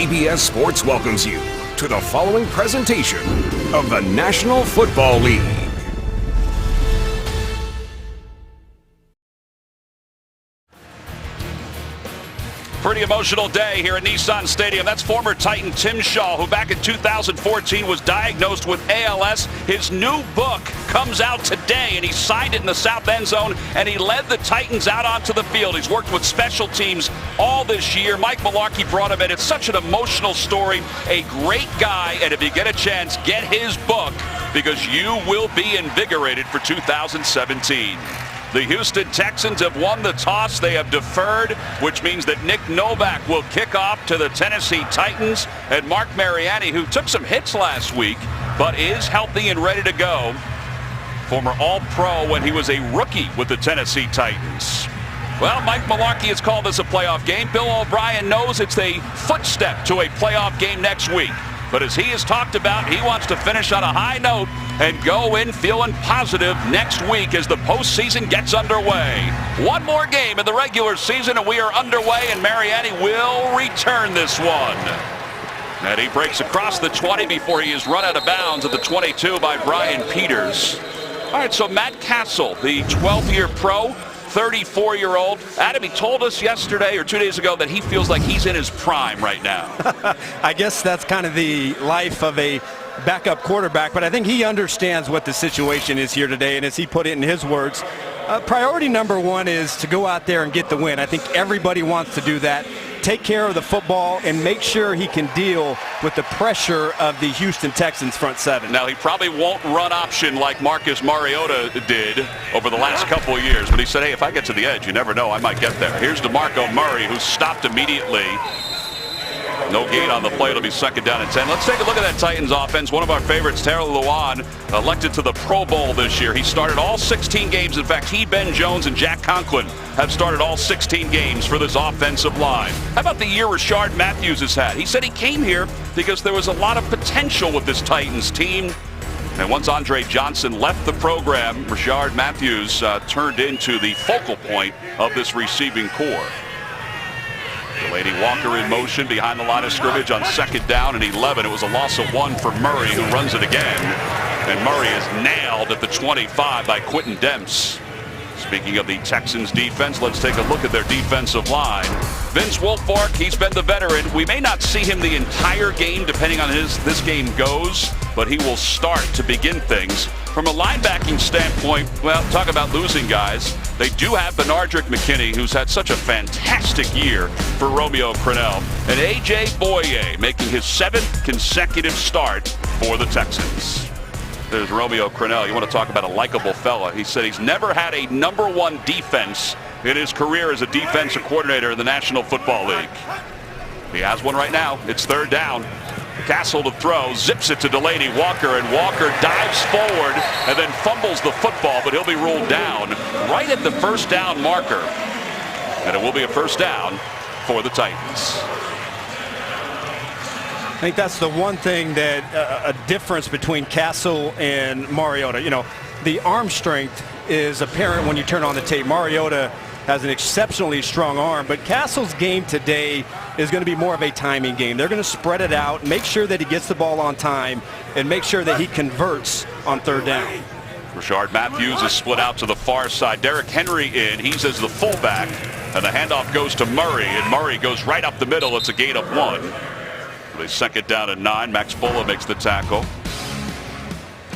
CBS Sports welcomes you to the following presentation of the National Football League. Pretty emotional day here at Nissan Stadium. That's former Titan Tim Shaw, who back in 2014 was diagnosed with ALS. His new book comes out today, and he signed it in the south end zone, and he led the Titans out onto the field. He's worked with special teams all this year. Mike Malarkey brought him in. It's such an emotional story. A great guy, and if you get a chance, get his book, because you will be invigorated for 2017. The Houston Texans have won the toss. They have deferred, which means that Nick Novak will kick off to the Tennessee Titans. And Mark Mariani, who took some hits last week, but is healthy and ready to go. Former All-Pro when he was a rookie with the Tennessee Titans. Well, Mike Malarkey has called this a playoff game. Bill O'Brien knows it's a footstep to a playoff game next week. But as he has talked about, he wants to finish on a high note and go in feeling positive next week as the postseason gets underway. One more game in the regular season and we are underway, and Mariani will return this one. And he breaks across the 20 before he is run out of bounds at the 22 by Brian Peters. All right, so Matt Castle, the 12-year pro, 34-year-old. Adam, he told us yesterday or 2 days ago that he feels like he's in his prime right now. I guess that's kind of the life of a backup quarterback, but I think he understands what the situation is here today, and as he put it in his words, priority number one is to go out there and get the win. I think everybody wants to do that. Take care of the football and make sure he can deal with the pressure of the Houston Texans front seven. Now, he probably won't run option like Marcus Mariota did over the last couple of years, but he said, hey, if I get to the edge, you never know, I might get there. Here's DeMarco Murray, who stopped immediately. No gain on the play. It'll be second down and 10. Let's take a look at that Titans offense. One of our favorites, Taylor Lewan, elected to the Pro Bowl this year. He started all 16 games. In fact, he, Ben Jones, and Jack Conklin have started all 16 games for this offensive line. How about the year Rashard Matthews has had? He said he came here because there was a lot of potential with this Titans team. And once Andre Johnson left the program, Rashard Matthews turned into the focal point of this receiving corps. Delaney Walker in motion behind the line of scrimmage on second down and 11. It was a loss of 1 for Murray, who runs it again. And Murray is nailed at the 25 by Quentin Demps. Speaking of the Texans defense, let's take a look at their defensive line. Vince Wilfork, he's been the veteran. We may not see him the entire game depending on how this game goes, but he will start to begin things. From a linebacking standpoint, well, talk about losing guys. They do have Benardrick McKinney, who's had such a fantastic year for Romeo Crennel. And A.J. Boye making his 7th consecutive start for the Texans. There's Romeo Crennel. You want to talk about a likable fella. He said he's never had a #1 defense in his career as a defensive coordinator in the National Football League. He has one right now. It's third down. Castle to throw, zips it to Delaney Walker, and Walker dives forward and then fumbles the football, but he'll be ruled down right at the first down marker. And it will be a first down for the Titans. I think that's the one thing that a difference between Castle and Mariota. You know, the arm strength is apparent when you turn on the tape. Mariota has an exceptionally strong arm, but Castle's game today is going to be more of a timing game. They're going to spread it out, make sure that he gets the ball on time, and make sure that he converts on third down. Rashard Matthews is split out to the far side. Derrick Henry in. He's as the fullback, and the handoff goes to Murray, and Murray goes right up the middle. It's a gain of 1. They second down and 9. Max Bulla makes the tackle.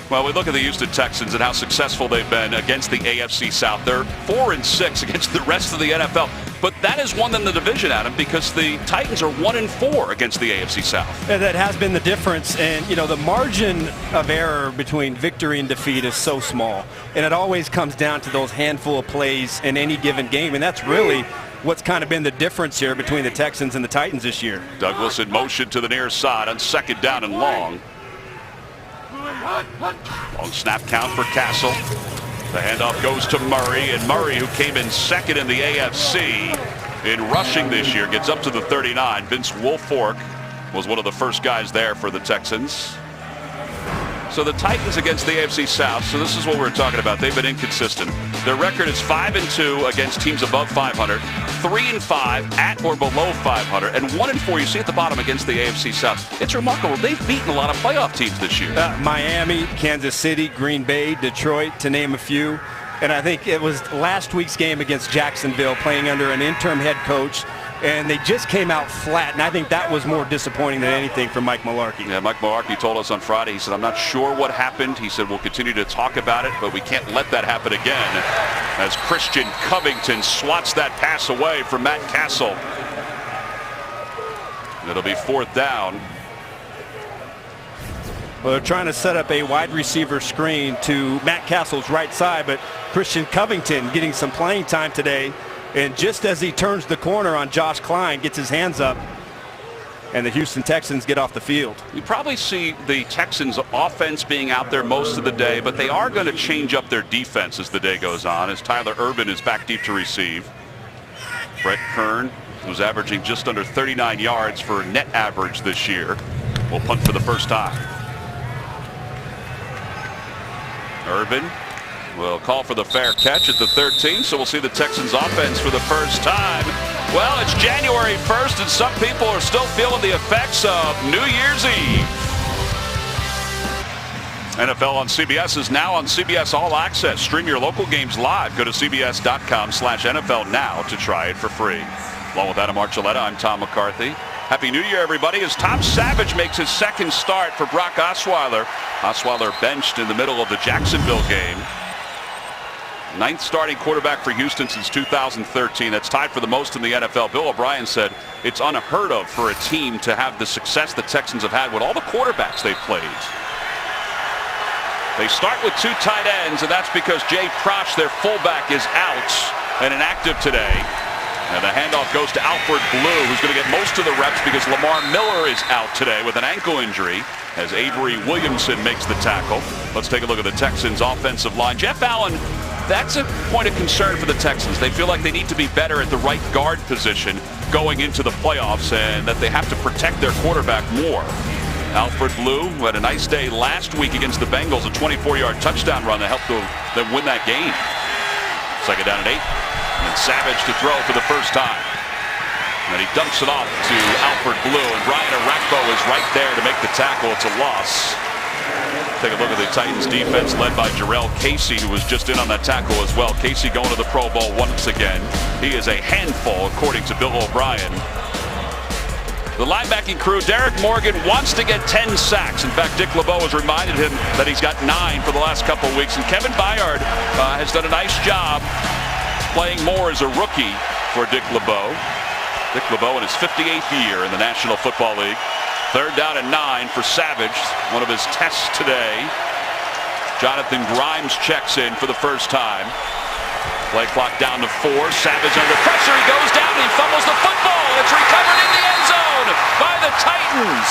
Well, we look at the Houston Texans and how successful they've been against the AFC South. They're 4-6 against the rest of the NFL. But that has won them the division, Adam, because the Titans are 1-4 against the AFC South. Yeah, that has been the difference. And, you know, the margin of error between victory and defeat is so small. And it always comes down to those handful of plays in any given game. And that's really what's kind of been the difference here between the Texans and the Titans this year. Douglas in motion to the near side on second down and long. Long snap count for Castle. The handoff goes to Murray, and Murray, who came in second in the AFC in rushing this year, gets up to the 39. Vince Wilfork was one of the first guys there for the Texans. So the Titans against the AFC South, so this is what we're talking about. They've been inconsistent. Their record is 5-2 against teams above 500, 3-5 at or below 500, and 1-4 you see at the bottom against the AFC South. It's remarkable. They've beaten a lot of playoff teams this year. Miami, Kansas City, Green Bay, Detroit, to name a few. And I think it was last week's game against Jacksonville, playing under an interim head coach, and they just came out flat, and I think that was more disappointing than anything for Mike Mularkey. Yeah, Mike Mularkey told us on Friday, he said, I'm not sure what happened. He said, we'll continue to talk about it, but we can't let that happen again, as Christian Covington swats that pass away from Matt Castle. It'll be 4th down. Well, they're trying to set up a wide receiver screen to Matt Castle's right side, but Christian Covington getting some playing time today. And just as he turns the corner on Josh Klein, gets his hands up, and the Houston Texans get off the field. You probably see the Texans offense being out there most of the day, but they are going to change up their defense as the day goes on, as Tyler Urban is back deep to receive. Brett Kern, who's averaging just under 39 yards for net average this year, will punt for the first time. Urban will call for the fair catch at the 13, so we'll see the Texans offense for the first time. Well, it's January 1st, and some people are still feeling the effects of New Year's Eve. NFL on CBS is now on CBS All Access. Stream your local games live. Go to cbs.com/NFL now to try it for free. Along with Adam Archuleta, I'm Tom McCarthy. Happy New Year, everybody, as Tom Savage makes his second start for Brock Osweiler. Osweiler benched in the middle of the Jacksonville game. 9th starting quarterback for Houston since 2013. That's tied for the most in the NFL. Bill O'Brien said it's unheard of for a team to have the success the Texans have had with all the quarterbacks they've played. They start with 2 tight ends, and that's because Jay Prosch, their fullback, is out and inactive today. And the handoff goes to Alfred Blue, who's going to get most of the reps because Lamar Miller is out today with an ankle injury, as Avery Williamson makes the tackle. Let's take a look at the Texans' offensive line. Jeff Allen, that's a point of concern for the Texans. They feel like they need to be better at the right guard position going into the playoffs, and that they have to protect their quarterback more. Alfred Blue, who had a nice day last week against the Bengals, a 24-yard touchdown run that helped them win that game. 2nd down and 8. And Savage to throw for the first time. And he dumps it off to Alfred Blue, and Brian Arakpo is right there to make the tackle. It's a loss. Take a look at the Titans defense led by Jarrell Casey, who was just in on that tackle as well. Casey going to the Pro Bowl once again. He is a handful, according to Bill O'Brien. The linebacking crew, Derek Morgan wants to get 10 sacks. In fact, Dick LeBeau has reminded him that he's got 9 for the last couple of weeks. And Kevin Byard has done a nice job playing more as a rookie for Dick LeBeau. Dick LeBeau in his 58th year in the National Football League. 3rd down and 9 for Savage, one of his tests today. Jonathan Grimes checks in for the first time. Play clock down to 4. Savage under pressure. He goes down. He fumbles the football. It's recovered in the end zone by the Titans.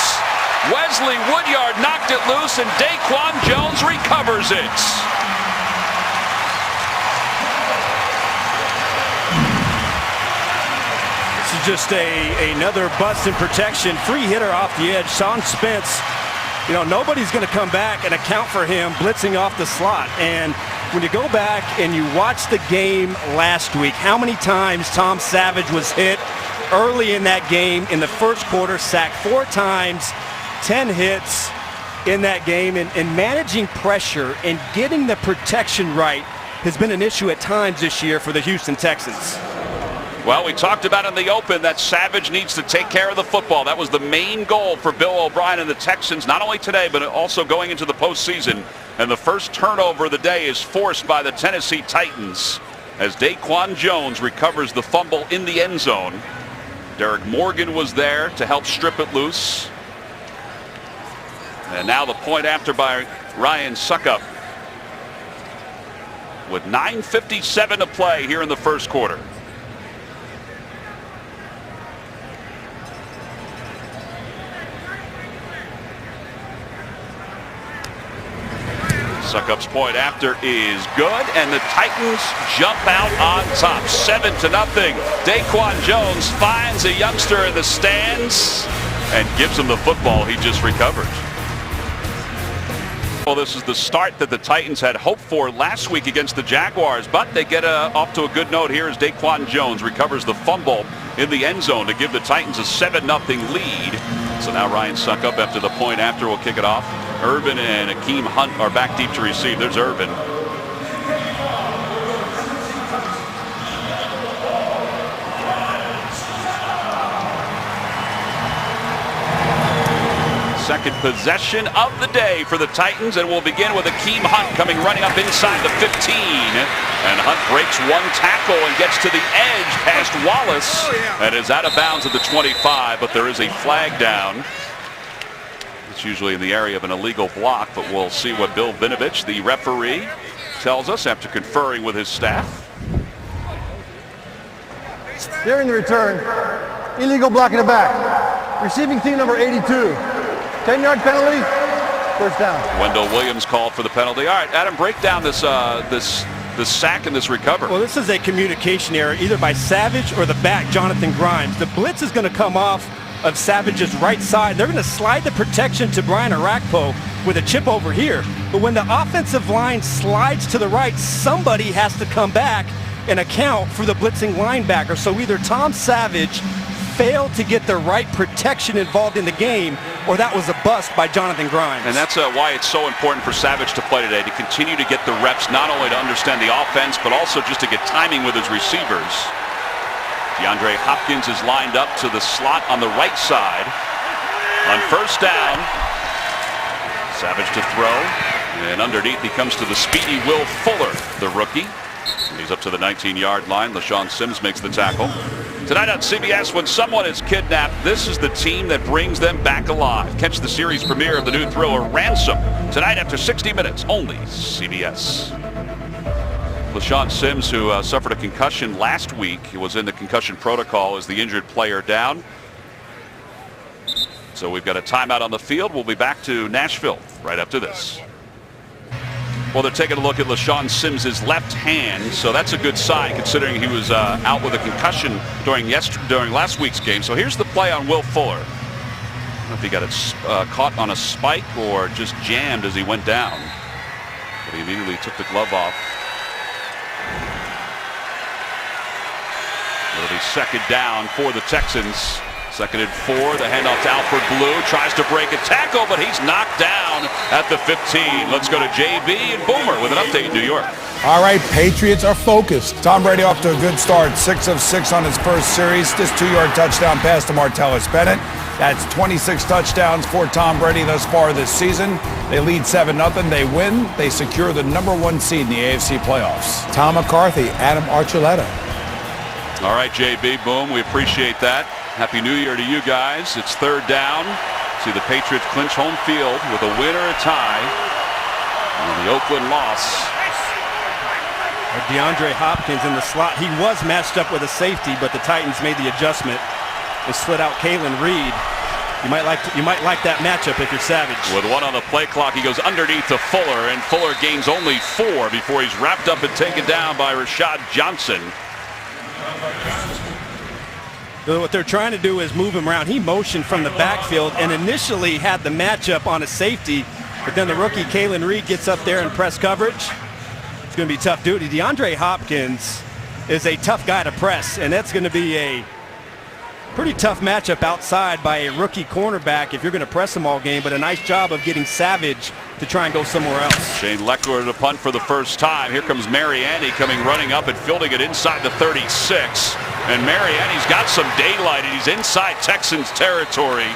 Wesley Woodyard knocked it loose, and Daquan Jones recovers it. Just another bust in protection. Free hitter off the edge. Sean Spence, nobody's going to come back and account for him blitzing off the slot. And when you go back and you watch the game last week, how many times Tom Savage was hit early in that game in the first quarter, sacked 4 times, 10 hits in that game. And managing pressure and getting the protection right has been an issue at times this year for the Houston Texans. Well, we talked about in the open that Savage needs to take care of the football. That was the main goal for Bill O'Brien and the Texans, not only today, but also going into the postseason. And the first turnover of the day is forced by the Tennessee Titans as Daquan Jones recovers the fumble in the end zone. Derek Morgan was there to help strip it loose. And now the point after by Ryan Suckup, with 9:57 to play here in the first quarter. Suckup's point after is good, and the Titans jump out on top, 7-0. Daquan Jones finds a youngster in the stands and gives him the football he just recovered. Well, this is the start that the Titans had hoped for last week against the Jaguars, but they get off to a good note here as Daquan Jones recovers the fumble in the end zone to give the Titans a 7-0 lead. So now Ryan Suckup after the point after will kick it off. Urban and Akeem Hunt are back deep to receive. There's Urban. Second possession of the day for the Titans, and we'll begin with Akeem Hunt coming running up inside the 15. And Hunt breaks one tackle and gets to the edge past Wallace and is out of bounds at the 25, but there is a flag down. It's usually in the area of an illegal block, but we'll see what Bill Vinovich, the referee, tells us after conferring with his staff. During the return, illegal block in the back. Receiving team number 82. 10-yard penalty, first down. Wendell Williams called for the penalty. All right, Adam, break down this sack and this recovery. Well, this is a communication error either by Savage or the back, Jonathan Grimes. The blitz is going to come off of Savage's right side. They're going to slide the protection to Brian Arakpo with a chip over here. But when the offensive line slides to the right, somebody has to come back and account for the blitzing linebacker. So either Tom Savage failed to get the right protection involved in the game, or that was a bust by Jonathan Grimes. And that's why it's so important for Savage to play today, to continue to get the reps, not only to understand the offense, but also just to get timing with his receivers. DeAndre Hopkins is lined up to the slot on the right side. On first down, Savage to throw, and underneath he comes to the speedy Will Fuller, the rookie. And he's up to the 19-yard line. LaShawn Sims makes the tackle. Tonight on CBS, when someone is kidnapped, this is the team that brings them back alive. Catch the series premiere of the new thriller Ransom tonight after 60 minutes, only CBS. LaShawn Sims, who suffered a concussion last week, he was in the concussion protocol, is the injured player down. So we've got a timeout on the field. We'll be back to Nashville right after this. Well, they're taking a look at LaShawn Sims' left hand, so that's a good sign considering he was out with a concussion during last week's game. So here's the play on Will Fuller. I don't know if he got it caught on a spike or just jammed as he went down. But he immediately took the glove off. It'll be second down for the Texans. Second and 4, the handoff to Alfred Blue, tries to break a tackle, but he's knocked down at the 15. Let's go to JB and Boomer with an update in New York. All right, Patriots are focused. Tom Brady off to a good start, 6 of 6 on his first series. This 2-yard touchdown pass to Martellus Bennett. That's 26 touchdowns for Tom Brady thus far this season. They lead 7-0. They win. They secure the #1 seed in the AFC playoffs. Tom McCarthy, Adam Archuleta. All right, JB, boom, we appreciate that. Happy New Year to you guys. It's third down. See the Patriots clinch home field with a win or a tie on the Oakland loss. DeAndre Hopkins in the slot. He was matched up with a safety, but the Titans made the adjustment and slid out Kalen Reed. You might like that matchup if you're Savage. With one on the play clock, he goes underneath to Fuller, and Fuller gains only 4 before he's wrapped up and taken down by Rashad Johnson. What they're trying to do is move him around. He motioned from the backfield and initially had the matchup on a safety, but then the rookie Kalen Reed gets up there in press coverage. It's going to be tough duty. DeAndre Hopkins is a tough guy to press, and that's going to be a pretty tough matchup outside by a rookie cornerback if you're going to press him all game, but a nice job of getting Savage to try and go somewhere else. Shane Leckler to punt for the first time. Here comes Mariani coming running up and fielding it inside the 36. And Mariani's got some daylight, and he's inside Texans territory.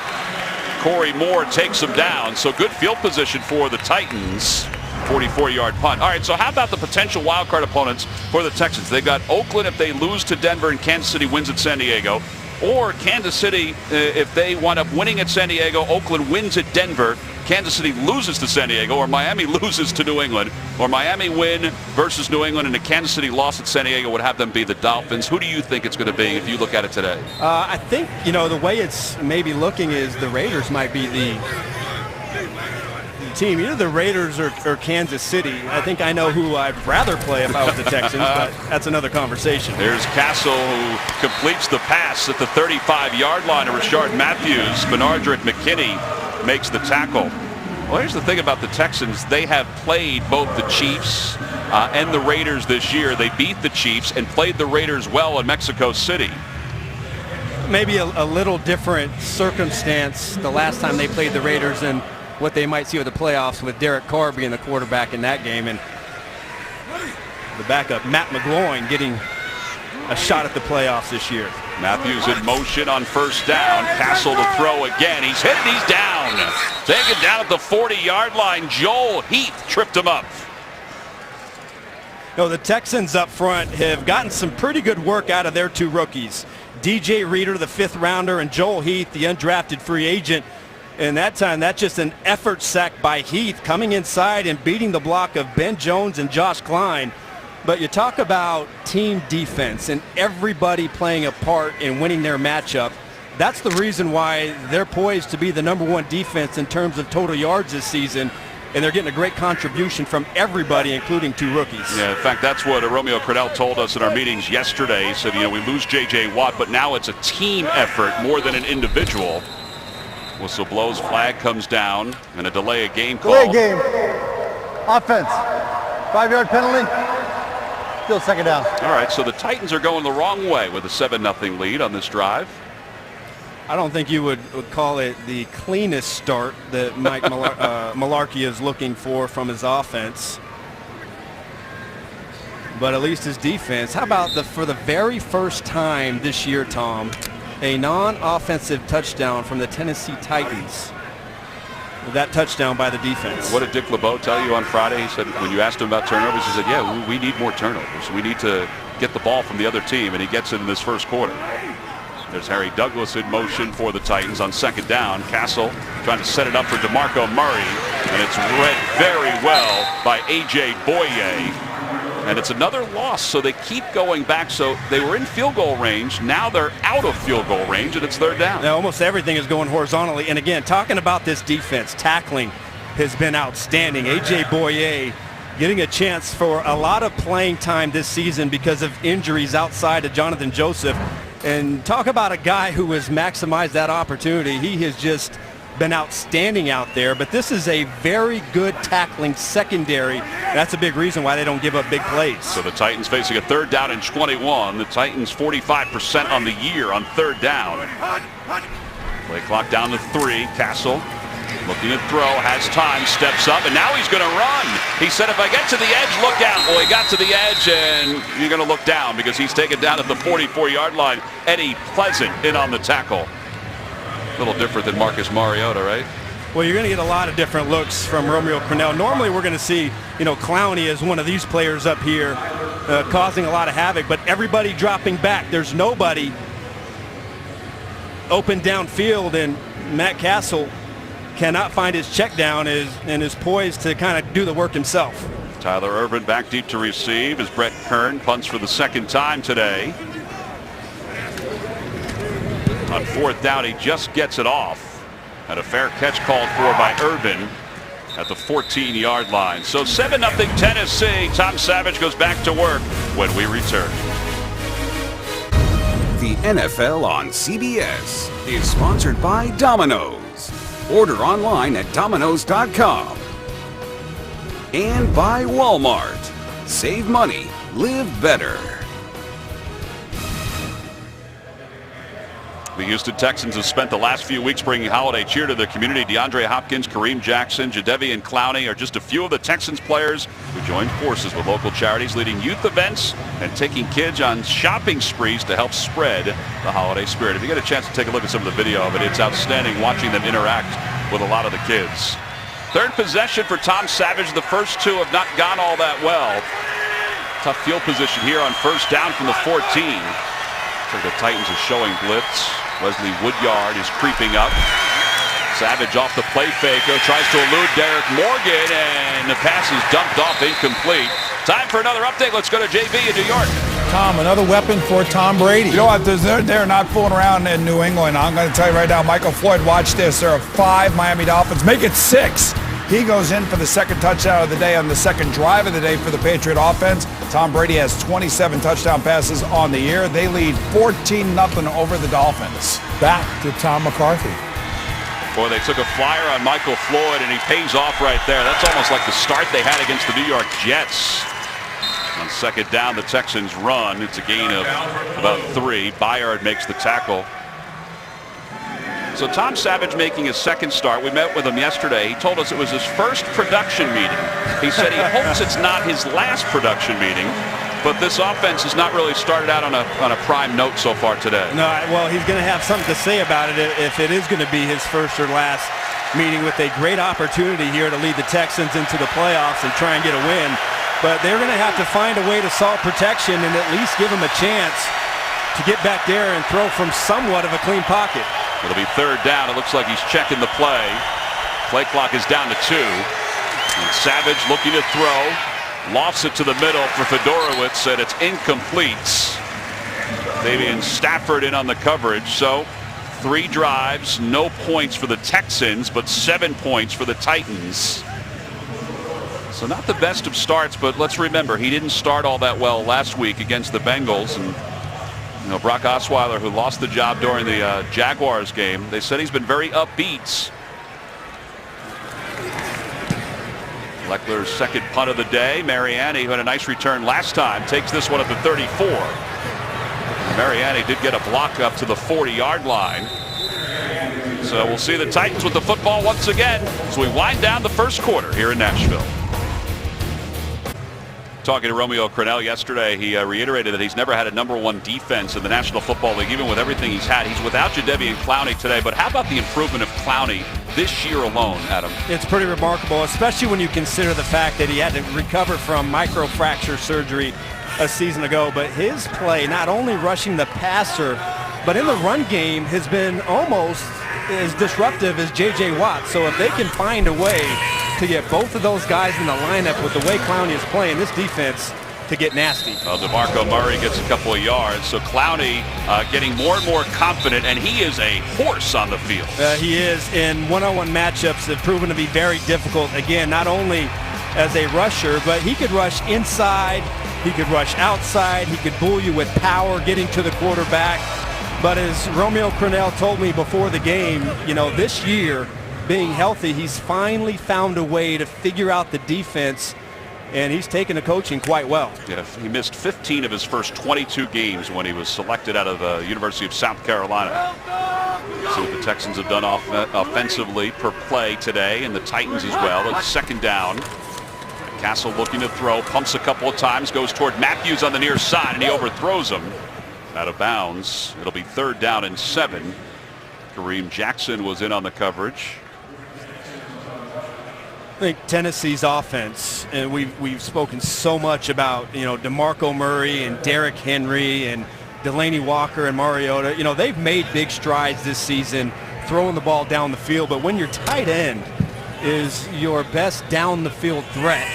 Corey Moore takes him down, so good field position for the Titans. 44-yard punt. All right, so how about the potential wild card opponents for the Texans? They've got Oakland if they lose to Denver and Kansas City wins at San Diego. Or Kansas City, if they wind up winning at San Diego, Oakland wins at Denver, Kansas City loses to San Diego, or Miami loses to New England, or Miami win versus New England and a Kansas City loss at San Diego would have them be the Dolphins. Who do you think it's going to be if you look at it today? I think, the way it's maybe looking is the Raiders might be the team, either the Raiders or Kansas City. I think I know who I'd rather play if I was the Texans, but that's another conversation. There's Castle, who completes the pass at the 35-yard line to Rashard Matthews. Benardrick McKinney makes the tackle. Well, here's the thing about the Texans. They have played both the Chiefs and the Raiders this year. They beat the Chiefs and played the Raiders well in Mexico City. Maybe a little different circumstance the last time they played the Raiders and what they might see with the playoffs with Derek Carr being the quarterback in that game. And the backup, Matt McGloin, getting a shot at the playoffs this year. Matthews in motion on first down. Castle to throw again. He's hit and he's down. Taken down at the 40-yard line. Joel Heath tripped him up. The Texans up front have gotten some pretty good work out of their two rookies. DJ Reader, the 5th rounder, and Joel Heath, the undrafted free agent. And that time, that's just an effort sack by Heath, coming inside and beating the block of Ben Jones and Josh Klein. But you talk about team defense and everybody playing a part in winning their matchup. That's the reason why they're poised to be the #1 defense in terms of total yards this season. And they're getting a great contribution from everybody, including two rookies. Yeah, in fact, that's what Romeo Crennel told us in our meetings yesterday. He said, we lose J.J. Watt, but now it's a team effort more than an individual. Whistle blows, flag comes down, and a delay of game call. Delay game. Offense. 5-yard penalty. Still second down. All right, so the Titans are going the wrong way with a 7-0 lead on this drive. I don't think you would call it the cleanest start that Mike Mularkey is looking for from his offense. But at least his defense. How about for the very first time this year, Tom, a non-offensive touchdown from the Tennessee Titans. That touchdown by the defense. What did Dick LeBeau tell you on Friday? He said, when you asked him about turnovers, he said, yeah, we need more turnovers. We need to get the ball from the other team, and he gets it in this first quarter. There's Harry Douglas in motion for the Titans on second down. Castle trying to set it up for DeMarco Murray, and it's read very well by A.J. Boye. And it's another loss, so they keep going back. So they were in field goal range. Now they're out of field goal range, and it's third down. Now almost everything is going horizontally. And again, talking about this defense, tackling has been outstanding. A.J. Boye getting a chance for a lot of playing time this season because of injuries outside of Jonathan Joseph. And talk about a guy who has maximized that opportunity. He has just been outstanding out there, but this is a very good tackling secondary. That's a big reason why they don't give up big plays. So the Titans facing a third down and 21. The Titans 45% on the year on third down. Play clock down to 3. Castle looking to throw, has time, steps up, and now he's going to run. He said, if I get to the edge, look out. Well, he got to the edge, and you're going to look down because he's taken down at the 44-yard line. Eddie Pleasant in on the tackle. A little different than Marcus Mariota, right? Well, you're going to get a lot of different looks from Romeo Crennel. Normally, we're going to see, Clowney as one of these players up here causing a lot of havoc, but everybody dropping back. There's nobody open downfield, and Matt Castle cannot find his check down and is poised to kind of do the work himself. Tyler Ervin back deep to receive as Brett Kern punts for the second time today. On fourth down, he just gets it off. And a fair catch called for by Ervin at the 14-yard line. So 7-0 Tennessee. Tom Savage goes back to work when we return. The NFL on CBS is sponsored by Domino's. Order online at Domino's.com. And by Walmart. Save money, live better. The Houston Texans have spent the last few weeks bringing holiday cheer to their community. DeAndre Hopkins, Kareem Jackson, Jadeveon Clowney are just a few of the Texans players who joined forces with local charities, leading youth events and taking kids on shopping sprees to help spread the holiday spirit. If you get a chance to take a look at some of the video of it, it's outstanding watching them interact with a lot of the kids. Third possession for Tom Savage. The first two have not gone all that well. Tough field position here on first down from the 14. So the Titans are showing blitz. Wesley Woodyard is creeping up. Savage off the play fake, tries to elude Derek Morgan, and the pass is dumped off incomplete. Time for another update. Let's go to JB in New York. Tom, another weapon for Tom Brady. You know what? They're not fooling around in New England. I'm going to tell you right now, Michael Floyd, watch this. There are 5 Miami Dolphins. Make it 6. He goes in for the second touchdown of the day on the second drive of the day for the Patriot offense. Tom Brady has 27 touchdown passes on the year. They lead 14-0 over the Dolphins. Back to Tom McCarthy. Boy, they took a flyer on Michael Floyd, and he pays off right there. That's almost like the start they had against the New York Jets. On second down, the Texans run. It's a gain of about 3. Bayard makes the tackle. So Tom Savage making his second start. We met with him yesterday. He told us it was his first production meeting. He said he hopes it's not his last production meeting, but this offense has not really started out on a prime note so far today. No, well, he's going to have something to say about it if it is going to be his first or last meeting, with a great opportunity here to lead the Texans into the playoffs and try and get a win. But they're going to have to find a way to solve protection and at least give him a chance to get back there and throw from somewhat of a clean pocket. It'll be third down. It looks like he's checking the play. Play clock is down to 2. And Savage looking to throw. Lofts it to the middle for Fedorowicz, and it's incomplete. Davian Stafford in on the coverage. So 3 drives, no points for the Texans, but 7 points for the Titans. So not the best of starts, but let's remember, he didn't start all that well last week against the Bengals. And you know, Brock Osweiler, who lost the job during the Jaguars game, they said he's been very upbeat. Leckler's second punt of the day. Mariani, who had a nice return last time, takes this one at the 34. Mariani did get a block up to the 40-yard line. So we'll see the Titans with the football once again as we wind down the first quarter here in Nashville. Talking to Romeo Crennel yesterday, he reiterated that he's never had a #1 defense in the National Football League, even with everything he's had. He's without Jadeveon Clowney today, but how about the improvement of Clowney this year alone, Adam? It's pretty remarkable, especially when you consider the fact that he had to recover from microfracture surgery a season ago. But his play, not only rushing the passer, but in the run game, has been almost as disruptive as J.J. Watt. So if they can find a way to get both of those guys in the lineup with the way Clowney is playing, this defense to get nasty. DeMarco Murray gets a couple of yards. So Clowney getting more and more confident, and he is a horse on the field. He is. In one-on-one matchups have proven to be very difficult. Again, not only as a rusher, but he could rush inside, he could rush outside, he could bull you with power getting to the quarterback. But as Romeo Crennel told me before the game, you know, this year, being healthy, he's finally found a way to figure out the defense, and he's taken the coaching quite well. Yeah, he missed 15 of his first 22 games when he was selected out of the University of South Carolina. See what the Texans have done offensively per play today, and the Titans as well. It's second down. Castle looking to throw, pumps a couple of times, goes toward Matthews on the near side, and he overthrows him. Out of bounds. It'll be third down and 7. Kareem Jackson was in on the coverage. I think Tennessee's offense, and we've spoken so much about, you know, DeMarco Murray and Derrick Henry and Delaney Walker and Mariota. You know, they've made big strides this season throwing the ball down the field, but when your tight end is your best down the field threat,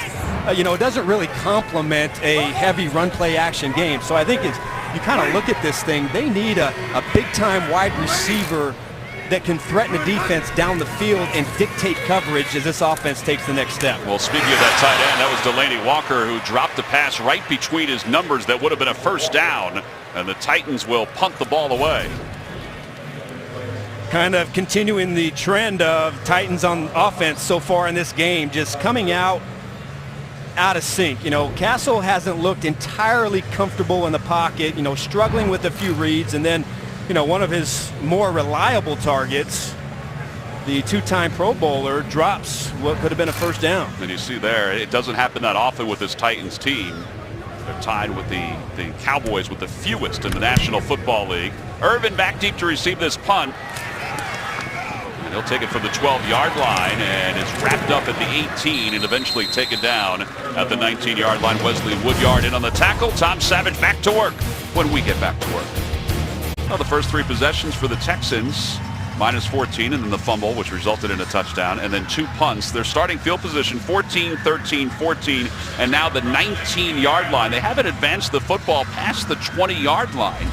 you know, it doesn't really complement a heavy run play action game. So I think it's, you kind of look at this thing, they need a big-time wide receiver that can threaten the defense down the field and dictate coverage as this offense takes the next step. Well, speaking of that tight end, that was Delaney Walker, who dropped the pass right between his numbers that would have been a first down, and the Titans will punt the ball away. Kind of continuing the trend of Titans on offense so far in this game, just coming out of sync. You know, Castle hasn't looked entirely comfortable in the pocket, you know, struggling with a few reads, and then, you know, one of his more reliable targets, the 2-time Pro Bowler, drops what could have been a first down. And you see there, it doesn't happen that often with this Titans team. They're tied with the Cowboys with the fewest in the National Football League. Irvin back deep to receive this punt. And he'll take it from the 12-yard line and is wrapped up at the 18 and eventually taken down at the 19-yard line. Wesley Woodyard in on the tackle. Tom Savage back to work when we get back to work. Well, the first 3 possessions for the Texans, -14, and then the fumble, which resulted in a touchdown, and then 2 punts. Their starting field position, 14, 13, 14, and now the 19-yard line. They haven't advanced the football past the 20-yard line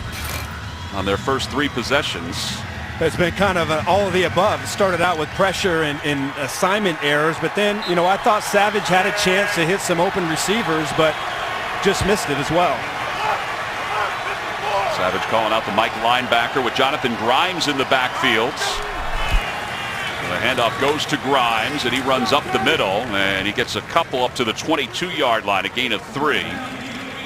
on their first 3 possessions. It's been kind of all of the above. It started out with pressure and assignment errors, but then, you know, I thought Savage had a chance to hit some open receivers, but just missed it as well. Savage calling out the Mike linebacker with Jonathan Grimes in the backfield. The handoff goes to Grimes, and he runs up the middle, and he gets a couple up to the 22-yard line, a gain of 3.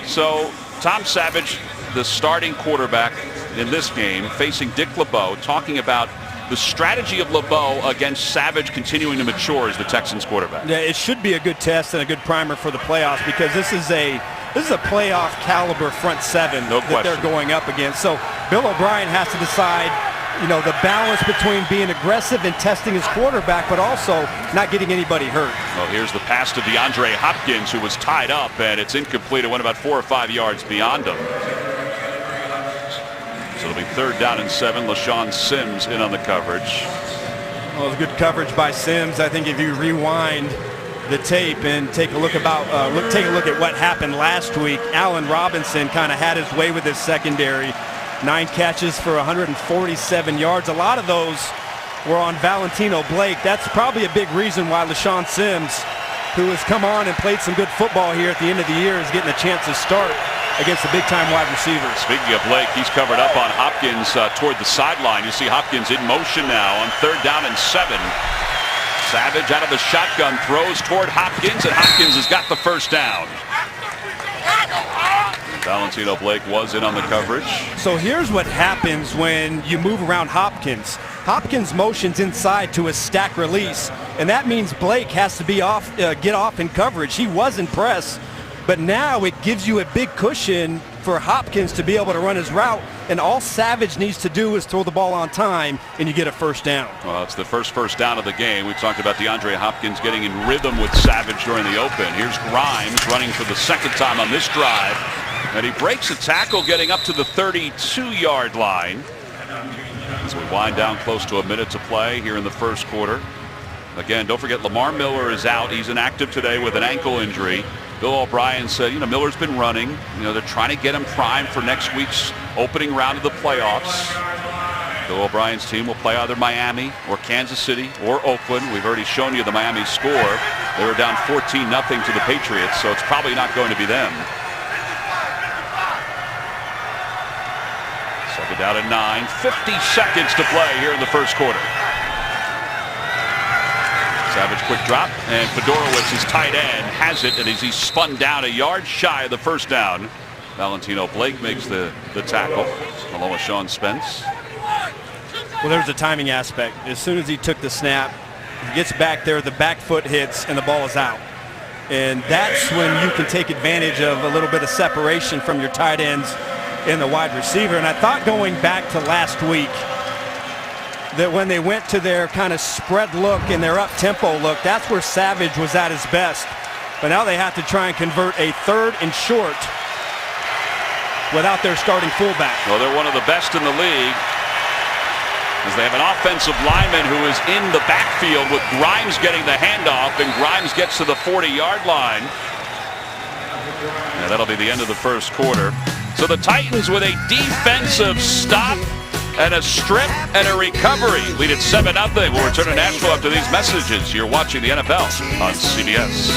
So Tom Savage, the starting quarterback in this game, facing Dick LeBeau, talking about the strategy of LeBeau against Savage continuing to mature as the Texans quarterback. Yeah, it should be a good test and a good primer for the playoffs, because this is a playoff caliber front seven that they're going up against. So Bill O'Brien has to decide, the balance between being aggressive and testing his quarterback, but also not getting anybody hurt. Well, here's the pass to DeAndre Hopkins, who was tied up, and it's incomplete. It went about 4 or 5 yards beyond him. So it'll be 3rd down and 7. LaShawn Sims in on the coverage. Well, it was good coverage by Sims. I think if you rewind the tape and take a look at what happened last week, Allen Robinson kind of had his way with his secondary. 9 catches for 147 yards. A lot of those were on Valentino Blake. That's probably a big reason why LaShawn Sims, who has come on and played some good football here at the end of the year, is getting a chance to start against the big-time wide receivers. Speaking of Blake, he's covered up on Hopkins toward the sideline. You see Hopkins in motion now on 3rd down and 7. Savage out of the shotgun, throws toward Hopkins, and Hopkins has got the 1st down. Valentino Blake was in on the coverage. So here's what happens when you move around Hopkins. Hopkins motions inside to a stack release, and that means Blake has to be get off in coverage. He was in press, but now it gives you a big cushion for Hopkins to be able to run his route, and all Savage needs to do is throw the ball on time, and you get a 1st down. Well, it's the first down of the game. We talked about DeAndre Hopkins getting in rhythm with Savage during the open. Here's Grimes running for the 2nd time on this drive, and he breaks a tackle getting up to the 32-yard line. As we wind down close to a minute to play here in the 1st quarter. Again, don't forget Lamar Miller is out. He's inactive today with an ankle injury. Bill O'Brien said, Miller's been running. They're trying to get him primed for next week's opening round of the playoffs. Bill O'Brien's team will play either Miami or Kansas City or Oakland. We've already shown you the Miami score. They were down 14-0 to the Patriots, so it's probably not going to be them. 2nd down and 9. 50 seconds to play here in the 1st quarter. Savage quick drop, and Fedorowicz, his tight end, has it, and as he spun down a yard shy of the 1st down, Valentino Blake makes the tackle, along with Sean Spence. Well, there's the timing aspect. As soon as he took the snap, he gets back there, the back foot hits, and the ball is out. And that's when you can take advantage of a little bit of separation from your tight ends and the wide receiver. And I thought going back to last week, that when they went to their kind of spread look and their up-tempo look, that's where Savage was at his best. But now they have to try and convert a 3rd and short without their starting fullback. Well, they're one of the best in the league, as they have an offensive lineman who is in the backfield with Grimes getting the handoff, and Grimes gets to the 40-yard line. And that'll be the end of the 1st quarter. So the Titans with a defensive stop and a strip and a recovery lead at 7-0. We'll return to Nashville after these messages. You're watching the NFL on CBS.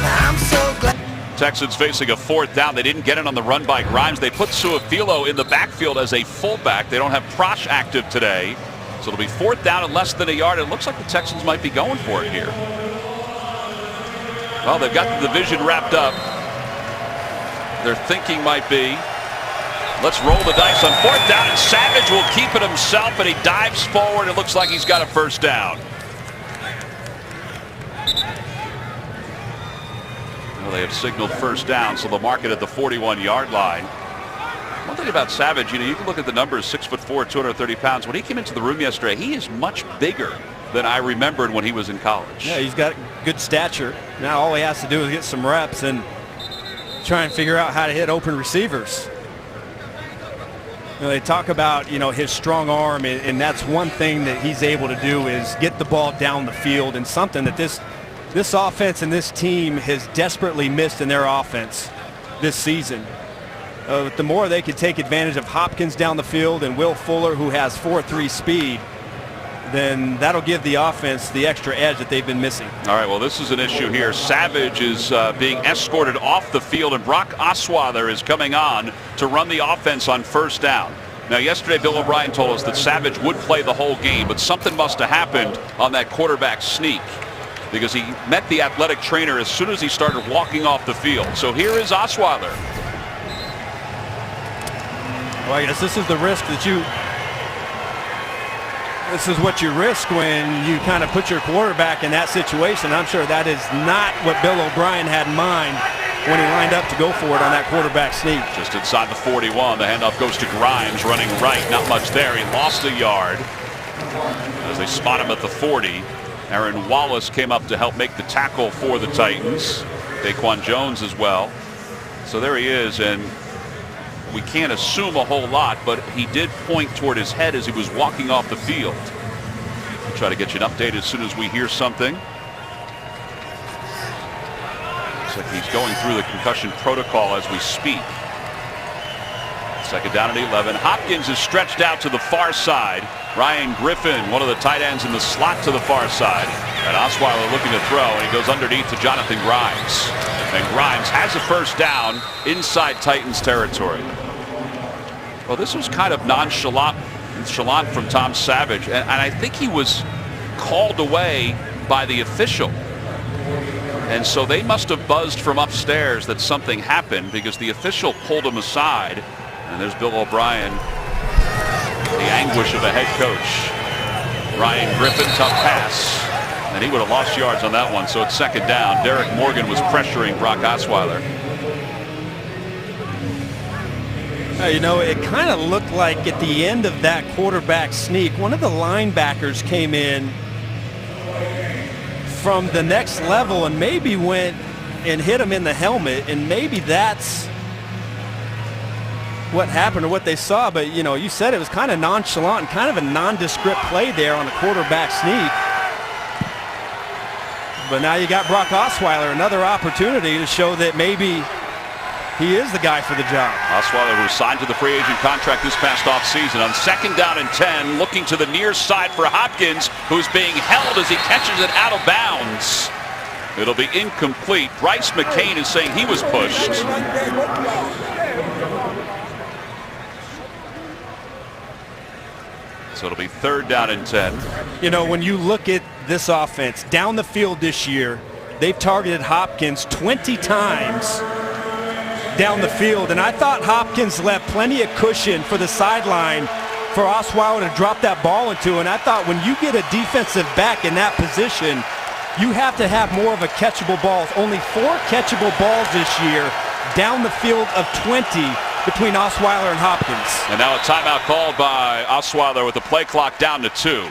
I'm so glad. Texans facing a 4th down. They didn't get it on the run by Grimes. They put Suafilo in the backfield as a fullback. They don't have Prosh active today. So it'll be 4th down and less than a yard. It looks like the Texans might be going for it here. Well, they've got the division wrapped up. Their thinking might be, let's roll the dice on 4th down, and Savage will keep it himself, and he dives forward. It looks like he's got a 1st down. Well, they have signaled 1st down, so they'll mark it at the 41-yard line. One thing about Savage, you can look at the numbers, 6'4", 230 pounds. When he came into the room yesterday, he is much bigger than I remembered when he was in college. Yeah, he's got good stature. Now all he has to do is get some reps and try and figure out how to hit open receivers. They talk about, his strong arm, and that's one thing that he's able to do is get the ball down the field, and something that this offense and this team has desperately missed in their offense this season. The more they could take advantage of Hopkins down the field and Will Fuller, who has 4.3 speed, then that'll give the offense the extra edge that they've been missing. All right, well, this is an issue here. Savage is being escorted off the field, and Brock Osweiler is coming on to run the offense on 1st down. Now, yesterday, Bill O'Brien told us that Savage would play the whole game, but something must have happened on that quarterback sneak because he met the athletic trainer as soon as he started walking off the field. So here is Osweiler. Well, I guess this is the risk that this is what you risk when you kind of put your quarterback in that situation. I'm sure that is not what Bill O'Brien had in mind when he lined up to go for it on that quarterback sneak. Just inside the 41, the handoff goes to Grimes, running right. Not much there. He lost a yard as they spot him at the 40. Aaron Wallace came up to help make the tackle for the Titans. Daquan Jones as well. So there he is, and we can't assume a whole lot, but he did point toward his head as he was walking off the field. We'll try to get you an update as soon as we hear something. Looks like he's going through the concussion protocol as we speak. Second down at 11. Hopkins is stretched out to the far side. Ryan Griffin, one of the tight ends in the slot to the far side. And Osweiler looking to throw, and he goes underneath to Jonathan Grimes. And Grimes has a first down inside Titans territory. Well, this was kind of nonchalant from Tom Savage, and I think he was called away by the official. And so they must have buzzed from upstairs that something happened because the official pulled him aside. And there's Bill O'Brien, the anguish of a head coach. Ryan Griffin, tough pass. And he would have lost yards on that one. So it's second down. Derek Morgan was pressuring Brock Osweiler. You know, it kind of looked like at the end of that quarterback sneak, one of the linebackers came in from the next level and maybe went and hit him in the helmet, and maybe that's what happened or what they saw. But, you know, you said it was kind of nonchalant and kind of a nondescript play there on a quarterback sneak. But now you got Brock Osweiler, another opportunity to show that maybe he is the guy for the job. Osweiler, who signed to the free agent contract this past offseason, on second down and 10, looking to the near side for Hopkins, who's being held as he catches it out of bounds. It'll be incomplete. Bryce McCain is saying he was pushed. So it'll be third down and 10. You know, when you look at this offense down the field this year, they've targeted Hopkins 20 times down the field, and I thought Hopkins left plenty of cushion for the sideline for Osweiler to drop that ball into. And I thought when you get a defensive back in that position, you have to have more of a catchable ball. Only 4 catchable balls this year down the field of 20 between Osweiler and Hopkins. And now a timeout called by Osweiler with the play clock down to 2.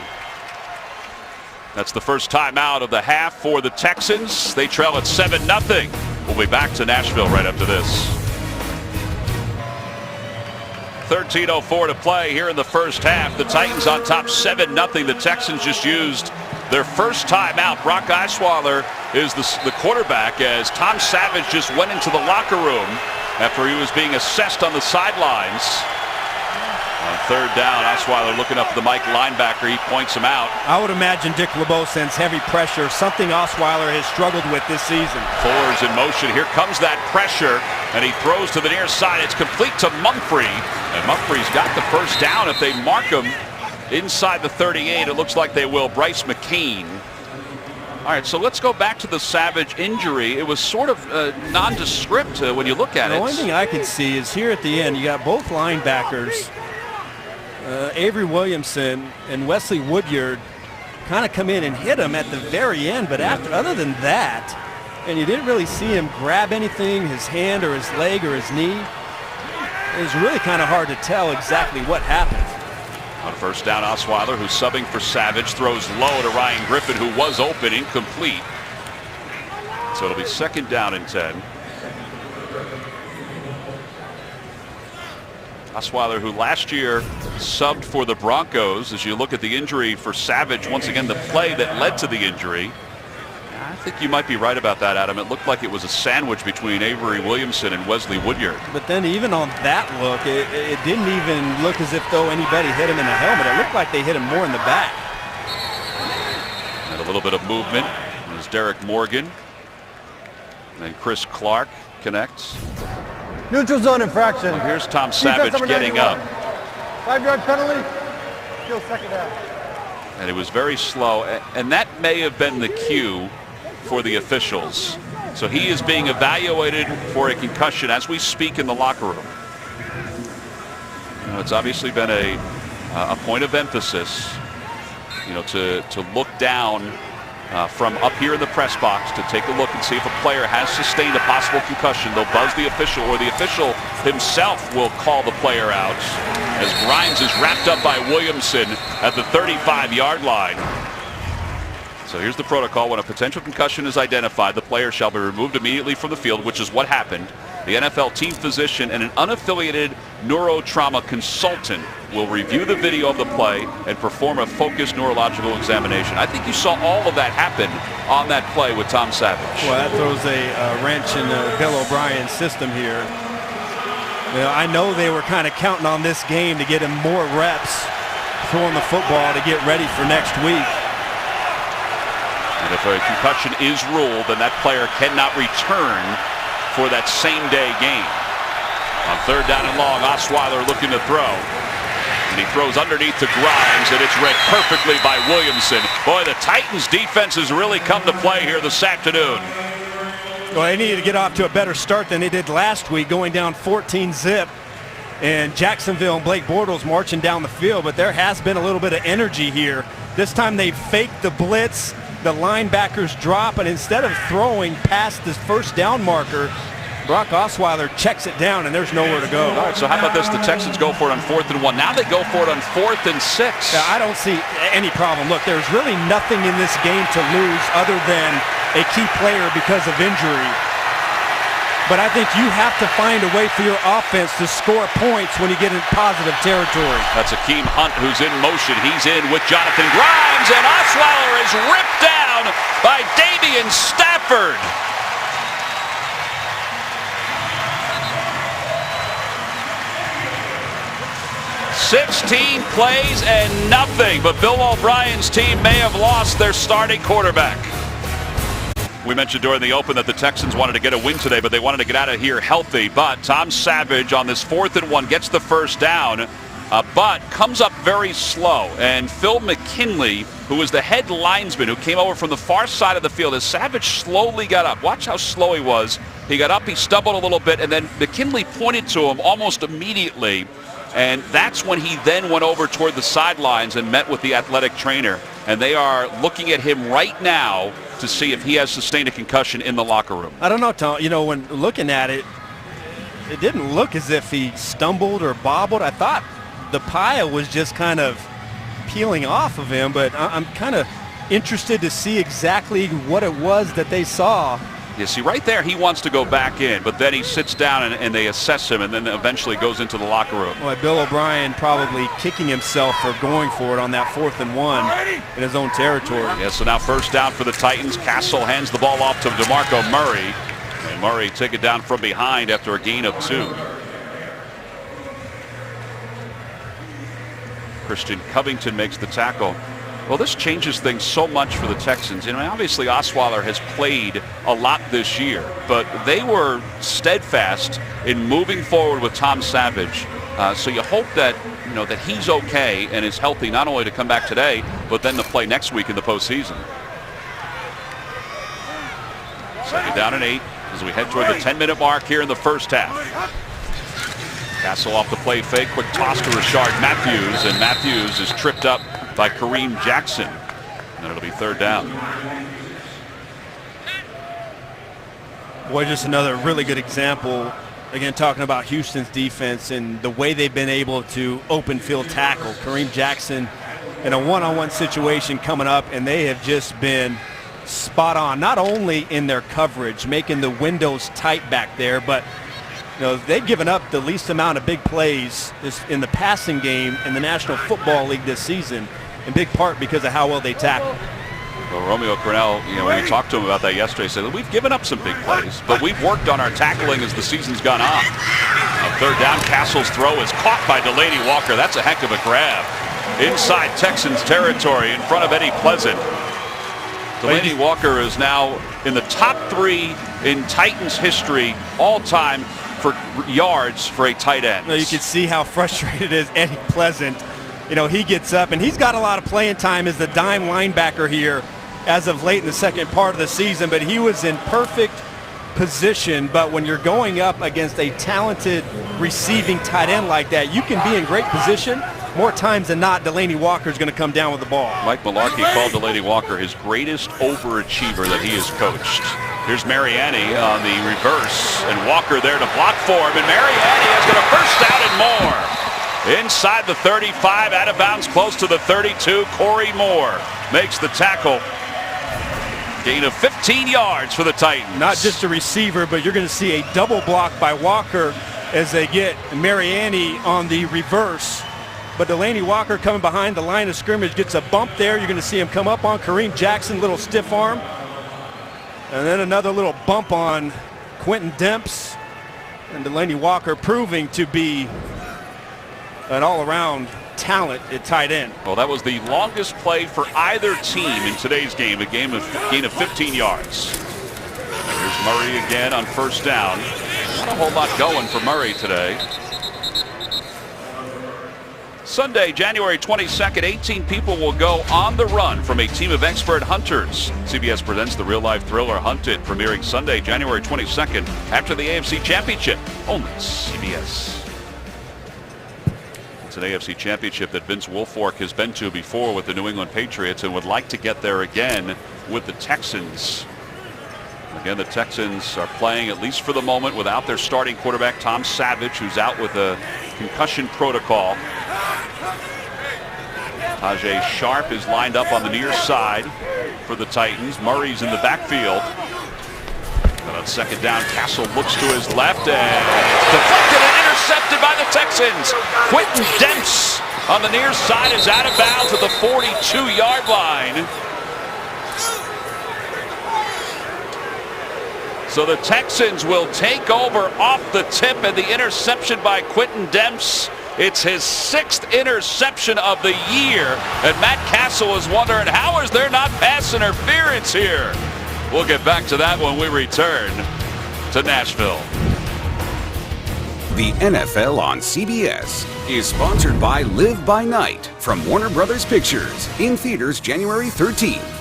That's the first timeout of the half for the Texans. They trail at 7-0. We'll be back to Nashville right after this. 13:04 to play here in the first half. The Titans on top 7-0. The Texans just used their first timeout. Brock Osweiler is the quarterback as Tom Savage just went into the locker room after he was being assessed on the sidelines. On third down, Osweiler looking up at the Mike linebacker. He points him out. I would imagine Dick LeBeau sends heavy pressure, something Osweiler has struggled with this season. Fuller's in motion. Here comes that pressure, and he throws to the near side. It's complete to Mumphrey, and Mumphrey's got the first down. If they mark him inside the 38, it looks like they will. Bryce McCain. All right, so let's go back to the Savage injury. It was sort of nondescript when you look at it. The only thing I can see is here at the end, you got both linebackers, Avery Williamson and Wesley Woodyard, kind of come in and hit him at the very end. But other than that, and you didn't really see him grab anything, his hand or his leg or his knee. It was really kind of hard to tell exactly what happened. On first down, Osweiler, who's subbing for Savage, throws low to Ryan Griffin, who was open, incomplete. So it'll be second down and 10. Osweiler, who last year subbed for the Broncos. As you look at the injury for Savage, once again, the play that led to the injury. I think you might be right about that, Adam. It looked like it was a sandwich between Avery Williamson and Wesley Woodyard. But then even on that look, it didn't even look as if though anybody hit him in the helmet. It looked like they hit him more in the back. And a little bit of movement. There's Derek Morgan. And Chris Clark connects. Neutral zone infraction. Well, here's Tom Savage getting up. 5-yard penalty. Still second down. And it was very slow, and that may have been the cue for the officials. So he is being evaluated for a concussion as we speak in the locker room. It's obviously been a point of emphasis, to look down from up here in the press box to take a look and see if a player has sustained a possible concussion. They'll buzz the official, or the official himself will call the player out as Grimes is wrapped up by Williamson at the 35-yard line. So here's the protocol. When a potential concussion is identified, the player shall be removed immediately from the field, which is what happened. The NFL team physician and an unaffiliated neurotrauma consultant will review the video of the play and perform a focused neurological examination. I think you saw all of that happen on that play with Tom Savage. Well, that throws a wrench in Bill O'Brien's system here. I know they were kind of counting on this game to get him more reps throwing the football to get ready for next week. And if a concussion is ruled, then that player cannot return for that same-day game. On third down and long, Osweiler looking to throw. And he throws underneath to Grimes, and it's read perfectly by Williamson. Boy, the Titans defense has really come to play here this afternoon. Well, they needed to get off to a better start than they did last week, going down 14-zip. And Jacksonville and Blake Bortles marching down the field, but there has been a little bit of energy here. This time they faked the blitz. The linebackers drop, and instead of throwing past this first down marker, Brock Osweiler checks it down, and there's nowhere to go. All right, so how about this? The Texans go for it on 4th and 1. Now they go for it on 4th and 6. Yeah, I don't see any problem. Look, there's really nothing in this game to lose other than a key player because of injury. But I think you have to find a way for your offense to score points when you get in positive territory. That's Akeem Hunt who's in motion. He's in with Jonathan Grimes, and Osweiler is ripped down by Damian Stafford. "16 plays and nothing," but Bill O'Brien's team may have lost their starting quarterback. We mentioned during the open that the Texans wanted to get a win today, but they wanted to get out of here healthy. But Tom Savage on this 4th and 1 gets the first down, but comes up very slow. And Phil McKinley, who was the head linesman who came over from the far side of the field, as Savage slowly got up. Watch how slow he was. He got up, he stumbled a little bit, and then McKinley pointed to him almost immediately. And that's when he then went over toward the sidelines and met with the athletic trainer. And they are looking at him right now to see if he has sustained a concussion in the locker room. I don't know, Tom. When looking at it, it didn't look as if he stumbled or bobbled. I thought the pile was just kind of peeling off of him, but I'm kind of interested to see exactly what it was that they saw. You see, right there, he wants to go back in, but then he sits down and they assess him, and then eventually goes into the locker room. Well, Bill O'Brien probably kicking himself for going for it on that 4th and 1 in his own territory. Yeah, so now first down for the Titans. Castle hands the ball off to DeMarco Murray, and Murray take it down from behind after a gain of 2. Christian Covington makes the tackle. Well, this changes things so much for the Texans. Obviously Osweiler has played a lot this year, but they were steadfast in moving forward with Tom Savage. So you hope that that he's okay and is healthy, not only to come back today, but then to play next week in the postseason. 2nd down and 8 as we head toward the 10-minute mark here in the first half. Castle off the play fake, quick toss to Rashard Matthews, and Matthews is tripped up by Kareem Jackson. And it'll be 3rd down. Boy, just another really good example. Again, talking about Houston's defense and the way they've been able to open field tackle. Kareem Jackson in a one-on-one situation coming up, and they have just been spot on, not only in their coverage, making the windows tight back there, but they've given up the least amount of big plays in the passing game in the National Football League this season, in big part because of how well they tackle. Well, Romeo Cornell, when we talked to him about that yesterday, said we've given up some big plays, but we've worked on our tackling as the season's gone on. 3rd down, Castle's throw is caught by Delaney Walker. That's a heck of a grab. Inside Texans territory in front of Eddie Pleasant. Delaney Walker is now in the top 3 in Titans history all time for yards for a tight end. You can see how frustrated is Eddie Pleasant. You know, he gets up, and he's got a lot of playing time as the dime linebacker here as of late in the second part of the season, but he was in perfect position. But when you're going up against a talented receiving tight end like that, you can be in great position. More times than not, Delaney Walker is going to come down with the ball. Mike Mularkey called Delaney Walker his greatest overachiever that he has coached. Here's Mariani on the reverse, and Walker there to block for him, and Mariani has got a first down and more. Inside the 35, out of bounds, close to the 32. Corey Moore makes the tackle. Gain of 15 yards for the Titans. Not just a receiver, but you're going to see a double block by Walker as they get Mariani on the reverse. But Delaney Walker coming behind the line of scrimmage gets a bump there. You're going to see him come up on Kareem Jackson, little stiff arm. And then another little bump on Quentin Demps. And Delaney Walker proving to be an all-around talent at tight end. Well, that was the longest play for either team in today's game, a gain of 15 yards. Here's Murray again on first down. Not a whole lot going for Murray today. Sunday, January 22nd, 18 people will go on the run from a team of expert hunters. CBS presents the real-life thriller Hunted, premiering Sunday, January 22nd, after the AFC Championship. Only CBS. It's an AFC Championship that Vince Wilfork has been to before with the New England Patriots and would like to get there again with the Texans. Again, the Texans are playing, at least for the moment, without their starting quarterback, Tom Savage, who's out with a concussion protocol. Tajay Sharp is lined up on the near side for the Titans. Murray's in the backfield. And on second down, Castle looks to his left, and it's deflected and intercepted by the Texans. Quentin Demps on the near side is out of bounds at the 42-yard line. So the Texans will take over off the tip, and the interception by Quentin Demps. It's his 6th interception of the year. And Matt Castle is wondering, how is there not pass interference here? We'll get back to that when we return to Nashville. The NFL on CBS is sponsored by Live by Night from Warner Brothers Pictures, in theaters January 13th.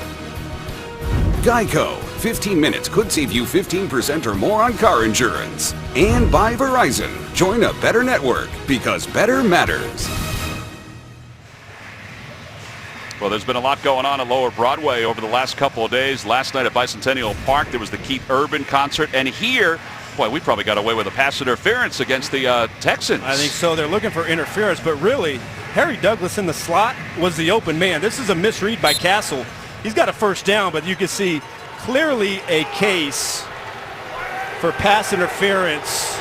Geico, 15 minutes could save you 15% or more on car insurance. And by Verizon, join a better network because better matters. Well, there's been a lot going on at Lower Broadway over the last couple of days. Last night at Bicentennial Park, there was the Keith Urban concert. And here, boy, we probably got away with a pass interference against the Texans. I think so. They're looking for interference, but really, Harry Douglas in the slot was the open man. This is a misread by Castle. He's got a first down, but you can see clearly a case for pass interference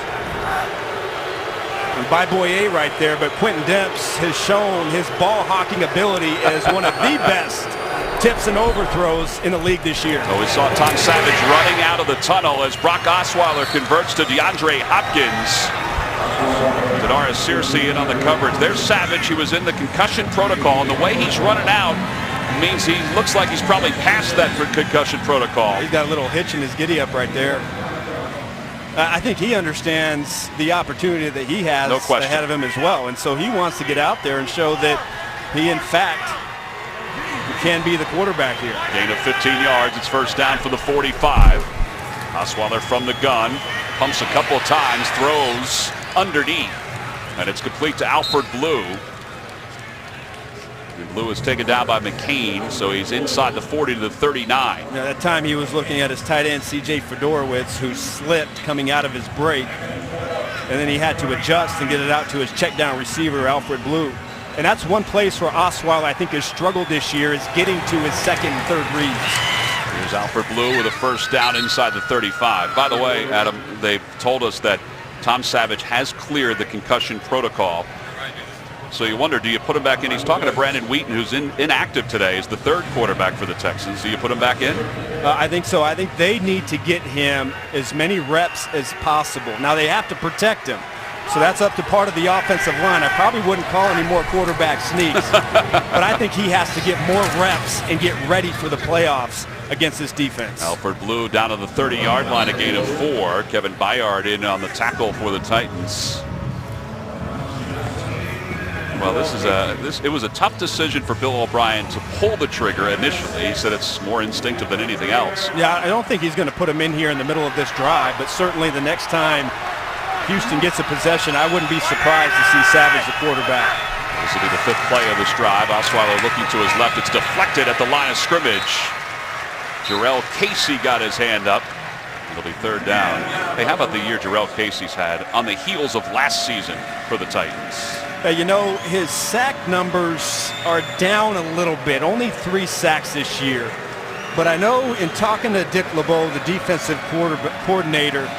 by Boyer right there, but Quentin Demps has shown his ball hawking ability as one of the best tips and overthrows in the league this year. So we saw Tom Savage running out of the tunnel as Brock Osweiler converts to DeAndre Hopkins. Denarius Searcy in on the coverage. There's Savage. He was in the concussion protocol, and the way he's running out means he looks like he's probably past that concussion protocol. He's got a little hitch in his giddy up right there. I think he understands the opportunity that he has ahead of him as well, and so he wants to get out there and show that he in fact can be the quarterback here. Gain of 15 yards. It's first down for the 45. Osweiler from the gun, pumps a couple of times, throws underneath, and it's complete to Alfred Blue. Blue is taken down by McCain, so he's inside the 40 to the 39. Now, that time he was looking at his tight end, C.J. Fedorowicz, who slipped coming out of his break. And then he had to adjust and get it out to his check down receiver, Alfred Blue. And that's one place where Osweiler, I think, has struggled this year, is getting to his second and third reads. Here's Alfred Blue with a first down inside the 35. By the way, Adam, they've told us that Tom Savage has cleared the concussion protocol. So you wonder, do you put him back in? He's talking to Brandon Wheaton, who's inactive today, is the third quarterback for the Texans. Do you put him back in? I think so. I think they need to get him as many reps as possible. Now, they have to protect him. So that's up to part of the offensive line. I probably wouldn't call any more quarterback sneaks, but I think he has to get more reps and get ready for the playoffs against this defense. Alfred Blue down to the 30-yard line, a gain of 4. Kevin Byard in on the tackle for the Titans. Well, it was a tough decision for Bill O'Brien to pull the trigger initially. He said it's more instinctive than anything else. Yeah, I don't think he's going to put him in here in the middle of this drive, but certainly the next time Houston gets a possession, I wouldn't be surprised to see Savage the quarterback. This will be the 5th play of this drive. Osweiler looking to his left. It's deflected at the line of scrimmage. Jarrell Casey got his hand up. It'll be 3rd down. Hey, how about the year Jarrell Casey's had on the heels of last season for the Titans? You know, his sack numbers are down a little bit. Only 3 sacks this year. But I know in talking to Dick LeBeau, the defensive coordinator,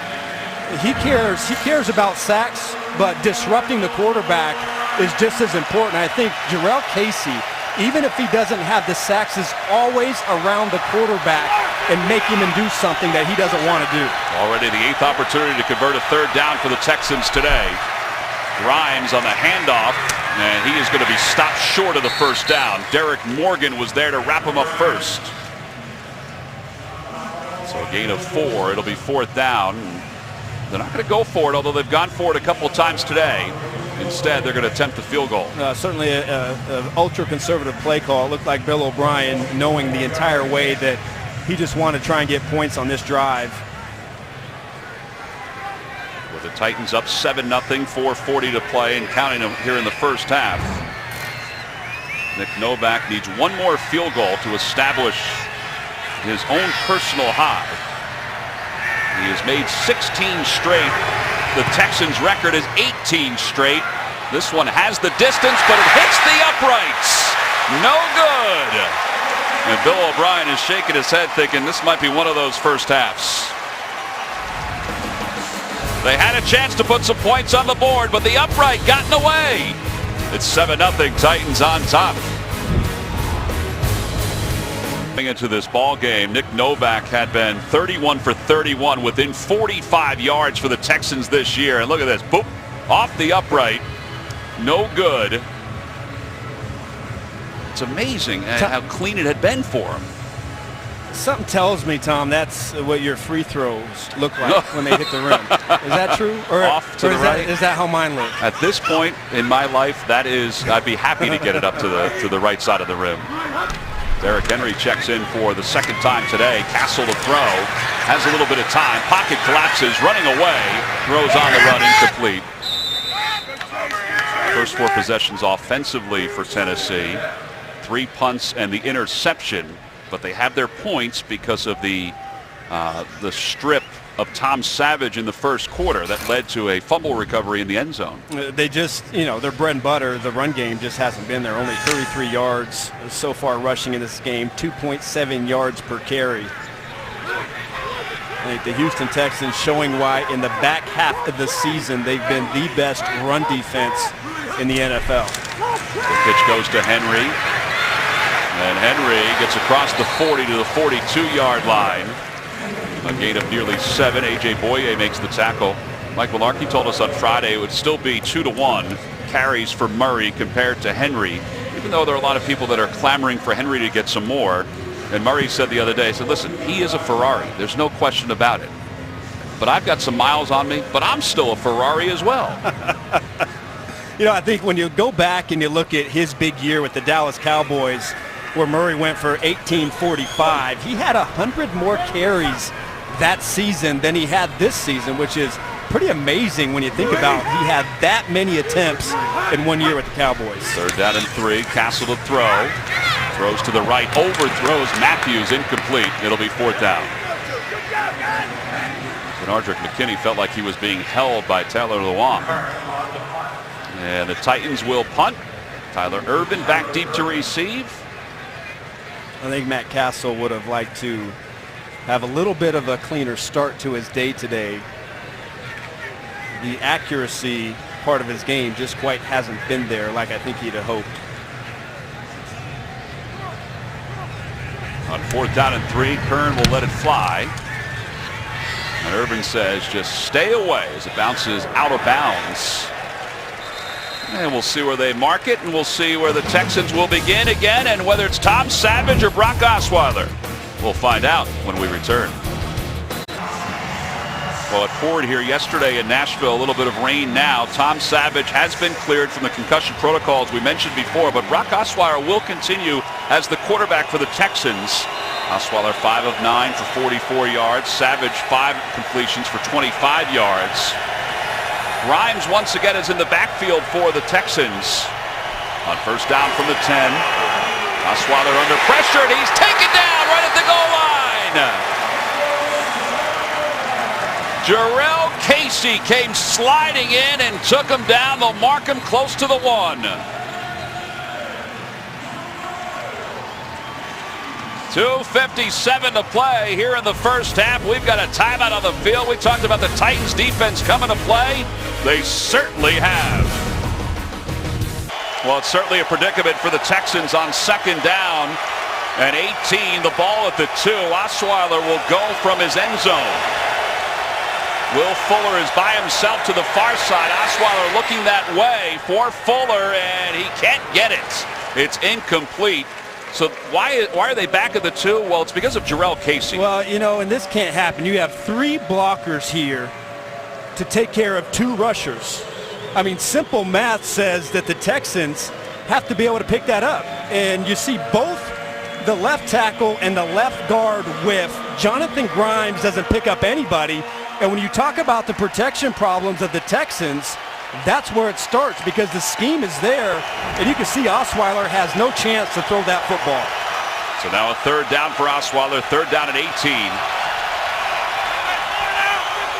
he cares about sacks, but disrupting the quarterback is just as important. I think Jarrell Casey, even if he doesn't have the sacks, is always around the quarterback and making him do something that he doesn't want to do. Already the 8th opportunity to convert a 3rd down for the Texans today. Grimes on the handoff, and he is going to be stopped short of the 1st down. Derek Morgan was there to wrap him up first. So a gain of 4. It'll be 4th down. They're not going to go for it, although they've gone for it a couple of times today. Instead, they're going to attempt the field goal. Certainly an ultra-conservative play call. It looked like Bill O'Brien knowing the entire way that he just wanted to try and get points on this drive. With the Titans up 7-0, 4:40 to play and counting them here in the 1st half. Nick Novak needs one more field goal to establish his own personal high. He has made 16 straight. The Texans' record is 18 straight. This one has the distance, but it hits the uprights. No good. And Bill O'Brien is shaking his head thinking this might be one of those first halves. They had a chance to put some points on the board, but the upright got in the way. It's 7-0, Titans on top. Into this ball game, Nick Novak had been 31 for 31 within 45 yards for the Texans this year. And look at this, boop, off the upright, no good. It's amazing how clean it had been for him. Something tells me, Tom, that's what your free throws look like when they hit the rim. Is that true? Or, off to the right. Is that how mine look? At this point in my life, that is, I'd be happy to get it up to the right side of the rim. Derrick Henry checks in for the 2nd time today. Castle to throw. Has a little bit of time. Pocket collapses. Running away. Throws on the run. Incomplete. First 4 possessions offensively for Tennessee. 3 punts and the interception. But they have their points because of the strip of Tom Savage in the 1st quarter that led to a fumble recovery in the end zone. They just, their bread and butter, the run game just hasn't been there. Only 33 yards so far rushing in this game, 2.7 yards per carry. I think the Houston Texans showing why in the back half of the season they've been the best run defense in the NFL. The pitch goes to Henry. And Henry gets across the 40 to the 42-yard line. A gain of nearly 7. A.J. Boye makes the tackle. Mike Mularkey told us on Friday it would still be 2-1 carries for Murray compared to Henry, even though there are a lot of people that are clamoring for Henry to get some more. And Murray said the other day, he said, listen, he is a Ferrari. There's no question about it. But I've got some miles on me, but I'm still a Ferrari as well. I think when you go back and you look at his big year with the Dallas Cowboys, where Murray went for 1845, he had 100 more carries that season than he had this season, which is pretty amazing when you think about he had that many attempts in 1 year with the Cowboys. 3rd down and 3. Castle to throw. Throws to the right. Overthrows Matthews. Incomplete. It'll be 4th down. Bernardrick McKinney felt like he was being held by Taylor Lewan. And the Titans will punt. Tyler Urban back deep to receive. I think Matt Castle would have liked to have a little bit of a cleaner start to his day today. The accuracy part of his game just quite hasn't been there like I think he'd have hoped. On 4th down and 3, Kern will let it fly. And Irvin says just stay away as it bounces out of bounds. And we'll see where they mark it, and we'll see where the Texans will begin again, and whether it's Tom Savage or Brock Osweiler. We'll find out when we return. Well, it poured here yesterday in Nashville, a little bit of rain now. Tom Savage has been cleared from the concussion protocols we mentioned before, but Brock Osweiler will continue as the quarterback for the Texans. Osweiler 5 of 9 for 44 yards. Savage 5 completions for 25 yards. Grimes once again is in the backfield for the Texans. On first down from the 10. Osweiler under pressure, and he's taken down right at the goal line. Jarrell Casey came sliding in and took him down. They'll mark him close to the 1. 2:57 to play here in the first half. We've got a timeout on the field. We talked about the Titans defense coming to play. They certainly have. Well, it's certainly a predicament for the Texans on second down and 18. The ball at the 2. Osweiler will go from his end zone. Will Fuller is by himself to the far side. Osweiler looking that way for Fuller, and he can't get it. It's incomplete. So why are they back at the 2? Well, it's because of Jarrell Casey. Well, you know, and this can't happen. You have 3 blockers here to take care of 2 rushers. I mean, simple math says that the Texans have to be able to pick that up. And you see both the left tackle and the left guard whiff. Jonathan Grimes doesn't pick up anybody. And when you talk about the protection problems of the Texans, that's where it starts, because the scheme is there, and you can see Osweiler has no chance to throw that football. So now a third down for Osweiler, third down at 18.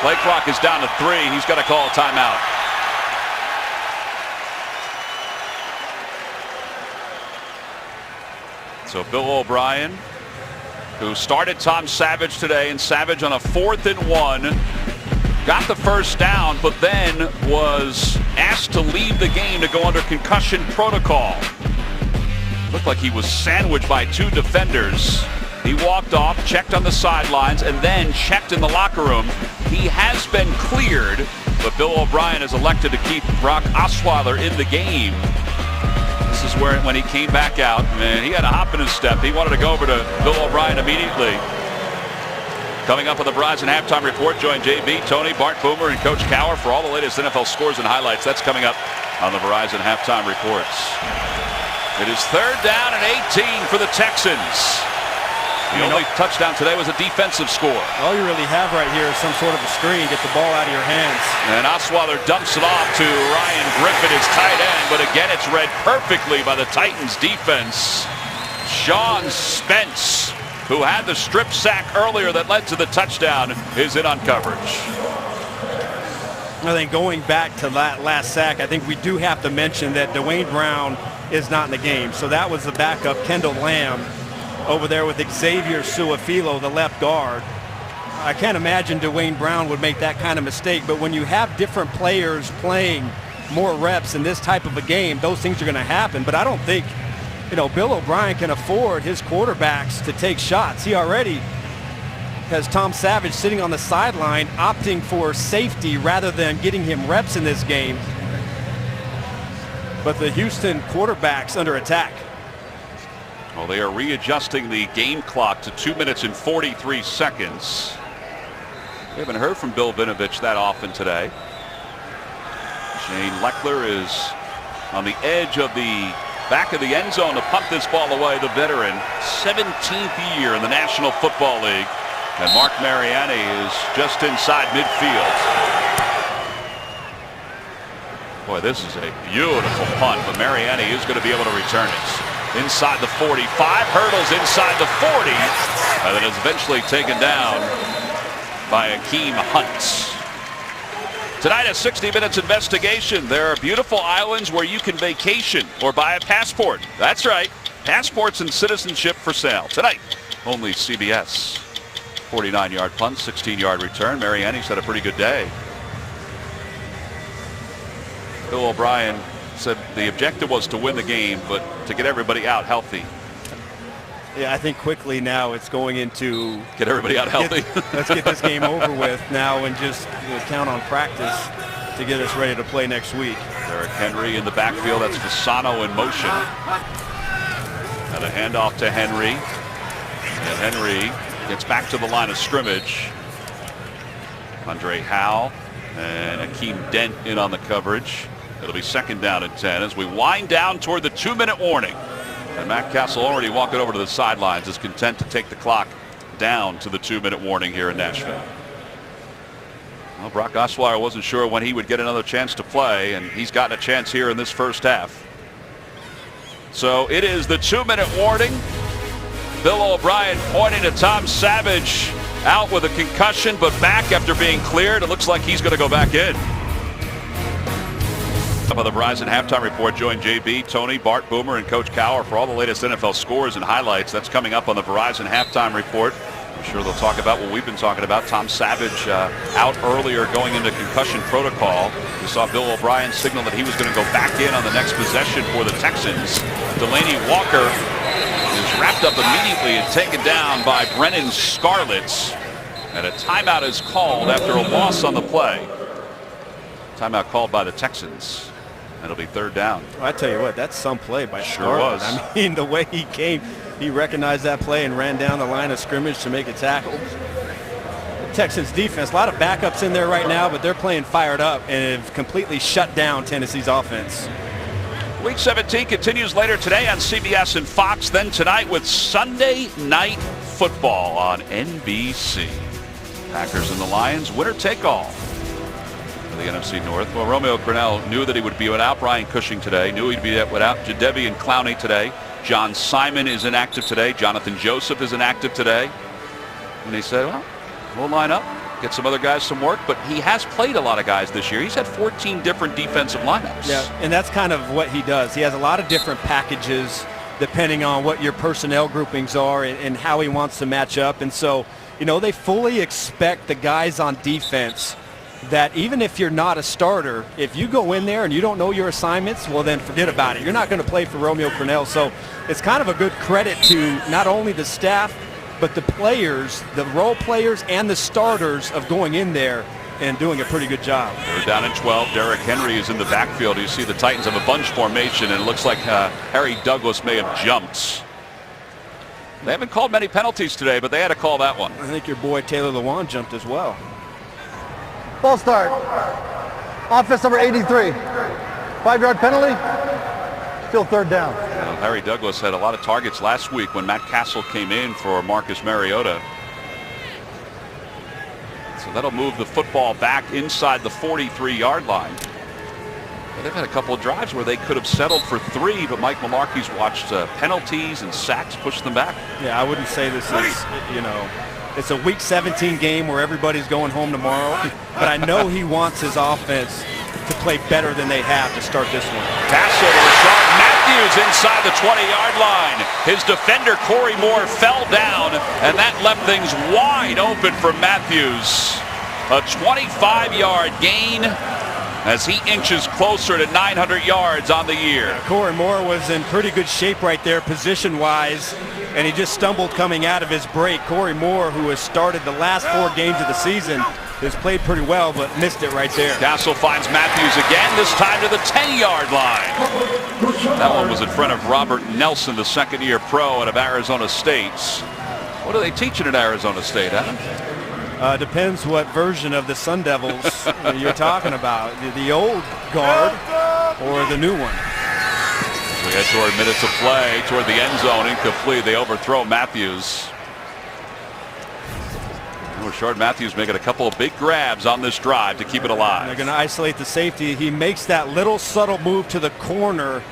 Play clock is down to 3. He's got to call a timeout. So Bill O'Brien, who started Tom Savage today, and Savage on a 4th and 1. Got the first down, but then was asked to leave the game to go under concussion protocol. Looked like he was sandwiched by 2 defenders. He walked off, checked on the sidelines, and then checked in the locker room. He has been cleared, but Bill O'Brien has elected to keep Brock Osweiler in the game. This is where, when he came back out, man, he had a hop in his step. He wanted to go over to Bill O'Brien immediately. Coming up on the Verizon Halftime Report, join JB, Tony, Bart Boomer, and Coach Cower for all the latest NFL scores and highlights. That's coming up on the Verizon Halftime Reports. It is third down and 18 for the Texans. The only touchdown today was a defensive score. All you really have right here is some sort of a screen. Get the ball out of your hands. And Osweiler dumps it off to Ryan Griffin, his tight end. But again, it's read perfectly by the Titans defense. Sean Spence, who had the strip sack earlier that led to the touchdown, is in on coverage. I think going back to that last sack, I think we do have to mention that Dwayne Brown is not in the game. So that was the backup, Kendall Lamb, over there with Xavier Suafilo, the left guard. I can't imagine Dwayne Brown would make that kind of mistake, but when you have different players playing more reps in this type of a game, those things are going to happen. But I don't think, you know, Bill O'Brien can afford his quarterbacks to take shots. He already has Tom Savage sitting on the sideline opting for safety rather than getting him reps in this game. But the Houston quarterback's under attack. Well, they are readjusting the game clock to 2 minutes and 43 seconds. We haven't heard from Bill Vinovich that often today. Shane Leckler is on the edge of the back of the end zone to punt this ball away. The veteran, 17th year in the National Football League. And Mark Mariani is just inside midfield. Boy, this is a beautiful punt, but Mariani is going to be able to return it. Inside the 45, hurdles inside the 40, and then is eventually taken down by Akeem Hunt. Tonight, a 60 Minutes investigation. There are beautiful islands where you can vacation or buy a passport. That's right, passports and citizenship for sale. Tonight, only CBS. 49-yard punt, 16-yard return. Mariani's had a pretty good day. Bill O'Brien said the objective was to win the game, but to get everybody out healthy. Yeah, I think quickly now it's going into Get everybody out healthy. Let's get this game over with now and just count on practice to get us ready to play next week. Derrick Henry in the backfield. That's Fasano in motion. And a handoff to Henry. And Henry gets back to the line of scrimmage. Andre Howe and Akeem Dent in on the coverage. It'll be 2nd down and 10 as we wind down toward the 2-minute warning. And Matt Castle already walking over to the sidelines, is content to take the clock down to the 2-minute warning here in Nashville. Well, Brock Osweiler wasn't sure when he would get another chance to play, and he's gotten a chance here in this first half. So it is the 2-minute warning. Bill O'Brien pointing to Tom Savage, out with a concussion, but back after being cleared. It looks like he's going to go back in. Up on the Verizon Halftime Report, join JB, Tony, Bart, Boomer, and Coach Cowher for all the latest NFL scores and highlights. That's coming up on the Verizon Halftime Report. I'm sure they'll talk about what we've been talking about. Tom Savage out earlier going into concussion protocol. We saw Bill O'Brien signal that he was going to go back in on the next possession for the Texans. Delaney Walker is wrapped up immediately and taken down by Brennan Scarlett. And a timeout is called after a loss on the play. Timeout called by the Texans. And it'll be 3rd down. Well, I tell you what, that's some play by Sure Scarlett. was. I mean, the way he came, he recognized that play and ran down the line of scrimmage to make a tackle. The Texans defense, a lot of backups in there right now, but they're playing fired up and have completely shut down Tennessee's offense. Week 17 continues later today on CBS and Fox, then tonight with Sunday Night Football on NBC. Packers and the Lions, winner take all for the NFC North. Well, Romeo Crennel knew that he would be without Brian Cushing today, knew he'd be without Jadeveon Clowney today. John Simon is inactive today. Jonathan Joseph is inactive today. And he said, well, we'll line up, get some other guys some work, but he has played a lot of guys this year. He's had 14 different defensive lineups. Yeah, and that's kind of what he does. He has a lot of different packages depending on what your personnel groupings are and how he wants to match up. And so, you know, they fully expect the guys on defense that even if you're not a starter, if you go in there and you don't know your assignments, well, then forget about it. You're not going to play for Romeo Crennel. So it's kind of a good credit to not only the staff, but the players, the role players and the starters of going in there and doing a pretty good job. They're down in 12. Derrick Henry is in the backfield. You see the Titans have a bunch formation, and it looks like Harry Douglas may have jumped. They haven't called many penalties today, but they had to call that one. I think your boy Taylor Lewan jumped as well. Ball start. Offense number 83. 5-yard penalty. Still 3rd down. Well, Harry Douglas had a lot of targets last week when Matt Castle came in for Marcus Mariota. So that'll move the football back inside the 43-yard line. But they've had a couple of drives where they could have settled for 3, but Mike Mularkey's watched penalties and sacks push them back. Yeah, I wouldn't say this is, you know, it's a Week 17 game where everybody's going home tomorrow, but I know he wants his offense to play better than they have to start this one. Pass over to Rashard Matthews inside the 20-yard line. His defender, Corey Moore, fell down, and that left things wide open for Matthews. A 25-yard gain as he inches closer to 900 yards on the year. Corey Moore was in pretty good shape right there position-wise, and he just stumbled coming out of his break. Corey Moore, who has started the last 4 games of the season, has played pretty well, but missed it right there. Castle finds Matthews again, this time to the 10-yard line. That one was in front of Robert Nelson, the second-year pro out of Arizona State. What are they teaching at Arizona State, Adam? Depends what version of the Sun Devils you're talking about. The old guard or the new one. We head toward minutes of play, toward the end zone, incomplete. They overthrow Matthews. Rashard Matthews making a couple of big grabs on this drive to keep it alive. They're going to isolate the safety. He makes that little subtle move to the corner,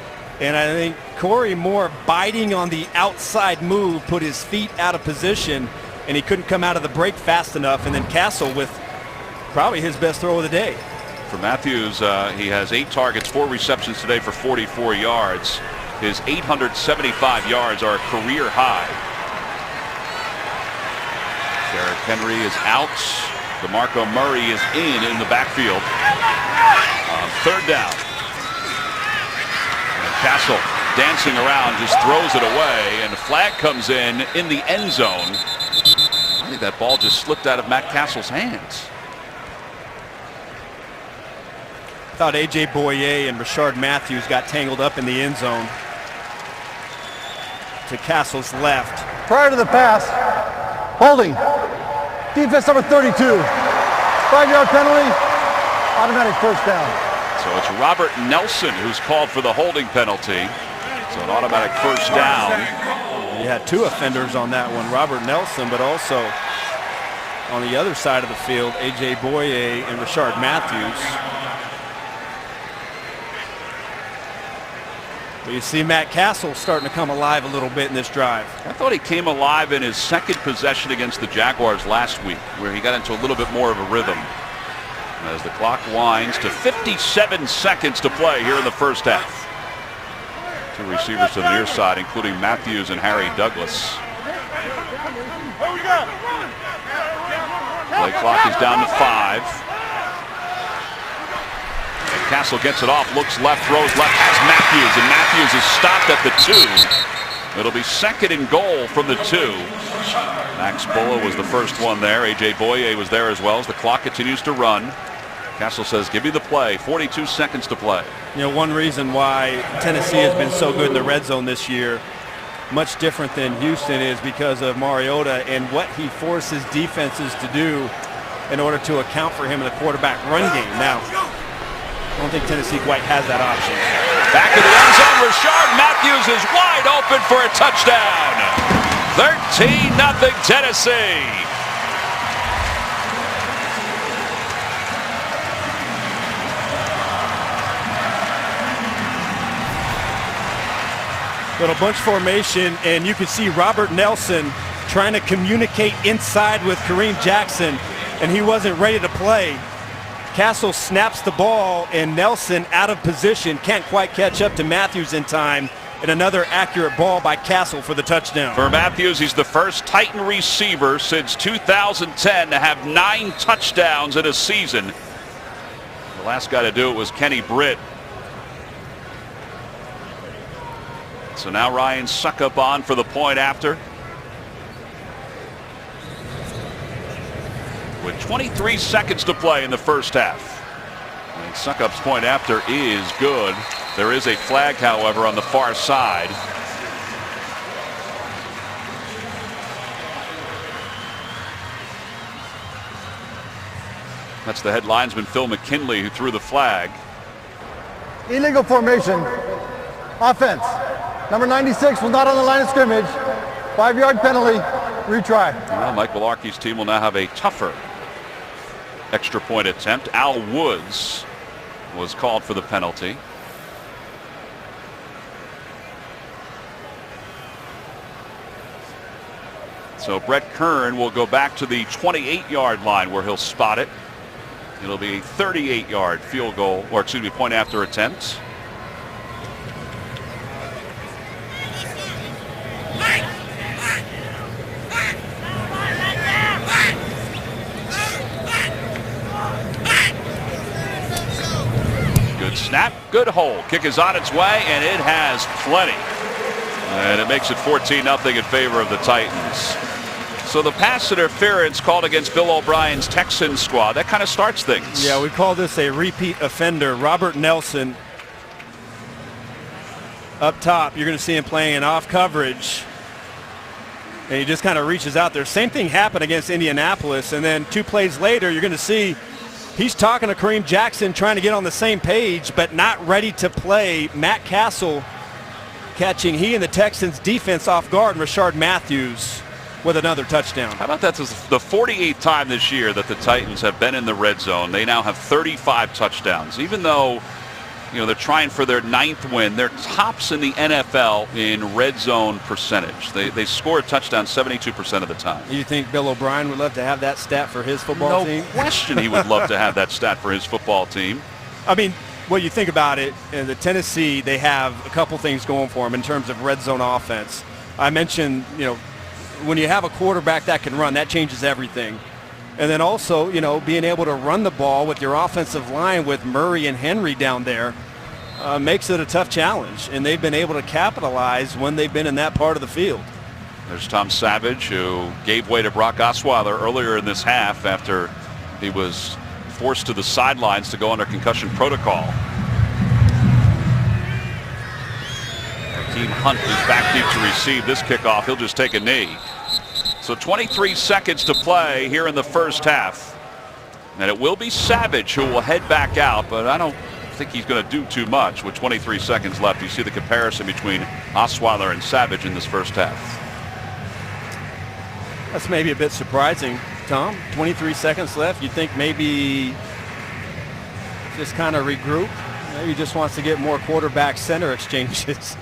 and I think Corey Moore, biting on the outside move, put his feet out of position, and he couldn't come out of the break fast enough. And then Castle with probably his best throw of the day. For Matthews, he has 8 targets, 4 receptions today for 44 yards. His 875 yards are a career high. Derrick Henry is out. DeMarco Murray is in the backfield. On 3rd down. And Castle dancing around, just throws it away, and the flag comes in the end zone. I think that ball just slipped out of Matt Castle's hands. I thought A.J. Boyer and Rashard Matthews got tangled up in the end zone. To Castle's left. Prior to the pass, holding. Defense number 32. 5-yard penalty, automatic first down. So it's Robert Nelson who's called for the holding penalty. So an automatic first down. You had two offenders on that one, Robert Nelson, but also on the other side of the field, A.J. Boyer and Rashard Matthews. But you see Matt Castle starting to come alive a little bit in this drive. I thought he came alive in his second possession against the Jaguars last week, where he got into a little bit more of a rhythm. As the clock winds to 57 seconds to play here in the first half. Two receivers to the near side, including Matthews and Harry Douglas. Play clock is down to 5. And Castle gets it off, looks left, throws left, has Matthews, and Matthews is stopped at the 2. It'll be second and goal from the 2. Max Bullough was the first one there. A.J. Boyer was there as well as the clock continues to run. Castle says, give me the play. 42 seconds to play. You know, one reason why Tennessee has been so good in the red zone this year, much different than Houston, is because of Mariota and what he forces defenses to do in order to account for him in the quarterback run game. Now, I don't think Tennessee quite has that option. Back in the end zone, Rashard Matthews is wide open for a touchdown. 13-0 Tennessee. Little bunch formation, and you can see Robert Nelson trying to communicate inside with Kareem Jackson, and he wasn't ready to play. Castle snaps the ball, and Nelson out of position, can't quite catch up to Matthews in time, and another accurate ball by Castle for the touchdown. For Matthews, he's the first Titan receiver since 2010 to have 9 touchdowns in a season. The last guy to do it was Kenny Britt. So now Ryan Suckup on for the point after. With 23 seconds to play in the first half. And Suckup's point after is good. There is a flag, however, on the far side. That's the head linesman Phil McKinley who threw the flag. Illegal formation. Offense. Number 96 was not on the line of scrimmage. 5-yard penalty. Retry. Well, Mike Mularkey's team will now have a tougher extra point attempt. Al Woods was called for the penalty. So Brett Kern will go back to the 28-yard line where he'll spot it. It'll be a 38-yard field goal, or excuse me, point after attempt. Good snap, good hole. Kick is on its way, and it has plenty. And it makes it 14-0 in favor of the Titans. So the pass interference called against Bill O'Brien's Texans squad, that kind of starts things. Yeah, we call this a repeat offender. Robert Nelson up top. You're going to see him playing an off coverage. And he just kind of reaches out there. Same thing happened against Indianapolis. And then 2 plays later, you're going to see he's talking to Kareem Jackson, trying to get on the same page, but not ready to play. Matt Castle catching he and the Texans defense off guard, and Rashard Matthews with another touchdown. How about that? This is the 48th time this year that the Titans have been in the red zone. They now have 35 touchdowns. Even though, you know, they're trying for their 9th win, they're tops in the NFL in red zone percentage. They score a touchdown 72% of the time. You think Bill O'Brien would love to have that stat for his football team? No question he would love to have that stat for his football team. I mean, well, you think about it, in the Tennessee, they have a couple things going for them in terms of red zone offense. I mentioned, you know, when you have a quarterback that can run, that changes everything. And then also, you know, being able to run the ball with your offensive line with Murray and Henry down there. makes it a tough challenge, and they've been able to capitalize when they've been in that part of the field. There's Tom Savage, who gave way to Brock Osweiler earlier in this half after he was forced to the sidelines to go under concussion protocol. Hakeem Hunt is back deep to receive this kickoff. He'll just take a knee. So 23 seconds to play here in the first half. And it will be Savage who will head back out, but I don't think he's going to do too much with 23 seconds left. You see the comparison between Osweiler and Savage in this first half. That's maybe a bit surprising, Tom. 23 seconds left. You'd think maybe just kind of regroup. Maybe he just wants to get more quarterback center exchanges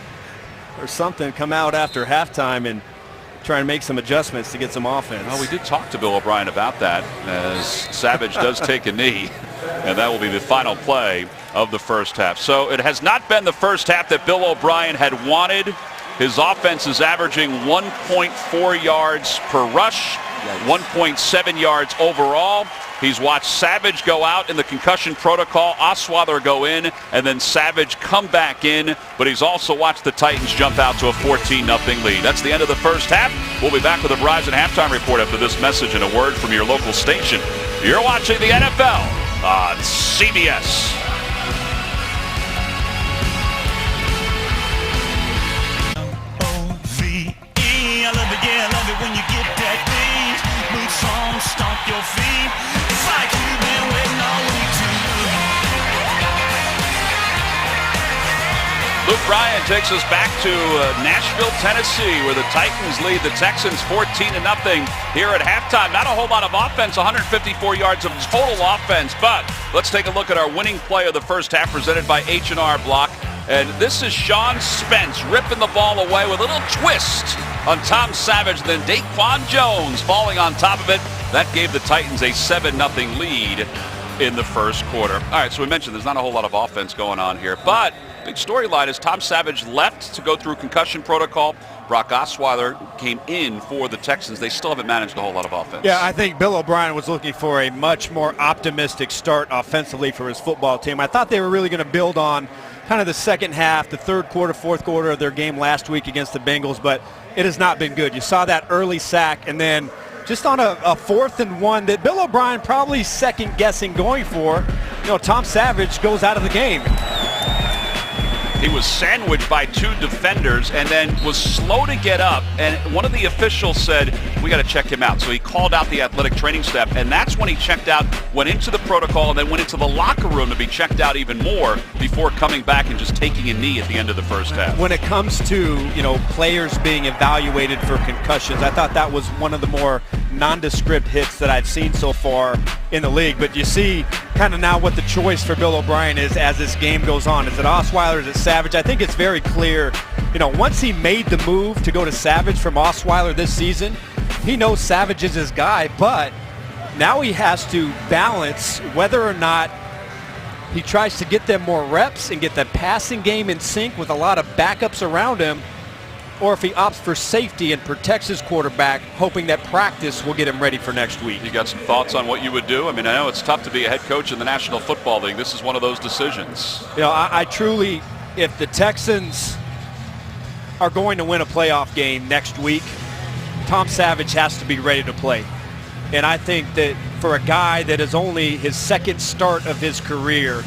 or something. Come out after halftime and try and make some adjustments to get some offense. Well, we did talk to Bill O'Brien about that as Savage does take a knee, and that will be the final play of the first half. So it has not been the first half that Bill O'Brien had wanted. His offense is averaging 1.4 yards per rush, 1.7 yards overall. He's watched Savage go out in the concussion protocol, Osweiler go in, and then Savage come back in. But he's also watched the Titans jump out to a 14-0 lead. That's the end of the first half. We'll be back with a Verizon halftime report after this message and a word from your local station. You're watching the NFL on CBS. I love it, yeah, I love it when you get that beat. Boots on, stomp your feet. It's like you've been waiting all week to move. Luke Bryan takes us back to Nashville, Tennessee, where the Titans lead the Texans 14-0 here at halftime. Not a whole lot of offense, 154 yards of total offense, but let's take a look at our winning play of the first half presented by H&R Block. And this is Sean Spence ripping the ball away with a little twist on Tom Savage, then Daquan Jones falling on top of it. That gave the Titans a 7-0 lead in the first quarter. All right, so we mentioned there's not a whole lot of offense going on here, but big storyline is Tom Savage left to go through concussion protocol. Brock Osweiler came in for the Texans. They still haven't managed a whole lot of offense. Yeah, I think Bill O'Brien was looking for a much more optimistic start offensively for his football team. I thought they were really going to build on kind of the second half, the third quarter, fourth quarter of their game last week against the Bengals, but it has not been good. You saw that early sack, and then just on a 4th and 1 that Bill O'Brien probably second-guessing going for, Tom Savage goes out of the game. He was sandwiched by 2 defenders and then was slow to get up. And one of the officials said, we got to check him out. So he called out the athletic training staff. And that's when he checked out, went into the protocol, and then went into the locker room to be checked out even more before coming back and just taking a knee at the end of the first half. When it comes to, players being evaluated for concussions, I thought that was one of the more nondescript hits that I've seen so far in the league. But you see kind of now what the choice for Bill O'Brien is as this game goes on. Is it Osweiler? Is it Savage? I think it's very clear, once he made the move to go to Savage from Osweiler this season, he knows Savage is his guy, but now he has to balance whether or not he tries to get them more reps and get the passing game in sync with a lot of backups around him, or if he opts for safety and protects his quarterback, hoping that practice will get him ready for next week. You got some thoughts on what you would do? I mean, I know it's tough to be a head coach in the National Football League. This is one of those decisions. I truly, if the Texans are going to win a playoff game next week, Tom Savage has to be ready to play. And I think that for a guy that is only his second start of his career,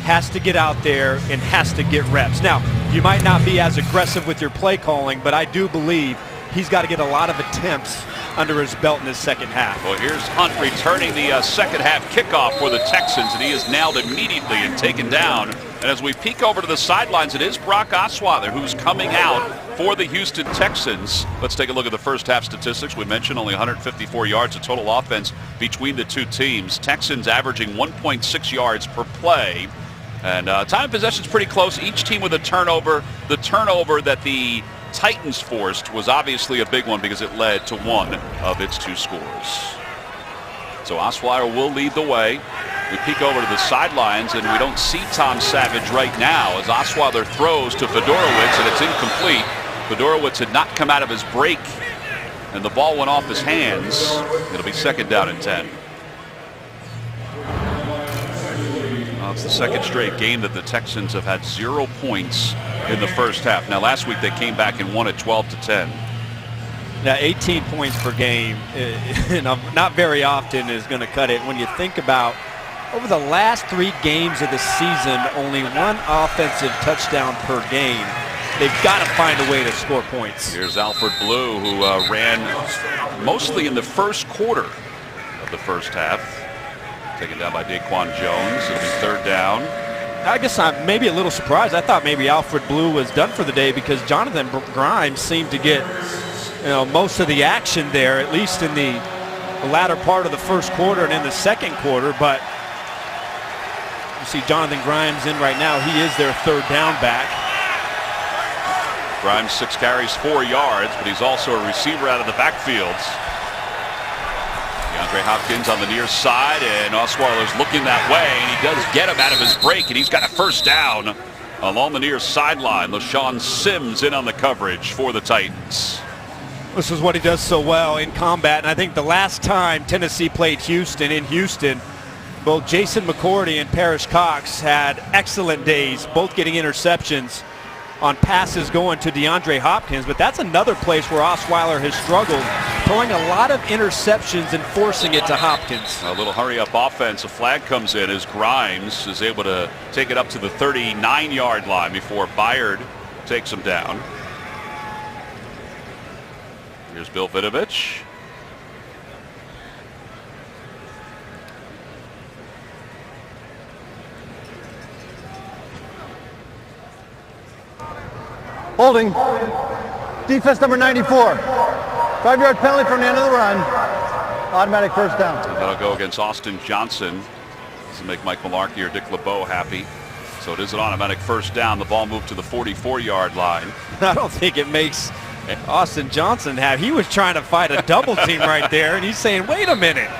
has to get out there and has to get reps. Now, you might not be as aggressive with your play calling, but I do believe he's got to get a lot of attempts under his belt in his second half. Well, here's Hunt returning the second half kickoff for the Texans, and he is nailed immediately and taken down. And as we peek over to the sidelines, it is Brock Osweiler who's coming out for the Houston Texans. Let's take a look at the first half statistics. We mentioned only 154 yards of total offense between the two teams. Texans averaging 1.6 yards per play. And time of possession is pretty close. Each team with a turnover. The turnover that the Titans forced was obviously a big one because it led to one of its 2 scores. So Osweiler will lead the way. We peek over to the sidelines, and we don't see Tom Savage right now as Osweiler throws to Fedorowicz, and it's incomplete. Fedorowicz had not come out of his break, and the ball went off his hands. It'll be second down and 10. It's the second straight game that the Texans have had 0 points in the first half. Now, last week they came back and won at 12-10. Now, 18 points per game, not very often is going to cut it. When you think about over the last 3 games of the season, only 1 offensive touchdown per game. They've got to find a way to score points. Here's Alfred Blue, who ran mostly in the first quarter of the first half. Taken down by Daquan Jones. It'll be third down. I guess I'm maybe a little surprised. I thought maybe Alfred Blue was done for the day because Jonathan Grimes seemed to get most of the action there, at least in the latter part of the first quarter and in the second quarter. But you see Jonathan Grimes in right now. He is their third down back. Grimes 6 carries, 4 yards, but he's also a receiver out of the backfields. DeAndre Hopkins on the near side, and Osweiler's looking that way, and he does get him out of his break, and he's got a first down along the near sideline. LaShawn Sims in on the coverage for the Titans. This is what he does so well in combat, and I think the last time Tennessee played Houston in Houston, both Jason McCourty and Parrish Cox had excellent days, both getting interceptions on passes going to DeAndre Hopkins, but that's another place where Osweiler has struggled, throwing a lot of interceptions and forcing it to Hopkins. A little hurry-up offense. A flag comes in as Grimes is able to take it up to the 39-yard line before Byard takes him down. Here's Bill Vinovich. Holding. Defense number 94. 5-yard penalty from the end of the run. Automatic first down. And that'll go against Austin Johnson. This will make Mike Malarkey or Dick LeBeau happy. So it is an automatic first down. The ball moved to the 44-yard line. I don't think it makes Austin Johnson happy. He was trying to fight a double team right there, and he's saying, wait a minute.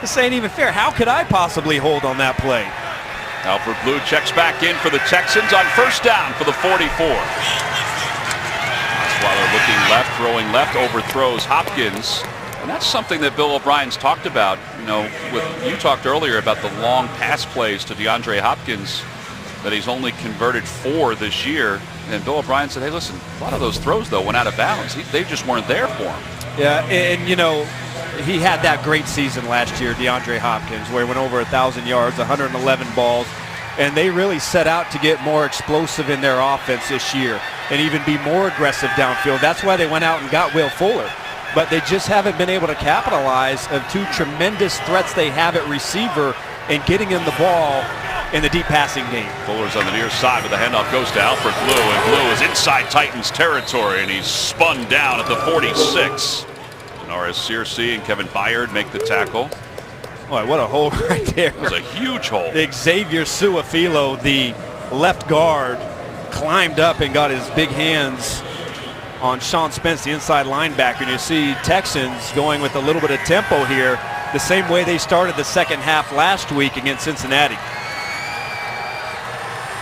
This ain't even fair. How could I possibly hold on that play? Alfred Blue checks back in for the Texans on first down for the 44. Osweiler looking left, throwing left, overthrows Hopkins. And that's something that Bill O'Brien's talked about. You talked earlier about the long pass plays to DeAndre Hopkins that he's only converted 4 this year. And Bill O'Brien said, hey, listen, a lot of those throws, though, went out of bounds. They just weren't there for him. Yeah, and he had that great season last year, DeAndre Hopkins, where he went over 1,000 yards, 111 balls, and they really set out to get more explosive in their offense this year and even be more aggressive downfield. That's why they went out and got Will Fuller. But they just haven't been able to capitalize of 2 tremendous threats they have at receiver and getting him the ball in the deep passing game. Fuller's on the near side, but the handoff goes to Alfred Blue, and Blue is inside Titans territory, and he's spun down at the 46. Norris Searcy and Kevin Byard make the tackle. Boy, what a hole right there. It was a huge hole. Xavier Suafilo, the left guard, climbed up and got his big hands on Sean Spence, the inside linebacker. And you see Texans going with a little bit of tempo here, the same way they started the second half last week against Cincinnati.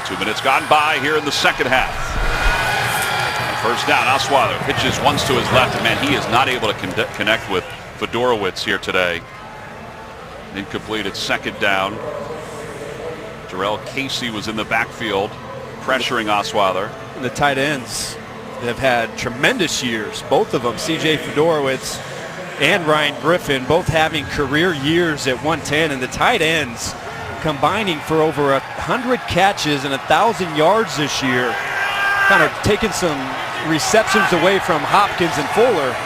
2 minutes gone by here in the second half. First down, Osweiler pitches once to his left, and man, he is not able to connect with Fedorowicz here today. Incomplete at second down. Jarrell Casey was in the backfield, pressuring Osweiler. And the tight ends have had tremendous years, both of them, C.J. Fedorowicz and Ryan Griffin, both having career years at 110, and the tight ends combining for over 100 catches and 1,000 yards this year, kind of taking some receptions away from Hopkins and Fuller,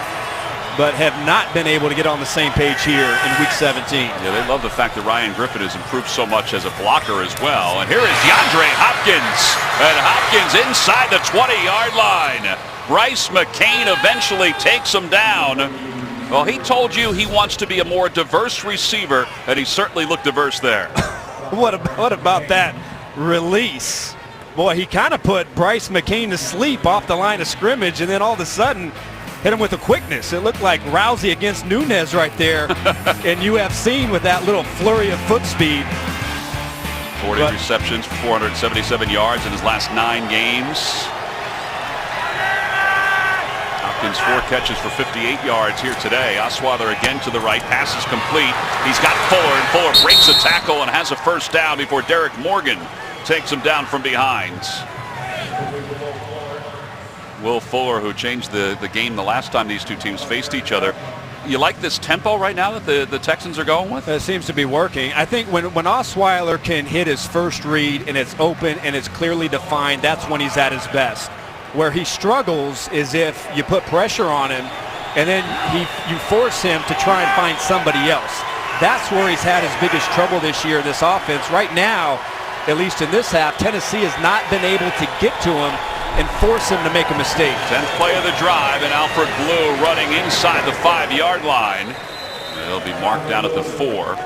but have not been able to get on the same page here in week 17. Yeah, they love the fact that Ryan Griffin has improved so much as a blocker as well. And here is DeAndre Hopkins, and Hopkins inside the 20-yard line. Bryce McCain eventually takes him down. Well, he told you he wants to be a more diverse receiver, and he certainly looked diverse there. What about that release? Boy, he kind of put Bryce McCain to sleep off the line of scrimmage, and then all of a sudden hit him with a quickness. It looked like Rousey against Nunez right there. And you have seen with that little flurry of foot speed. 40 receptions for 477 yards in his last 9 games. Hopkins 4 catches for 58 yards here today. Osweiler again to the right. Pass is complete. He's got Fuller, and Fuller breaks a tackle and has a first down before Derek Morgan takes him down from behind. Will Fuller, who changed the game the last time these two teams faced each other. You like this tempo right now that the Texans are going with? It seems to be working. I think when Osweiler can hit his first read and it's open and it's clearly defined, that's when he's at his best. Where he struggles is if you put pressure on him and then you force him to try and find somebody else. That's where he's had his biggest trouble this year, this offense. Right now, at least in this half, Tennessee has not been able to get to him and force him to make a mistake. 10th play of the drive, and Alfred Blue running inside the 5-yard line. It'll be marked down at the 4.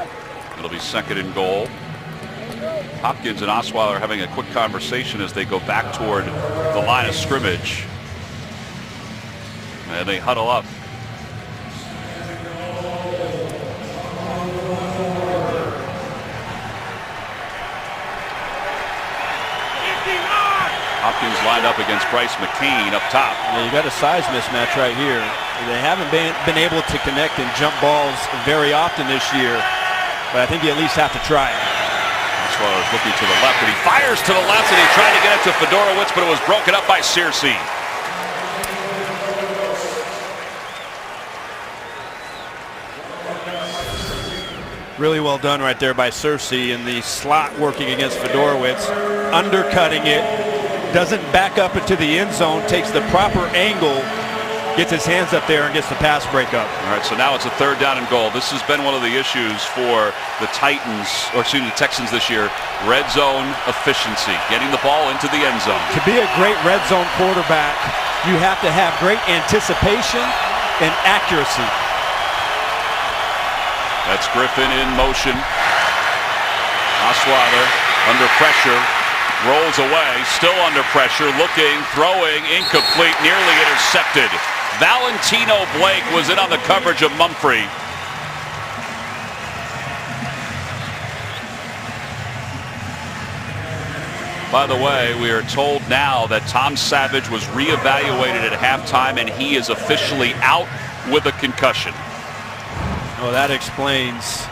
It'll be 2nd and goal. Hopkins and Osweiler having a quick conversation as they go back toward the line of scrimmage. And they huddle up. Hopkins lined up against Bryce McCain up top. Yeah, you got a size mismatch right here. They haven't been able to connect and jump balls very often this year, but I think you at least have to try it. Osweiler's looking to the left, and he fires to the left, and he tried to get it to Fedorowicz, but it was broken up by Searcy. Really well done right there by Searcy in the slot working against Fedorowicz, undercutting it. Doesn't back up into the end zone, takes the proper angle, gets his hands up there and gets the pass breakup. All right, so now it's a 3rd down and goal. This has been one of the issues for the Texans this year. Red zone efficiency, getting the ball into the end zone. To be a great red zone quarterback, you have to have great anticipation and accuracy. That's Griffin in motion. Osweiler under pressure. Rolls away, still under pressure, looking, throwing, incomplete, nearly intercepted. Valentino Blake was in on the coverage of Mumphrey. By the way, we are told now that Tom Savage was reevaluated at halftime and he is officially out with a concussion. Well, that explains.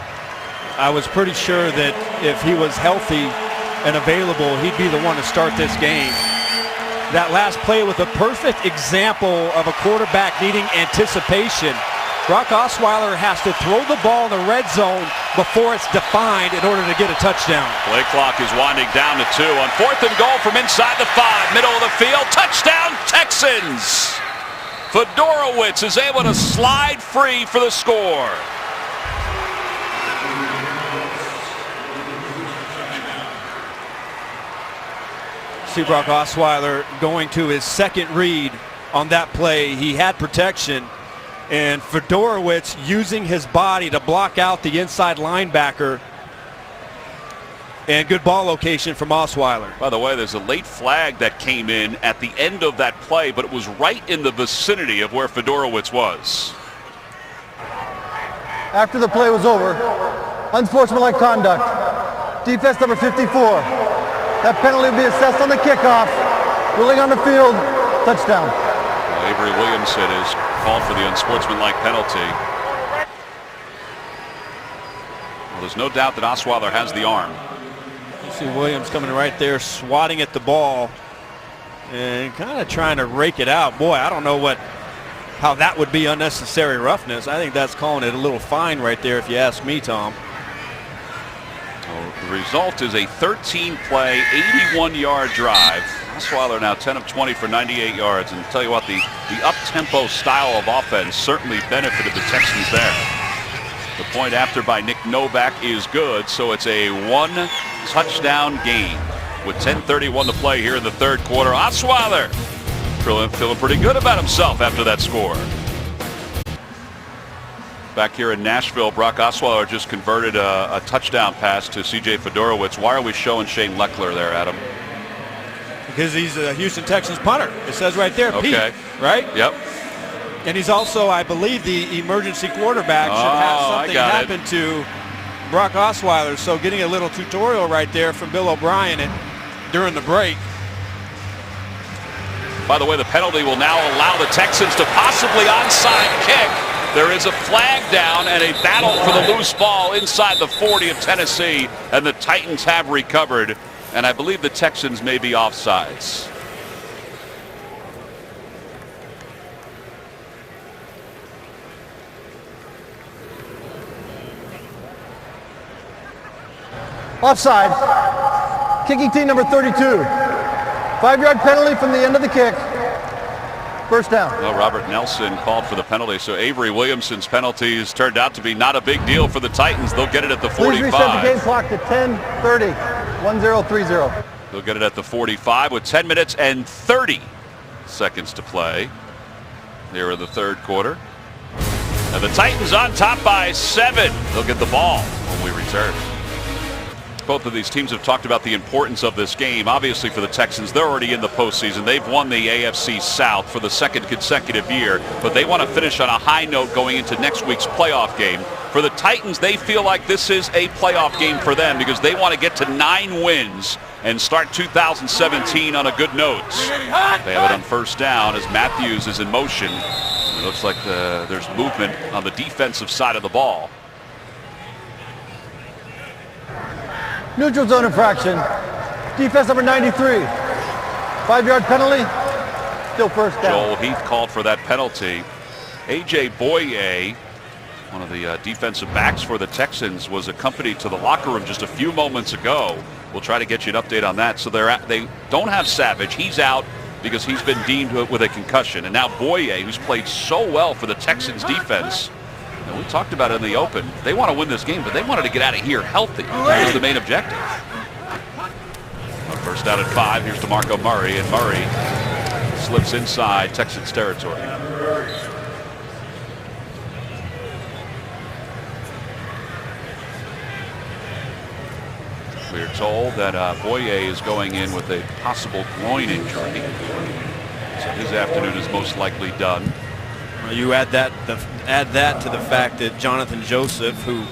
I was pretty sure that if he was healthy and available, he'd be the one to start this game. That last play with a perfect example of a quarterback needing anticipation. Brock Osweiler has to throw the ball in the red zone before it's defined in order to get a touchdown. Play clock is winding down to 2 on 4th and goal from inside the 5, middle of the field. Touchdown, Texans! Fedorowicz is able to slide free for the score. See Brock Osweiler going to his 2nd read on that play. He had protection, and Fedorowicz using his body to block out the inside linebacker. And good ball location from Osweiler. By the way, there's a late flag that came in at the end of that play, but it was right in the vicinity of where Fedorowicz was. After the play was over, unsportsmanlike conduct. Defense number 54. That penalty will be assessed on the kickoff. Ruling on the field, touchdown. Well, Avery Williamson is called for the unsportsmanlike penalty. Well, there's no doubt that Osweiler has the arm. You see Williams coming right there, swatting at the ball and kind of trying to rake it out. Boy, I don't know how that would be unnecessary roughness. I think that's calling it a little fine right there, if you ask me, Tom. The result is a 13-play, 81-yard drive. Osweiler now 10 of 20 for 98 yards. And I'll tell you what, the up-tempo style of offense certainly benefited the Texans there. The point after by Nick Novak is good, so it's a 1-touchdown game with 10:31 to play here in the 3rd quarter. Osweiler feeling pretty good about himself after that score. Back here in Nashville, Brock Osweiler just converted a touchdown pass to C.J. Fedorowicz. Why are we showing Shane Lechler there, Adam? Because he's a Houston Texans punter. It says right there, okay. Pete, right? Yep. And he's also, I believe, the emergency quarterback. Should have something happen to Brock Osweiler. So getting a little tutorial right there from Bill O'Brien during the break. By the way, the penalty will now allow the Texans to possibly onside kick. There is a flag down and a battle for the loose ball inside the 40 of Tennessee, and the Titans have recovered, and I believe the Texans may be offsides. Offside. Kicking team number 32. 5-yard penalty from the end of the kick. First down. Well, Robert Nelson called for the penalty, so Avery Williamson's penalties turned out to be not a big deal for the Titans. They'll get it at the 45. Please reset the game clock to 10:30. 10:30. They'll get it at the 45 with 10 minutes and 30 seconds to play here in the third quarter. And the Titans on top by 7. They'll get the ball when we return. Both of these teams have talked about the importance of this game. Obviously for the Texans, they're already in the postseason. They've won the AFC South for the second consecutive year, but they want to finish on a high note going into next week's playoff game. For the Titans, they feel like this is a playoff game for them because they want to get to 9 wins and start 2017 on a good note. They have it on first down as Matthews is in motion. It looks like there's movement on the defensive side of the ball. Neutral zone infraction. Defense number 93. 5-yard penalty. Still first down. Joel Heath called for that penalty. A.J. Boye, one of the defensive backs for the Texans, was accompanied to the locker room just a few moments ago. We'll try to get you an update on that. So they don't have Savage. He's out because he's been deemed with a concussion. And now Boye, who's played so well for the Texans defense, and we talked about it in the open. They want to win this game, but they wanted to get out of here healthy. That was the main objective. First down at 5. Here's DeMarco Murray, and Murray slips inside Texans territory. We are told that Boye is going in with a possible groin injury. So his afternoon is most likely done. You add that to the fact that Jonathan Joseph, who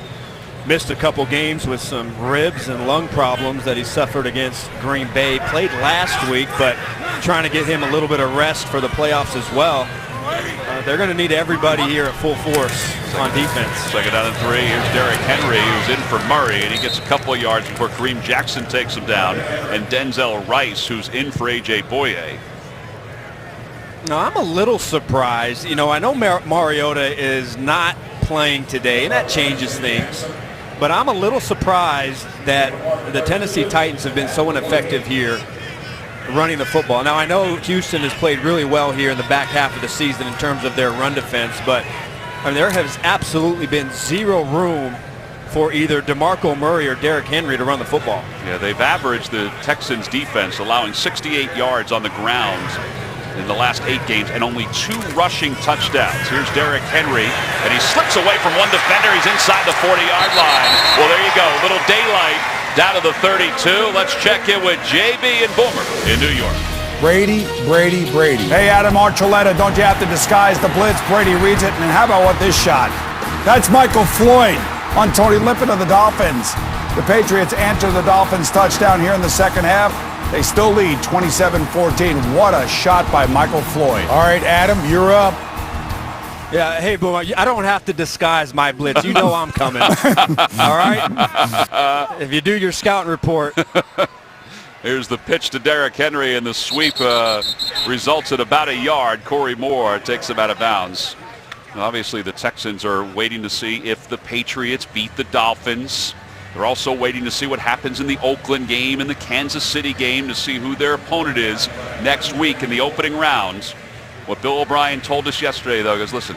missed a couple games with some ribs and lung problems that he suffered against Green Bay, played last week, but trying to get him a little bit of rest for the playoffs as well. They're going to need everybody here at full force on defense. Second down and 3. Here's Derrick Henry, who's in for Murray, and he gets a couple of yards before Kareem Jackson takes him down, and Denzel Rice, who's in for A.J. Boye. Now, I'm a little surprised. You know, I know Mariota is not playing today, and that changes things. But I'm a little surprised that the Tennessee Titans have been so ineffective here running the football. Now, I know Houston has played really well here in the back half of the season in terms of their run defense, but I mean, there has absolutely been zero room for either DeMarco Murray or Derrick Henry to run the football. Yeah, they've averaged, the Texans defense, allowing 68 yards on the ground in the last 8 games and only 2 rushing touchdowns. Here's Derrick Henry, and he slips away from one defender. He's inside the 40-yard line. Well, there you go. A little daylight down to the 32. Let's check in with JB and Boomer in New York. Brady. Hey, Adam Archuleta, don't you have to disguise the blitz? Brady reads it, and how about what this shot? That's Michael Floyd on Tony Lippett of the Dolphins. The Patriots answer the Dolphins touchdown here in the second half. They still lead 27-14. What a shot by Michael Floyd. All right, Adam, you're up. Yeah, hey, Boomer, I don't have to disguise my blitz. You know I'm coming. All right? If you do your scouting report. Here's the pitch to Derrick Henry, and the sweep results in about a yard. Corey Moore takes him out of bounds. Obviously, the Texans are waiting to see if the Patriots beat the Dolphins. They're also waiting to see what happens in the Oakland game and the Kansas City game to see who their opponent is next week in the opening round. What Bill O'Brien told us yesterday, though, is listen,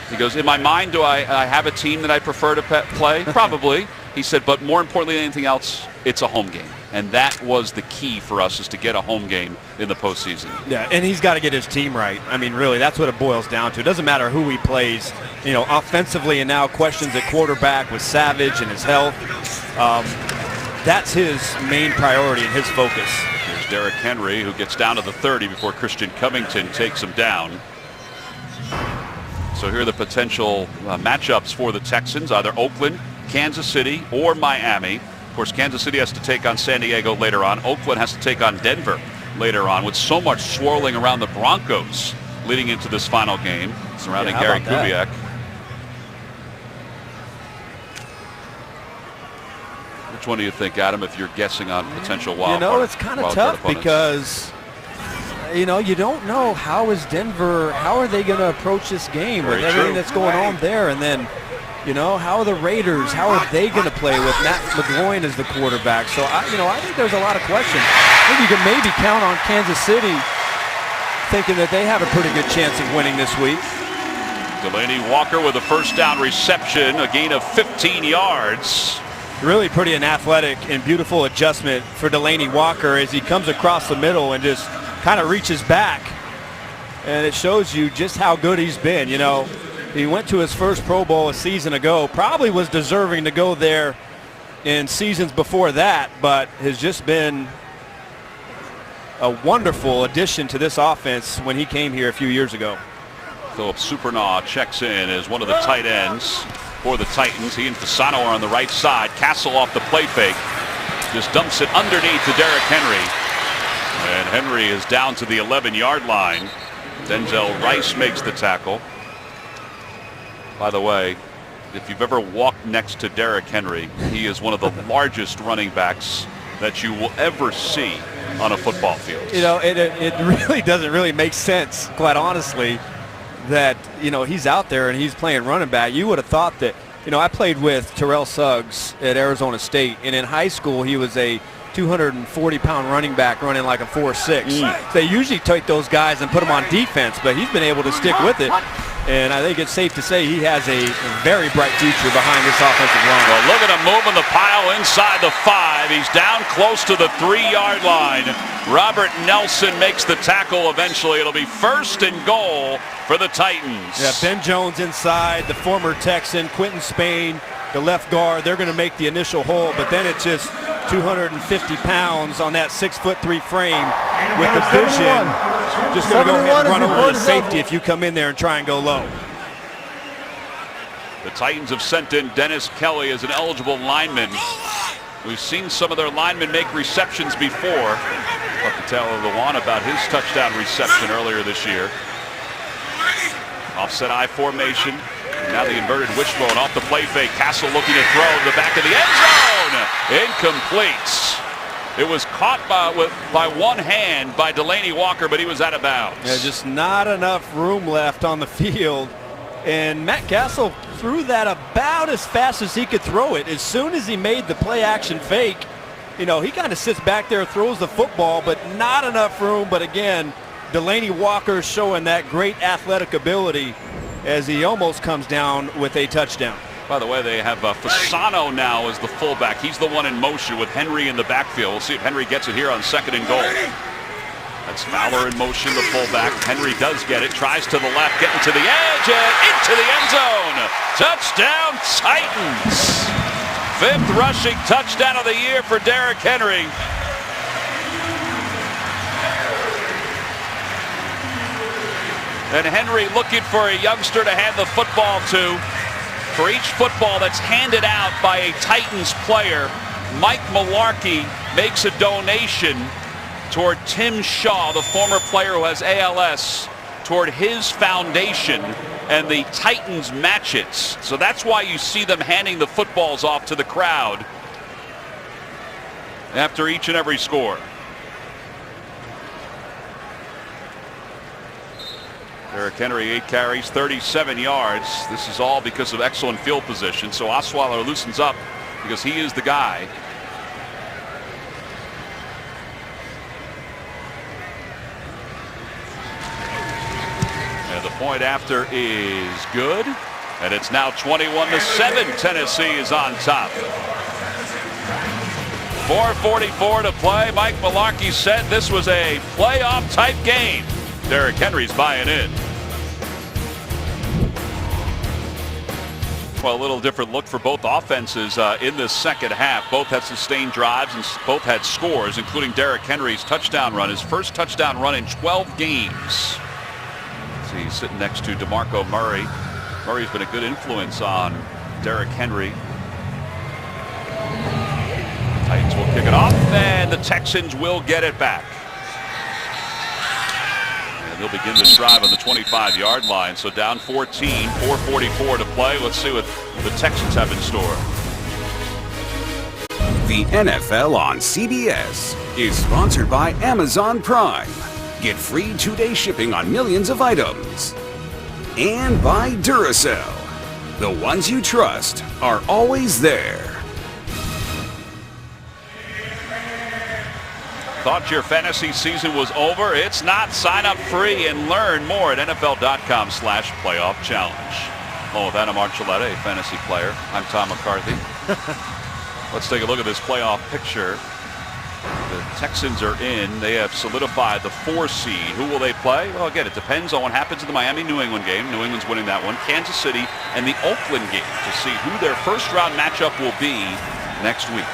he goes, in my mind, do I have a team that I prefer to play? Probably. He said, but more importantly than anything else, it's a home game. And that was the key for us, is to get a home game in the postseason. Yeah, and he's got to get his team right. I mean, really, that's what it boils down to. It doesn't matter who he plays, you know, offensively, and now questions at quarterback with Savage and his health. That's his main priority and his focus. Here's Derrick Henry, who gets down to the 30 before Christian Covington takes him down. So here are the potential matchups for the Texans, either Oakland, Kansas City, or Miami. Of course, Kansas City has to take on San Diego later on. Oakland has to take on Denver later on with so much swirling around the Broncos leading into this final game surrounding Gary Kubiak. Which one do you think, Adam, if you're guessing on potential wild card? It's kind of tough because, you don't know how are they going to approach this game with everything that's going on there. And then, how are the Raiders, how are they going to play with Matt McGloin as the quarterback? So, I think there's a lot of questions. I think you can maybe count on Kansas City thinking that they have a pretty good chance of winning this week. Delaney Walker with a first down reception, a gain of 15 yards. Really pretty an athletic and beautiful adjustment for Delaney Walker as he comes across the middle and just kind of reaches back. And it shows you just how good he's been. He went to his first Pro Bowl a season ago, probably was deserving to go there in seasons before that, but has just been a wonderful addition to this offense when he came here a few years ago. Philip Supernaw checks in as one of the tight ends for the Titans. He and Fasano are on the right side. Castle off the play fake. Just dumps it underneath to Derrick Henry. And Henry is down to the 11-yard line. Denzel Rice makes the tackle. By the way, if you've ever walked next to Derrick Henry, he is one of the largest running backs that you will ever see on a football field. It really doesn't really make sense, quite honestly, that he's out there and he's playing running back. You would have thought that I played with Terrell Suggs at Arizona State, and in high school he was a 240-pound running back running like a 4.6. They usually take those guys and put them on defense, but he's been able to stick with it, and I think it's safe to say he has a very bright future behind this offensive line. Well, look at him moving the pile inside the 5. He's down close to the 3-yard line. Robert Nelson makes the tackle eventually. It'll be 1st and goal for the Titans. Yeah, Ben Jones inside, the former Texan, Quentin Spain, the left guard. They're going to make the initial hold, but then it's just 250 pounds on that 6'3" frame with the vision. Just going to go ahead and run over the safety if you come in there and try and go low. The Titans have sent in Dennis Kelly as an eligible lineman. We've seen some of their linemen make receptions before. But to tell Lewan about his touchdown reception earlier this year. Offset I formation. Now the inverted wishbone off the play fake. Castle looking to throw in the back of the end zone. Incomplete. It was caught by one hand by Delaney Walker, but he was out of bounds. Yeah, just not enough room left on the field. And Matt Castle threw that about as fast as he could throw it. As soon as he made the play action fake, he kind of sits back there, throws the football, but not enough room. But again, Delaney Walker showing that great athletic ability as he almost comes down with a touchdown. By the way, they have Fasano now as the fullback. He's the one in motion with Henry in the backfield. We'll see if Henry gets it here on 2nd and goal. That's Fowler in motion, the fullback. Henry does get it, tries to the left, getting to the edge, and into the end zone. Touchdown, Titans. 5th rushing touchdown of the year for Derrick Henry. And Henry looking for a youngster to hand the football to. For each football that's handed out by a Titans player, Mike Mularkey makes a donation toward Tim Shaw, the former player who has ALS, toward his foundation, and the Titans match it. So that's why you see them handing the footballs off to the crowd after each and every score. Derrick Henry, 8 carries, 37 yards. This is all because of excellent field position. So Osweiler loosens up because he is the guy. And the point after is good. And it's now 21-7. Tennessee is on top. 4:44 to play. Mike Mularkey said this was a playoff type game. Derrick Henry's buying in. Well, a little different look for both offenses in this second half. Both had sustained drives and both had scores, including Derrick Henry's touchdown run, his first touchdown run in 12 games. See, he's sitting next to DeMarco Murray. Murray's been a good influence on Derrick Henry. Titans will kick it off, and the Texans will get it back. And they'll begin this drive on the 25-yard line. So down 14, 4:44 to play. Let's see what the Texans have in store. The NFL on CBS is sponsored by Amazon Prime. Get free 2-day shipping on millions of items. And by Duracell. The ones you trust are always there. Thought your fantasy season was over? It's not. Sign up free and learn more at NFL.com/playoff challenge. Along with Adam Archuleta, a fantasy player. I'm Tom McCarthy. Let's take a look at this playoff picture. The Texans are in. They have solidified the 4 seed. Who will they play? Well, again, it depends on what happens in the Miami-New England game. New England's winning that one. Kansas City and the Oakland game to see who their first-round matchup will be next week.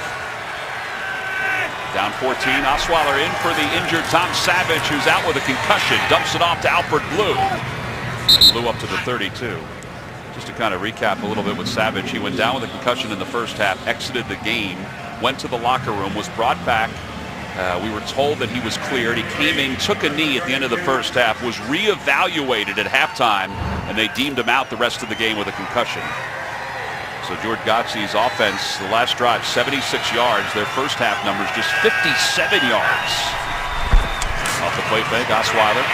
Down 14, Osweiler in for the injured Tom Savage, who's out with a concussion. Dumps it off to Alfred Blue. And Blue up to the 32. Just to kind of recap a little bit with Savage, he went down with a concussion in the first half, exited the game, went to the locker room, was brought back. We were told that he was cleared. He came in, took a knee at the end of the first half, was reevaluated at halftime, and they deemed him out the rest of the game with a concussion. So George Gottschalk's offense, the last drive, 76 yards. Their first half numbers just 57 yards. Off the play fake, Osweiler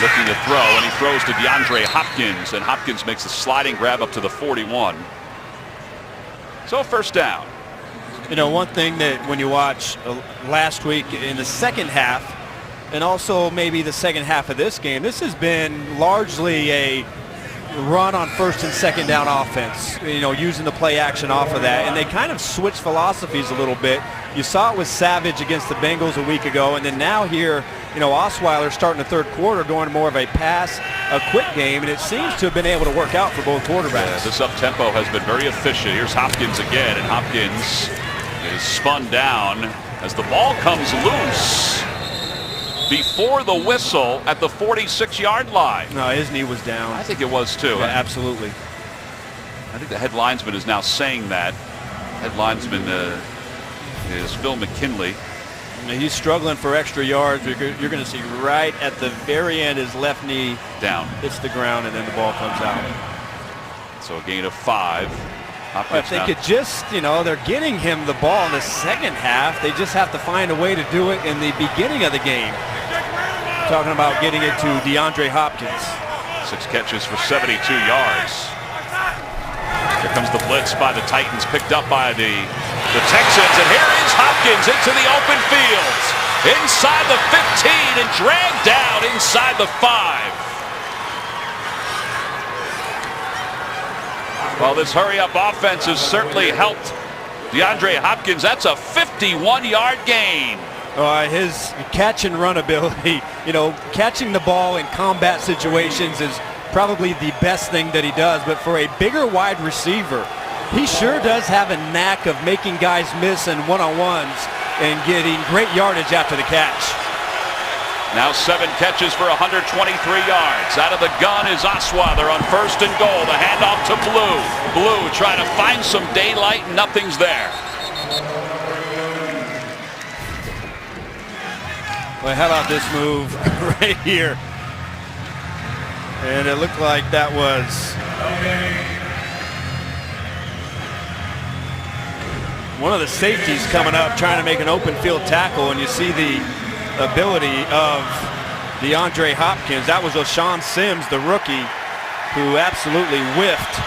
looking to throw, and he throws to DeAndre Hopkins, and Hopkins makes a sliding grab up to the 41. So first down. You know, one thing that when you watch last week in the second half, and also maybe the second half of this game, this has been largely a run on first and second down offense, you know, using the play action off of that, and they kind of switched philosophies a little bit. You saw it with Savage against the Bengals a week ago, and then now here, you know, Osweiler starting the third quarter going more of a pass, a quick game, and it seems to have been able to work out for both quarterbacks. Yeah, this up-tempo has been very efficient. Here's Hopkins again, and Hopkins is spun down as the ball comes loose before the whistle at the 46-yard line. No, his knee was down. I think it was too. Yeah, absolutely. I think the head linesman is now saying that. Head linesman is Phil McKinley. He's struggling for extra yards. You're going to see right at the very end his left knee down, hits the ground, and then the ball comes out. So a gain of 5. If they could just, you know, they're getting him the ball in the second half. They just have to find a way to do it in the beginning of the game. Talking about getting it to DeAndre Hopkins. 6 catches for 72 yards. Here comes the blitz by the Titans, picked up by the Texans, and here is Hopkins into the open field. Inside the 15 and dragged down inside the 5. Well, this hurry-up offense has certainly helped DeAndre Hopkins. That's a 51-yard gain. His catch and run ability, you know, catching the ball in combat situations is probably the best thing that he does. But for a bigger wide receiver, he sure does have a knack of making guys miss in one-on-ones and getting great yardage after the catch. Now 7 catches for 123 yards. Out of the gun is Osweiler on first and goal. The handoff to Blue. Blue trying to find some daylight. Nothing's there. Well, how about this move right here? And it looked like that was one of the safeties coming up trying to make an open field tackle, and you see the ability of DeAndre Hopkins. That was O'Shawn Sims, the rookie, who absolutely whiffed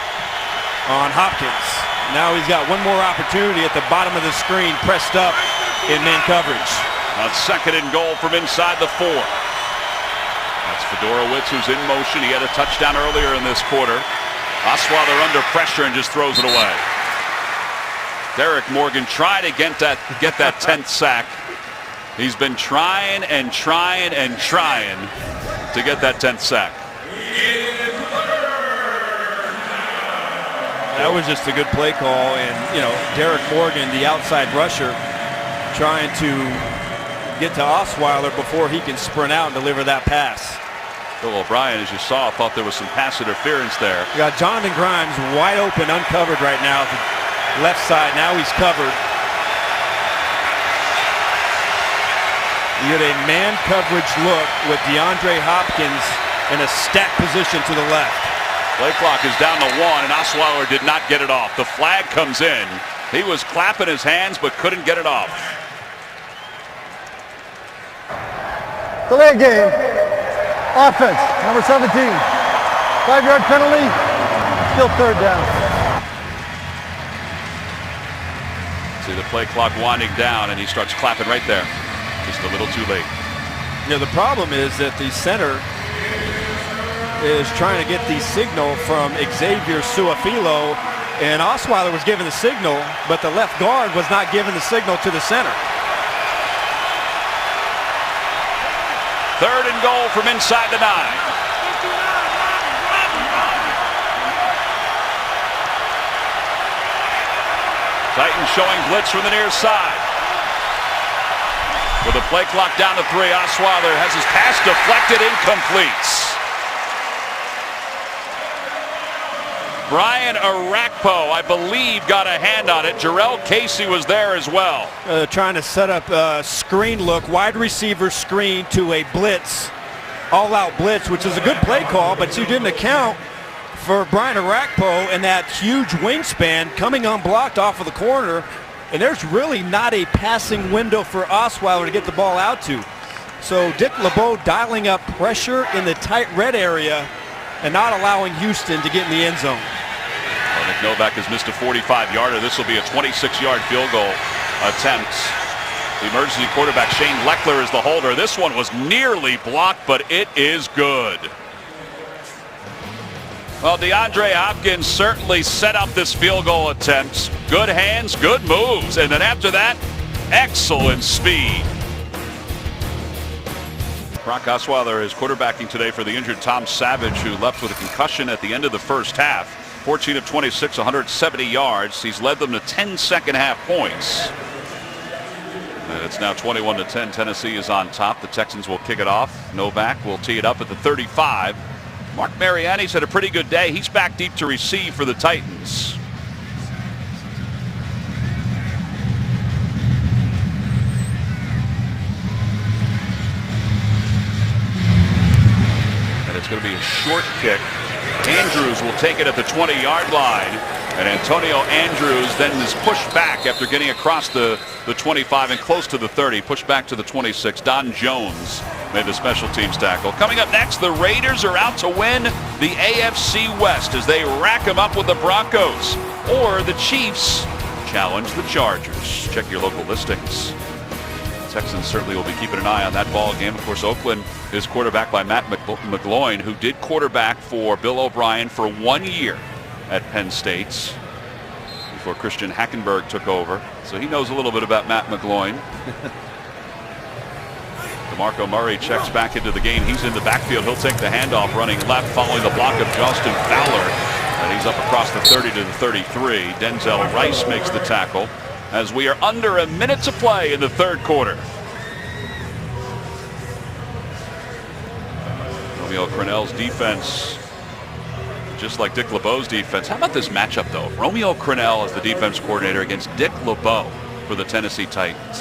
on Hopkins. Now he's got one more opportunity at the bottom of the screen, pressed up in man coverage. On second and goal from inside the 4. That's Fedorowicz, who's in motion. He had a touchdown earlier in this quarter. Osweiler under pressure and just throws it away. Derek Morgan tried to get that 10th sack. He's been trying and trying and trying to get that 10th sack. That was just a good play call, and you know, Derek Morgan, the outside rusher, trying to get to Osweiler before he can sprint out and deliver that pass. Bill O'Brien, as you saw, thought there was some pass interference there. You got Jonathan Grimes wide open, uncovered right now at the left side. Now he's covered. You get a man coverage look with DeAndre Hopkins in a stacked position to the left. Play clock is down to 1, and Osweiler did not get it off. The flag comes in. He was clapping his hands but couldn't get it off. Delay game. Offense, number 17. 5-yard penalty. Still third down. See the play clock winding down, and he starts clapping right there. Just a little too late. You know, the problem is that the center is trying to get the signal from Xavier Suafilo, and Osweiler was given the signal, but the left guard was not given the signal to the center. Third and goal from inside the 9. Titans showing blitz from the near side. With the play clock down to 3, Osweiler has his pass deflected, incomplete. Brian Arakpo, I believe, got a hand on it. Jarrell Casey was there as well. Trying to set up a screen look, wide receiver screen to a blitz, all-out blitz, which is a good play call, but you didn't account for Brian Arakpo and that huge wingspan coming unblocked off of the corner. And there's really not a passing window for Osweiler to get the ball out to. So Dick LeBeau dialing up pressure in the tight red area and not allowing Houston to get in the end zone. Well, Nick Novak has missed a 45-yarder. This will be a 26-yard field goal attempt. The emergency quarterback Shane Leckler is the holder. This one was nearly blocked, but it is good. Well, DeAndre Hopkins certainly set up this field goal attempt. Good hands, good moves, and then after that, excellent speed. Brock Osweiler is quarterbacking today for the injured Tom Savage, who left with a concussion at the end of the first half. 14 of 26, 170 yards. He's led them to 10 second-half points. And it's now 21-10. Tennessee is on top. The Texans will kick it off. Novak will tee it up at the 35. Mark Mariani's had a pretty good day. He's back deep to receive for the Titans. And it's going to be a short kick. Andrews will take it at the 20-yard line. And Antonio Andrews then is pushed back after getting across the 25 and close to the 30. Pushed back to the 26. Don Jones made the special teams tackle. Coming up next, the Raiders are out to win the AFC West as they rack them up with the Broncos. Or the Chiefs challenge the Chargers. Check your local listings. The Texans certainly will be keeping an eye on that ball game. Of course, Oakland is quarterbacked by Matt McGloin, who did quarterback for Bill O'Brien for 1 year at Penn State before Christian Hackenberg took over. So he knows a little bit about Matt McGloin. DeMarco Murray checks back into the game. He's in the backfield. He'll take the handoff running left following the block of Justin Fowler. And he's up across the 30 to the 33. Denzel Rice makes the tackle as we are under a minute to play in the third quarter. Romeo Crennel's defense, just like Dick LeBeau's defense. How about this matchup, though? Romeo Crennel as the defense coordinator against Dick LeBeau for the Tennessee Titans.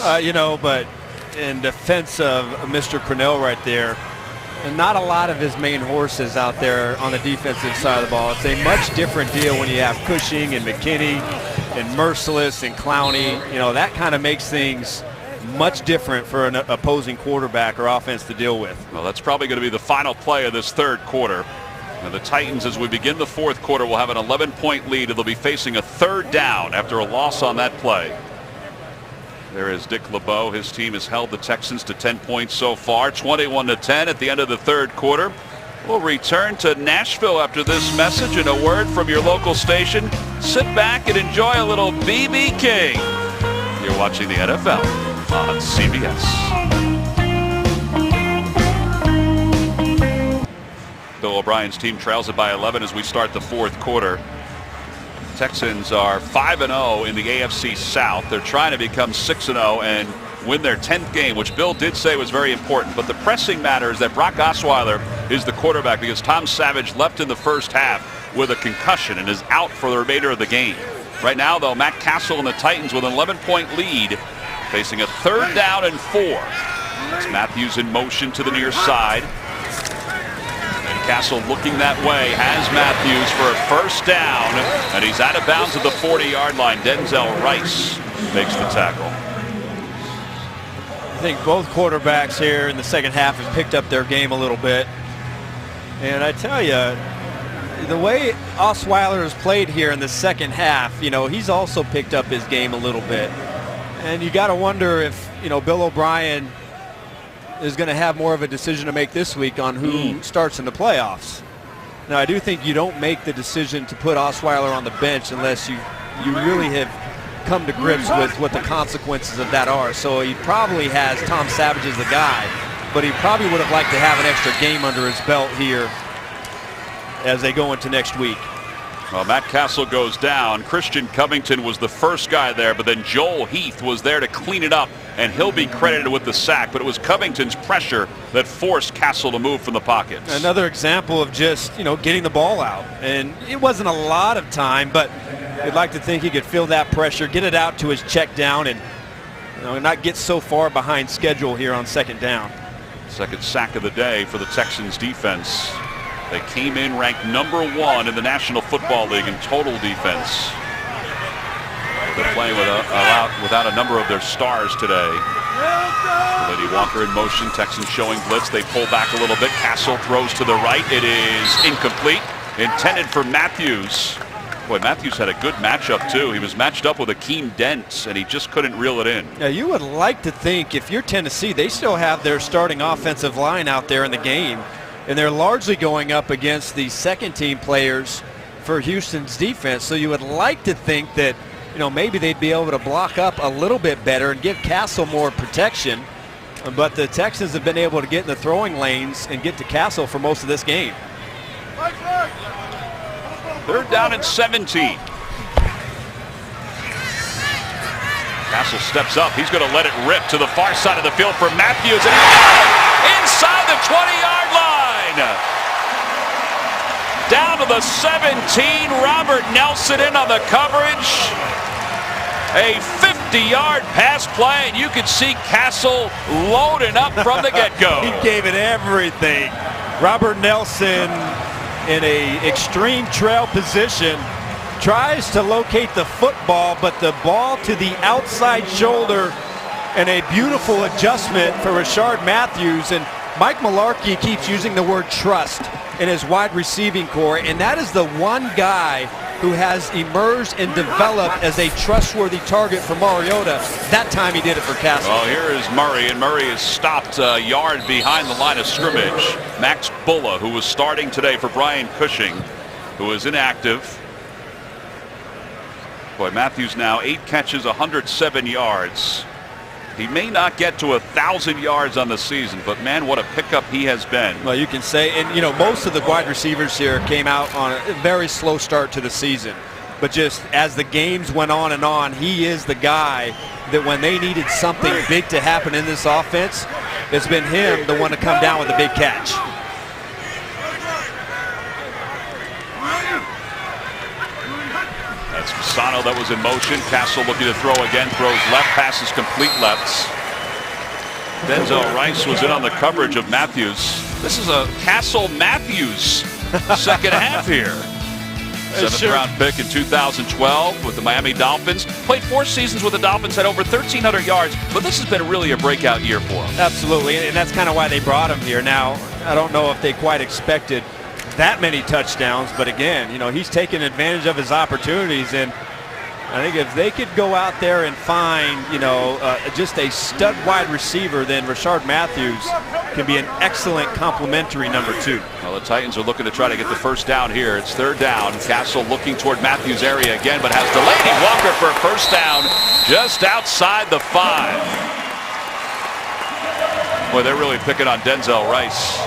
But in defense of Mr. Crennel right there, and not a lot of his main horses out there on the defensive side of the ball. It's a much different deal when you have Cushing and McKinney and Merciless and Clowney. That kind of makes things much different for an opposing quarterback or offense to deal with. Well, that's probably going to be the final play of this third quarter. Now the Titans, as we begin the fourth quarter, will have an 11-point lead, and they'll be facing a third down after a loss on that play. There is Dick LeBeau. His team has held the Texans to 10 points so far, 21-10 at the end of the third quarter. We'll return to Nashville after this message and a word from your local station. Sit back and enjoy a little B.B. King. You're watching the NFL on CBS. Bill O'Brien's team trails it by 11 as we start the fourth quarter. Texans are 5-0 in the AFC South. They're trying to become 6-0 and win their 10th game, which Bill did say was very important. But the pressing matter is that Brock Osweiler is the quarterback because Tom Savage left in the first half with a concussion and is out for the remainder of the game. Right now, though, Matt Castle and the Titans with an 11-point lead, facing a third down and 4. It's Matthews in motion to the near side. And Castle looking that way, has Matthews for a first down, and he's out of bounds at the 40-yard line. Denzel Rice makes the tackle. I think both quarterbacks here in the second half have picked up their game a little bit. And I tell you, the way Osweiler has played here in the second half, he's also picked up his game a little bit. And you got to wonder if, Bill O'Brien is going to have more of a decision to make this week on who starts in the playoffs. Now, I do think you don't make the decision to put Osweiler on the bench unless you really have come to grips with what the consequences of that are. So he probably has Tom Savage as the guy, but he probably would have liked to have an extra game under his belt here as they go into next week. Well, Matt Castle goes down. Christian Covington was the first guy there, but then Joel Heath was there to clean it up, and he'll be credited with the sack. But it was Covington's pressure that forced Castle to move from the pocket. Another example of just, getting the ball out. And it wasn't a lot of time, but you'd like to think he could feel that pressure, get it out to his check down, and not get so far behind schedule here on second down. Second sack of the day for the Texans defense. They came in ranked #1 in the National Football League in total defense. They're playing without a number of their stars today. Lady Walker in motion. Texans showing blitz. They pull back a little bit. Castle throws to the right. It is incomplete. Intended for Matthews. Boy, Matthews had a good matchup too. He was matched up with Akeem Dent, and he just couldn't reel it in. Now, you would like to think if you're Tennessee, they still have their starting offensive line out there in the game. And they're largely going up against the second-team players for Houston's defense. So you would like to think that, maybe they'd be able to block up a little bit better and give Castle more protection. But the Texans have been able to get in the throwing lanes and get to Castle for most of this game. Third down and 17. Castle steps up. He's going to let it rip to the far side of the field for Matthews. And he's got it inside the 20-yard line. Down to the 17. Robert Nelson in on the coverage. A 50-yard pass play, and you can see Castle loading up from the get-go. He gave it everything. Robert Nelson in a extreme trail position tries to locate the football, but the ball to the outside shoulder, and a beautiful adjustment for Rashard Matthews. And Mike Mularkey keeps using the word trust in his wide receiving core, and that is the one guy who has emerged and developed as a trustworthy target for Mariota. That time he did it for Castle. Well, here is Murray, and Murray is stopped a yard behind the line of scrimmage. Max Bulla, who was starting today for Brian Cushing, who is inactive. Boy, Matthews now 8 catches, 107 yards. He may not get to 1,000 yards on the season, but man, what a pickup he has been. Well, you can say, and most of the wide receivers here came out on a very slow start to the season. But just as the games went on, he is the guy that when they needed something big to happen in this offense, it's been him the one to come down with a big catch. That's Fasano that was in motion. Castle looking to throw again. Throws left. Passes complete lefts. Denzel Rice was in on the coverage of Matthews. This is a Castle-Matthews second half here. Seventh-round pick in 2012 with the Miami Dolphins. Played 4 seasons with the Dolphins, had over 1,300 yards, but this has been really a breakout year for him. Absolutely, and that's kind of why they brought him here. Now, I don't know if they quite expected that many touchdowns, but again, he's taken advantage of his opportunities, and I think if they could go out there and find, just a stud wide receiver, then Rashard Matthews can be an excellent complementary number 2. Well, the Titans are looking to try to get the first down here. It's third down. Castle looking toward Matthews' area again, but has Delaney Walker for a first down just outside the 5. Boy, they're really picking on Denzel Rice.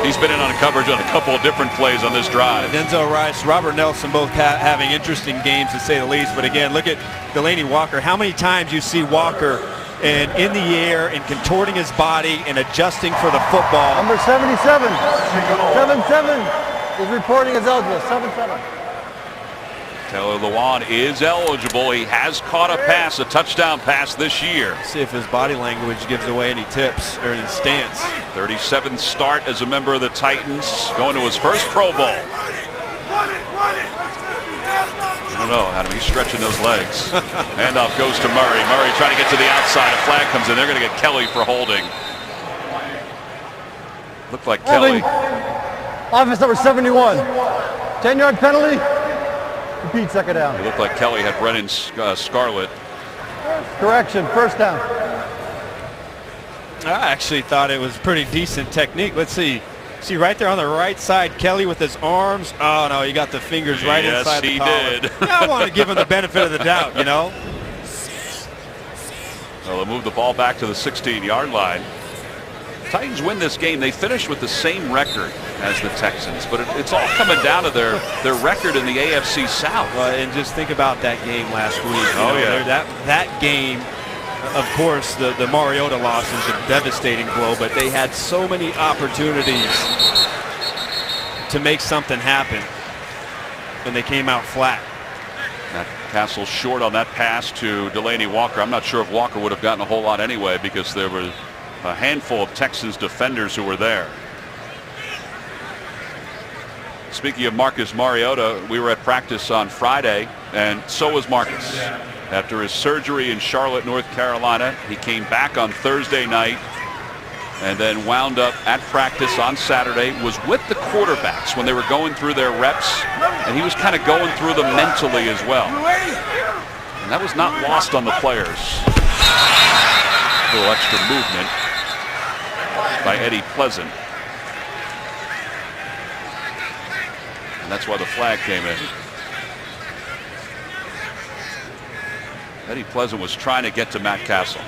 He's been in on coverage on a couple of different plays on this drive. Denzel Rice, Robert Nelson both having interesting games to say the least. But again, look at Delaney Walker. How many times you see Walker and in the air and contorting his body and adjusting for the football. Number 77. 77 is reporting as eligible. 77. Taylor Lewan is eligible. He has caught a pass, a touchdown pass this year. See if his body language gives away any tips or any stance. 37th start as a member of the Titans, going to his first Pro Bowl. I don't know, Adam. He's stretching those legs. Handoff goes to Murray. Murray trying to get to the outside. A flag comes in. They're going to get Kelly for holding. Looked like Kelly. Offense number 71. 10-yard penalty. Repeat, second down. It looked like Kelly had Brennan Scarlett. Correction, first down. I actually thought it was pretty decent technique. Let's see. See right there on the right side, Kelly with his arms. Oh, no, he got the fingers right inside the collar. Yes, he did. Yeah, I want to give him the benefit of the doubt, you know. Well, they'll move the ball back to the 16-yard line. Titans win this game. They finish with the same record as the Texans, but it's all coming down to their record in the AFC South. And just think about that game last week. Oh, yeah. That game, of course, the Mariota loss is a devastating blow, but they had so many opportunities to make something happen, and they came out flat. Matt Castle short on that pass to Delaney Walker. I'm not sure if Walker would have gotten a whole lot anyway because there were a handful of Texans defenders who were there. Speaking of Marcus Mariota, we were at practice on Friday, and so was Marcus. After his surgery in Charlotte, North Carolina, he came back on Thursday night and then wound up at practice on Saturday, was with the quarterbacks when they were going through their reps, and he was kind of going through them mentally as well. And that was not lost on the players. A little extra movement by Eddie Pleasant. And that's why the flag came in. Eddie Pleasant was trying to get to Matt Castle.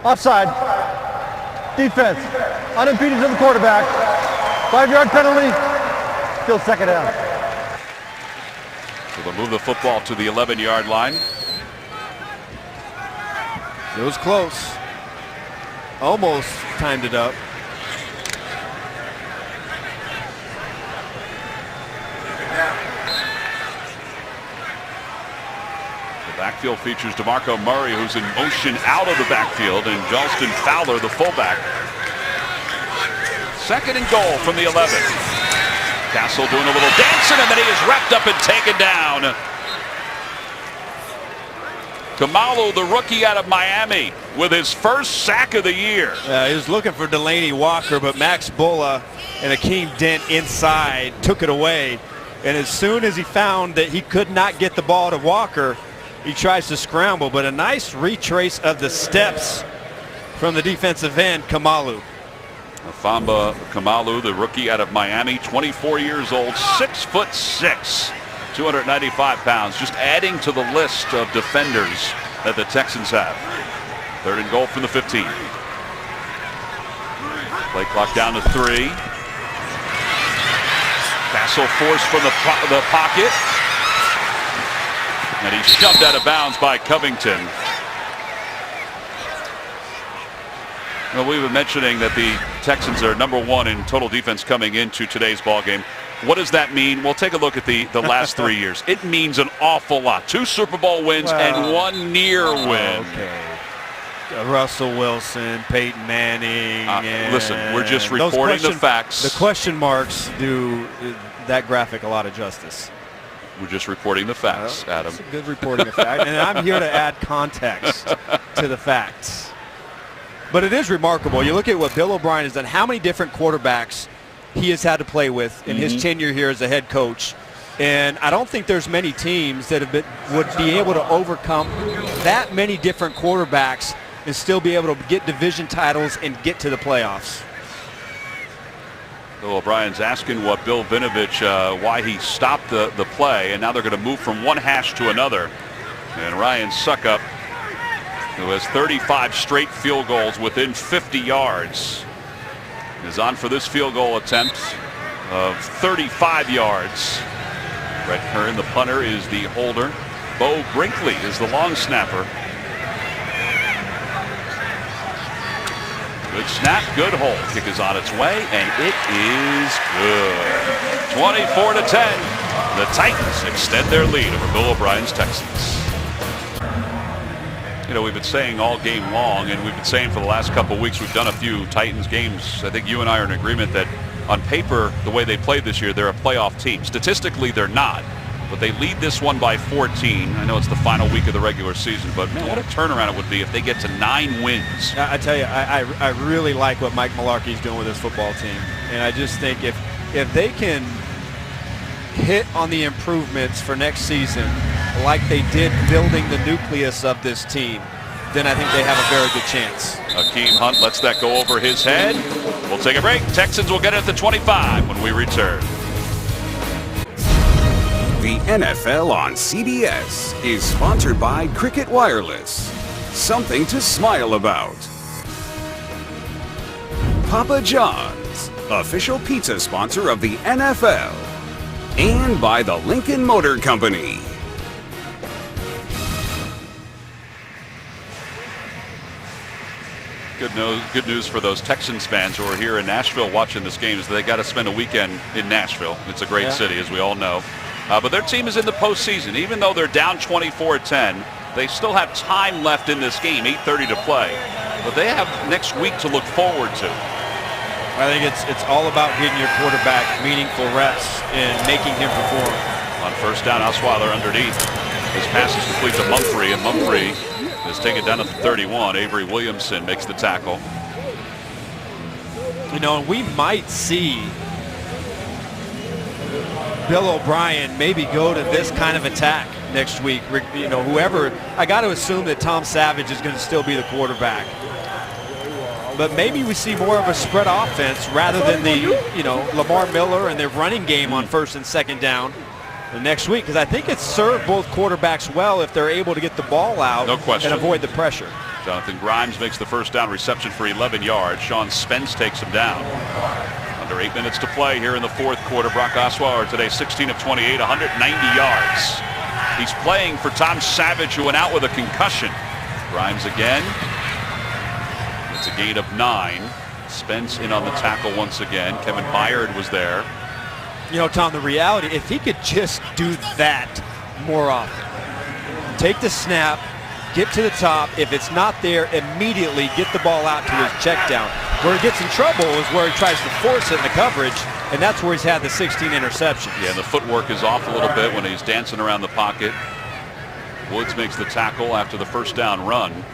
Offside. Defense. Unimpeded to the quarterback. 5-yard penalty. Still second down. So they'll move the football to the 11-yard line. It was close. Almost timed it up. The backfield features DeMarco Murray, who's in motion out of the backfield, and Justin Fowler, the fullback. Second and goal from the 11. Castle doing a little dancing, and then he is wrapped up and taken down. Kamalu, the rookie out of Miami, with his first sack of the year. He was looking for Delaney Walker, but Max Bulla and Akeem Dent inside took it away. And as soon as he found that he could not get the ball to Walker, he tries to scramble, but a nice retrace of the steps from the defensive end, Kamalu. Afamba Kamalu, the rookie out of Miami, 24 years old, 6'6", 295 pounds, just adding to the list of defenders that the Texans have. Third and goal from the 15. Play clock down to 3. Castle forced from the pocket. And he's shoved out of bounds by Covington. Well, we've been mentioning that the Texans are #1 in total defense coming into today's ball game. What does that mean? We'll take a look at the last 3 years. It means an awful lot. 2 Super Bowl wins and 1 near win. Okay. Russell Wilson, Peyton Manning. Listen, we're just reporting the facts. The question marks do that graphic a lot of justice. We're just reporting the facts, Adam. That's a good reporting of facts. And I'm here to add context to the facts. But it is remarkable. You look at what Bill O'Brien has done, how many different quarterbacks he has had to play with in his tenure here as a head coach. And I don't think there's many teams that would be able to overcome that many different quarterbacks and still be able to get division titles and get to the playoffs. Bill O'Brien's asking what Bill Vinovich, why he stopped the play, and now they're going to move from one hash to another. And Ryan Suckup, who has 35 straight field goals within 50 yards, is on for this field goal attempt of 35 yards. Brett Kern, the punter, is the holder. Bo Brinkley is the long snapper. Good snap, good hold. Kick is on its way, and it is good. 24-10. The Titans extend their lead over Bill O'Brien's Texans. You know, we've been saying all game long, and we've been saying for the last couple of weeks, we've done a few Titans games. I think you and I are in agreement that on paper, the way they played this year, they're a playoff team. Statistically, they're not. But they lead this one by 14. I know it's the final week of the regular season, but man, what a turnaround it would be if they get to 9 wins. I tell you, I really like what Mike Mularkey's doing with this football team. And I just think if they can hit on the improvements for next season like they did building the nucleus of this team, then I think they have a very good chance. Akeem Hunt lets that go over his head. We'll take a break. Texans will get it at the 25 when we return. The NFL on CBS is sponsored by Cricket Wireless. Something to smile about. Papa John's, official pizza sponsor of the NFL. And by the Lincoln Motor Company. Good news for those Texans fans who are here in Nashville watching this game is that they got to spend a weekend in Nashville. It's a great city, as we all know. But their team is in the postseason. Even though they're down 24-10, they still have time left in this game, 8:30 to play. But they have next week to look forward to. I think it's all about getting your quarterback meaningful reps and making him perform. On first down, Osweiler underneath. His pass is complete to Mumphrey, and Mumphrey is taken down at the 31. Avery Williamson makes the tackle. You know, and we might see Bill O'Brien maybe go to this kind of attack next week. You know, whoever, I got to assume that Tom Savage is going to still be the quarterback. But maybe we see more of a spread offense rather than the, you know, Lamar Miller and their running game on first and second down the next week. Because I think it's served both quarterbacks well if they're able to get the ball out and avoid the pressure. Jonathan Grimes makes the first down reception for 11 yards. Sean Spence takes him down. Under 8 minutes to play here in the fourth quarter. Brock Osweiler today 16 of 28, 190 yards. He's playing for Tom Savage, who went out with a concussion. Grimes again. It's a gain of 9. Spence in on the tackle once again. Kevin Byard was there. You know, Tom, the reality, if he could just do that more often, take the snap, get to the top. If it's not there, immediately get the ball out to his check down. Where he gets in trouble is where he tries to force it in the coverage, and that's where he's had the 16 interceptions. Yeah, the footwork is off a little bit when he's dancing around the pocket. Woods makes the tackle after the first down run.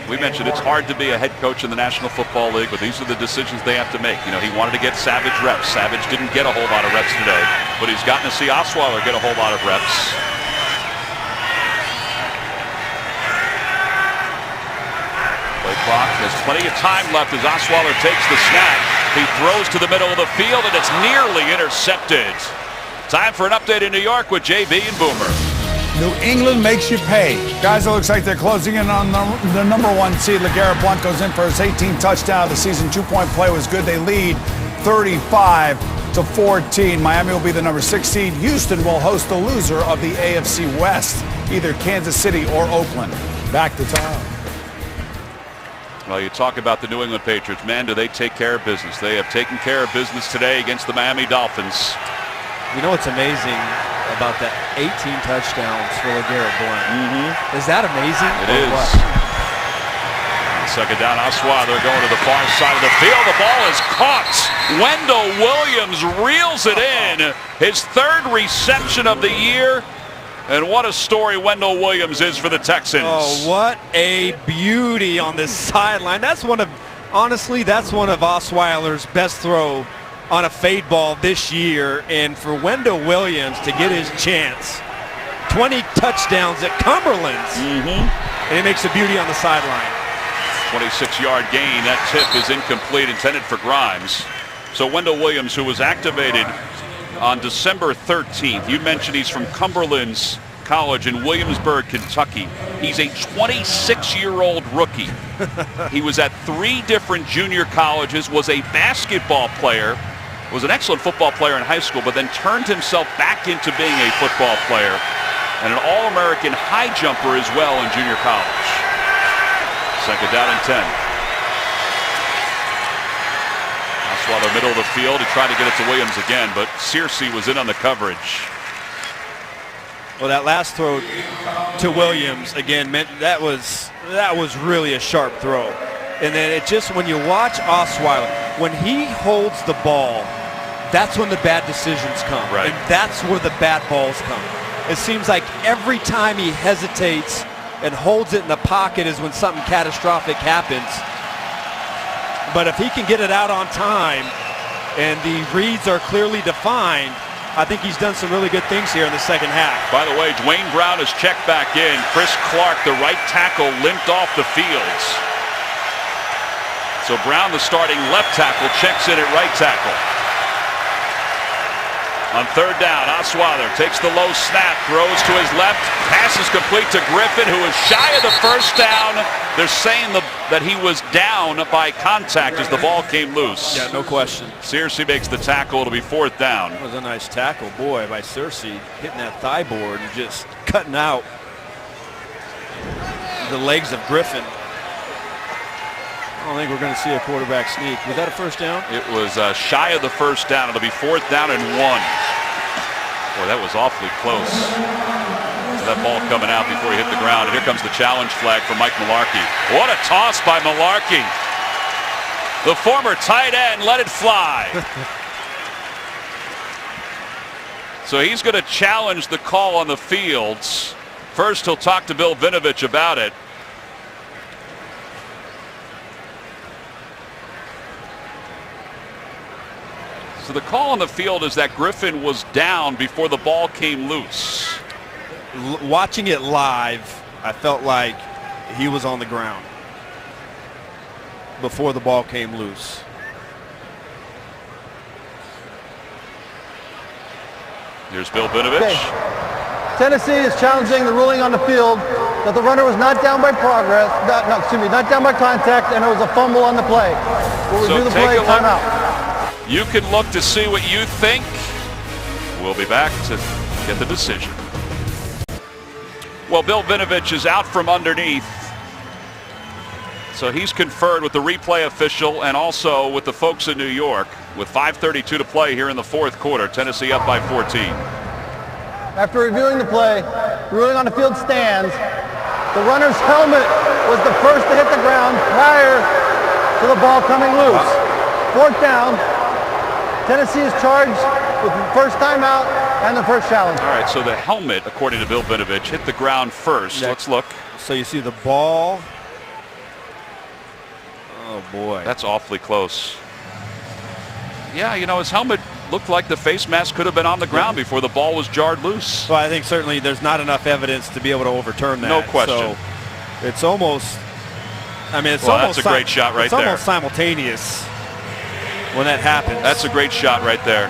We mentioned it's hard to be a head coach in the National Football League, but these are the decisions they have to make. You know, he wanted to get Savage reps. Savage didn't get a whole lot of reps today, but he's gotten to see Osweiler get a whole lot of reps. Play clock has plenty of time left as Osweiler takes the snap. He throws to the middle of the field, and it's nearly intercepted. Time for an update in New York with JB and Boomer. New England makes you pay. Guys, it looks like they're closing in on the number 1 seed. LeGarrette Blount goes in for his 18th touchdown of the season. 2-point play was good. They lead 35-14. Miami will be the number 6 seed. Houston will host the loser of the AFC West, either Kansas City or Oakland. Back to Tom. Well, you talk about the New England Patriots. Man, do they take care of business. They have taken care of business today against the Miami Dolphins. You know what's amazing about that 18 touchdowns for LeGarrette Blount? Is that amazing? It is. Second down, Osweiler going to the far side of the field. The ball is caught. Wendell Williams reels it in. His 3rd reception of the year. And what a story Wendell Williams is for the Texans. Oh, what a beauty on this sideline. Honestly, that's one of Osweiler's best throw on a fade ball this year, and for Wendell Williams to get his chance. 20 touchdowns at Cumberland's, and he makes a beauty on the sideline. 26-yard gain. That tip is incomplete, intended for Grimes. So Wendell Williams, who was activated on December 13th. You mentioned he's from Cumberland's College in Williamsburg, Kentucky. He's a 26-year-old rookie. He was at 3 different junior colleges, was a basketball player, was an excellent football player in high school, but then turned himself back into being a football player, and an All-American high jumper as well in junior college. Second down and 10. Osweiler, middle of the field. He tried to get it to Williams again, but Searcy was in on the coverage. Well, that last throw to Williams again meant that was really a sharp throw. And then it just, when you watch Osweiler, when he holds the ball, that's when the bad decisions come. Right. And that's where the bad balls come. It seems like every time he hesitates and holds it in the pocket is when something catastrophic happens. But if he can get it out on time and the reads are clearly defined, I think he's done some really good things here in the second half. By the way, Dwayne Brown is checked back in. Chris Clark, the right tackle, limped off the field. So Brown, the starting left tackle, checks in at right tackle. On third down, Osweiler takes the low snap, throws to his left, passes complete to Griffin, who is shy of the first down. They're saying that he was down by contact as the ball came loose. Yeah, no question. Searcy makes the tackle. It'll be fourth down. That was a nice tackle, boy, by Searcy, hitting that thigh board and just cutting out the legs of Griffin. I don't think we're going to see a quarterback sneak. Was that a first down? It was shy of the first down. It'll be fourth down and 1. Boy, that was awfully close. So that ball coming out before he hit the ground. And here comes the challenge flag for Mike Mularkey. What a toss by Mularkey. The former tight end let it fly. So he's going to challenge the call on the fields. First, he'll talk to Bill Vinovich about it. So the call on the field is that Griffin was down before the ball came loose. Watching it live, I felt like he was on the ground before the ball came loose. Here's Bill Vinovich. Okay. Tennessee is challenging the ruling on the field that the runner was not down by progress, not down by contact, and it was a fumble on the play. We'll review the play, timeout. You can look to see what you think. We'll be back to get the decision. Well, Bill Vinovich is out from underneath. So he's conferred with the replay official and also with the folks in New York. With 5:32 to play here in the fourth quarter, Tennessee up by 14. After reviewing the play, the ruling on the field stands. The runner's helmet was the first to hit the ground prior to the ball coming loose. Fourth down. Tennessee is charged with the first timeout and the first challenge. All right, so the helmet, according to Bill Vinovich, hit the ground first. Yeah. Let's look. So you see the ball. Oh, boy. That's awfully close. Yeah, you know, his helmet looked like the face mask could have been on the ground before the ball was jarred loose. Well, I think certainly there's not enough evidence to be able to overturn that. No question. So it's almost, I mean, it's Well, almost that's a great shot right there. It's almost simultaneous when that happens. That's a great shot right there.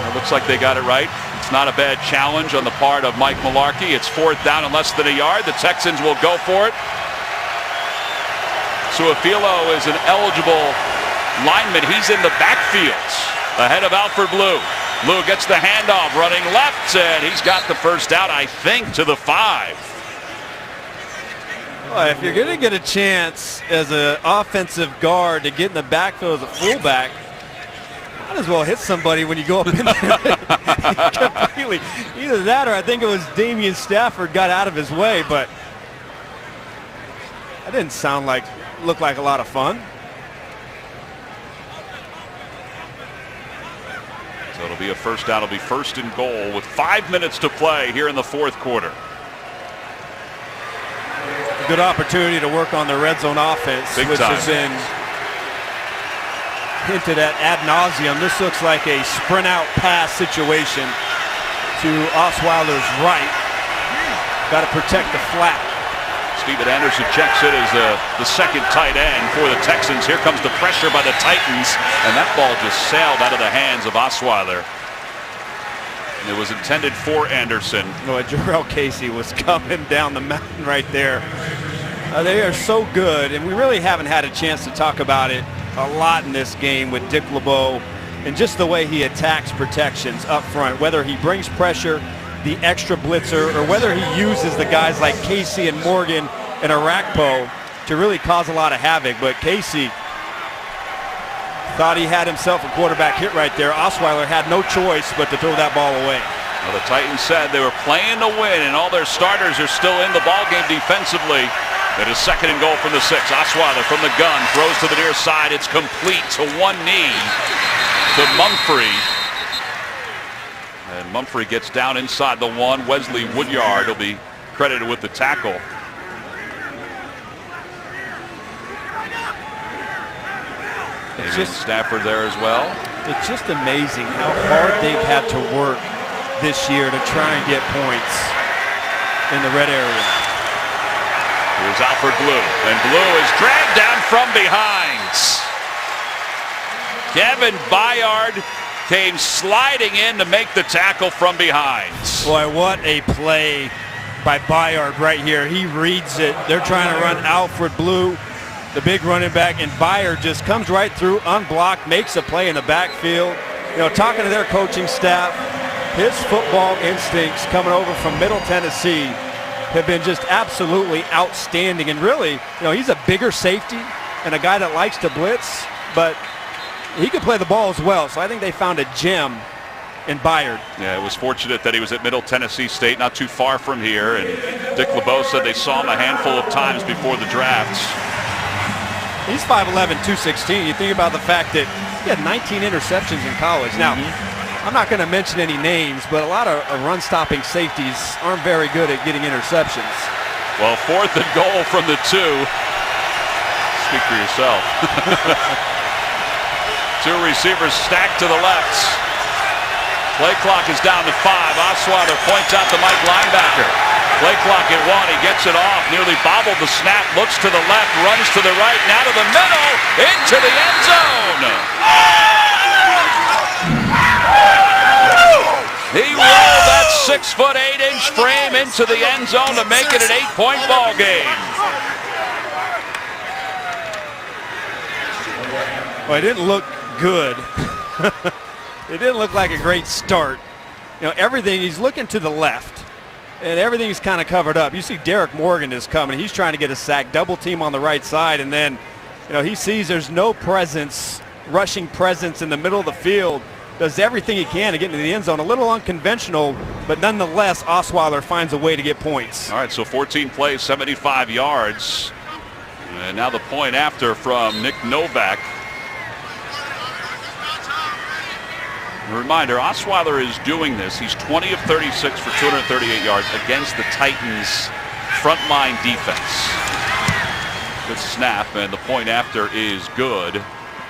It looks like they got it right. It's not a bad challenge on the part of Mike Mularkey. It's fourth down and less than a yard. The Texans will go for it. Suafilo is an eligible lineman. He's in the backfield ahead of Alfred Blue. Blue gets the handoff, running left, and he's got the first down, I think, to the 5. Well, if you're going to get a chance as an offensive guard to get in the backfield as a fullback, might as well hit somebody when you go up in there completely. Either that or I think it was Damian Stafford got out of his way, but that didn't look like a lot of fun. So it'll be a first down. It'll be first and goal with 5 minutes to play here in the fourth quarter. Good opportunity to work on the red zone offense, Big which time. has been hinted at ad nauseum. This looks like a sprint out pass situation to Osweiler's right. Got to protect the flat. Steven Anderson checks in as the second tight end for the Texans. Here comes the pressure by the Titans, and that ball just sailed out of the hands of Osweiler. And it was intended for Anderson. No, Jarrell Casey was coming down the mountain right there. They are so good, and we really haven't had a chance to talk about it a lot in this game with Dick LeBeau and just the way he attacks protections up front, whether he brings pressure, the extra blitzer, or whether he uses the guys like Casey and Morgan and Arakpo to really cause a lot of havoc. But Casey thought he had himself a quarterback hit right there. Osweiler had no choice but to throw that ball away. Well, the Titans said they were playing to win, and all their starters are still in the ballgame defensively. It is 2nd and goal from the 6. Osweiler from the gun throws to the near side. It's complete to one knee to Mumphrey. And Mumphrey gets down inside the 1. Wesley Woodyard will be credited with the tackle. It's just Stafford there as well. It's just amazing how hard they've had to work this year to try and get points in the red area. Here's Alfred Blue, and Blue is dragged down from behind. Kevin Byard came sliding in to make the tackle from behind. Boy, what a play by Byard right here. He reads it. They're trying to run Alfred Blue, the big running back, and Byard just comes right through, unblocked, makes a play in the backfield. You know, talking to their coaching staff, his football instincts coming over from Middle Tennessee have been just absolutely outstanding. And really, you know, he's a bigger safety and a guy that likes to blitz, but he could play the ball as well. So I think they found a gem in Byard. Yeah, it was fortunate that he was at Middle Tennessee State, not too far from here. And Dick LeBeau said they saw him a handful of times before the draft. He's 5'11", 216. You think about the fact that he had 19 interceptions in college. Now, I'm not going to mention any names, but a lot of run-stopping safeties aren't very good at getting interceptions. Well, 4th and goal from the 2. Speak for yourself. 2 receivers stacked to the left. Play clock is down to 5. Osweiler points out the Mike linebacker. Play clock at 1. He gets it off. Nearly bobbled the snap. Looks to the left. Runs to the right. Now to the middle. Into the end zone. He rolled that 6'8" frame into the end zone to make it an 8-point ball game. Well, it didn't look good. It didn't look like a great start. You know, everything, he's looking to the left, and everything's kind of covered up. You see Derek Morgan is coming. He's trying to get a sack, double team on the right side, and then, you know, he sees there's no presence, rushing presence in the middle of the field. Does everything he can to get into the end zone. A little unconventional, but nonetheless, Osweiler finds a way to get points. All right, so 14 plays, 75 yards. And now the point after from Nick Novak. A reminder, Osweiler is doing this. He's 20 of 36 for 238 yards against the Titans' frontline defense. Good snap, and the point after is good.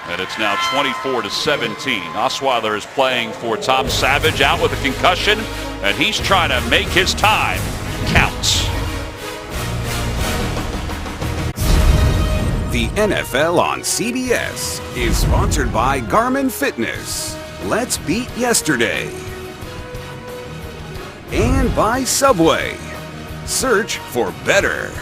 And it's now 24-17. Osweiler is playing for Tom Savage, out with a concussion, and he's trying to make his time count. The NFL on CBS is sponsored by Garmin Fitness. Let's beat yesterday. And by Subway. Search for better.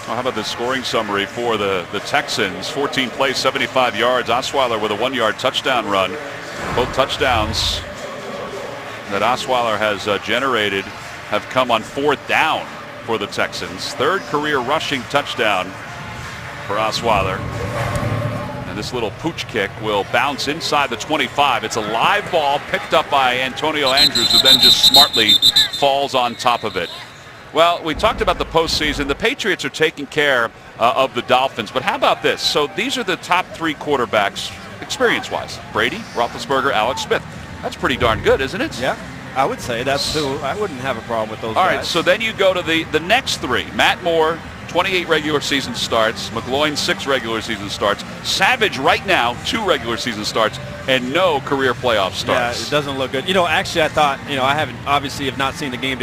Well, how about the scoring summary for the Texans? 14 plays, 75 yards. Osweiler with a 1-yard touchdown run. Both touchdowns that Osweiler has generated have come on 4th down for the Texans. 3rd career rushing touchdown for Osweiler. And this little pooch kick will bounce inside the 25. It's a live ball picked up by Antonio Andrews, who then just smartly falls on top of it. Well, we talked about the postseason. The Patriots are taking care of the Dolphins. But how about this? So these are the top 3 quarterbacks experience-wise. Brady, Roethlisberger, Alex Smith. That's pretty darn good, isn't it? Yeah, I would say that's who. I wouldn't have a problem with those All guys. right, so then you go to the next 3. Matt Moore, 28 regular season starts. McGloin, 6 regular season starts. Savage right now, 2 regular season starts, and no career playoff starts. Yeah, it doesn't look good. You know, actually, I thought, you know, I have not seen the game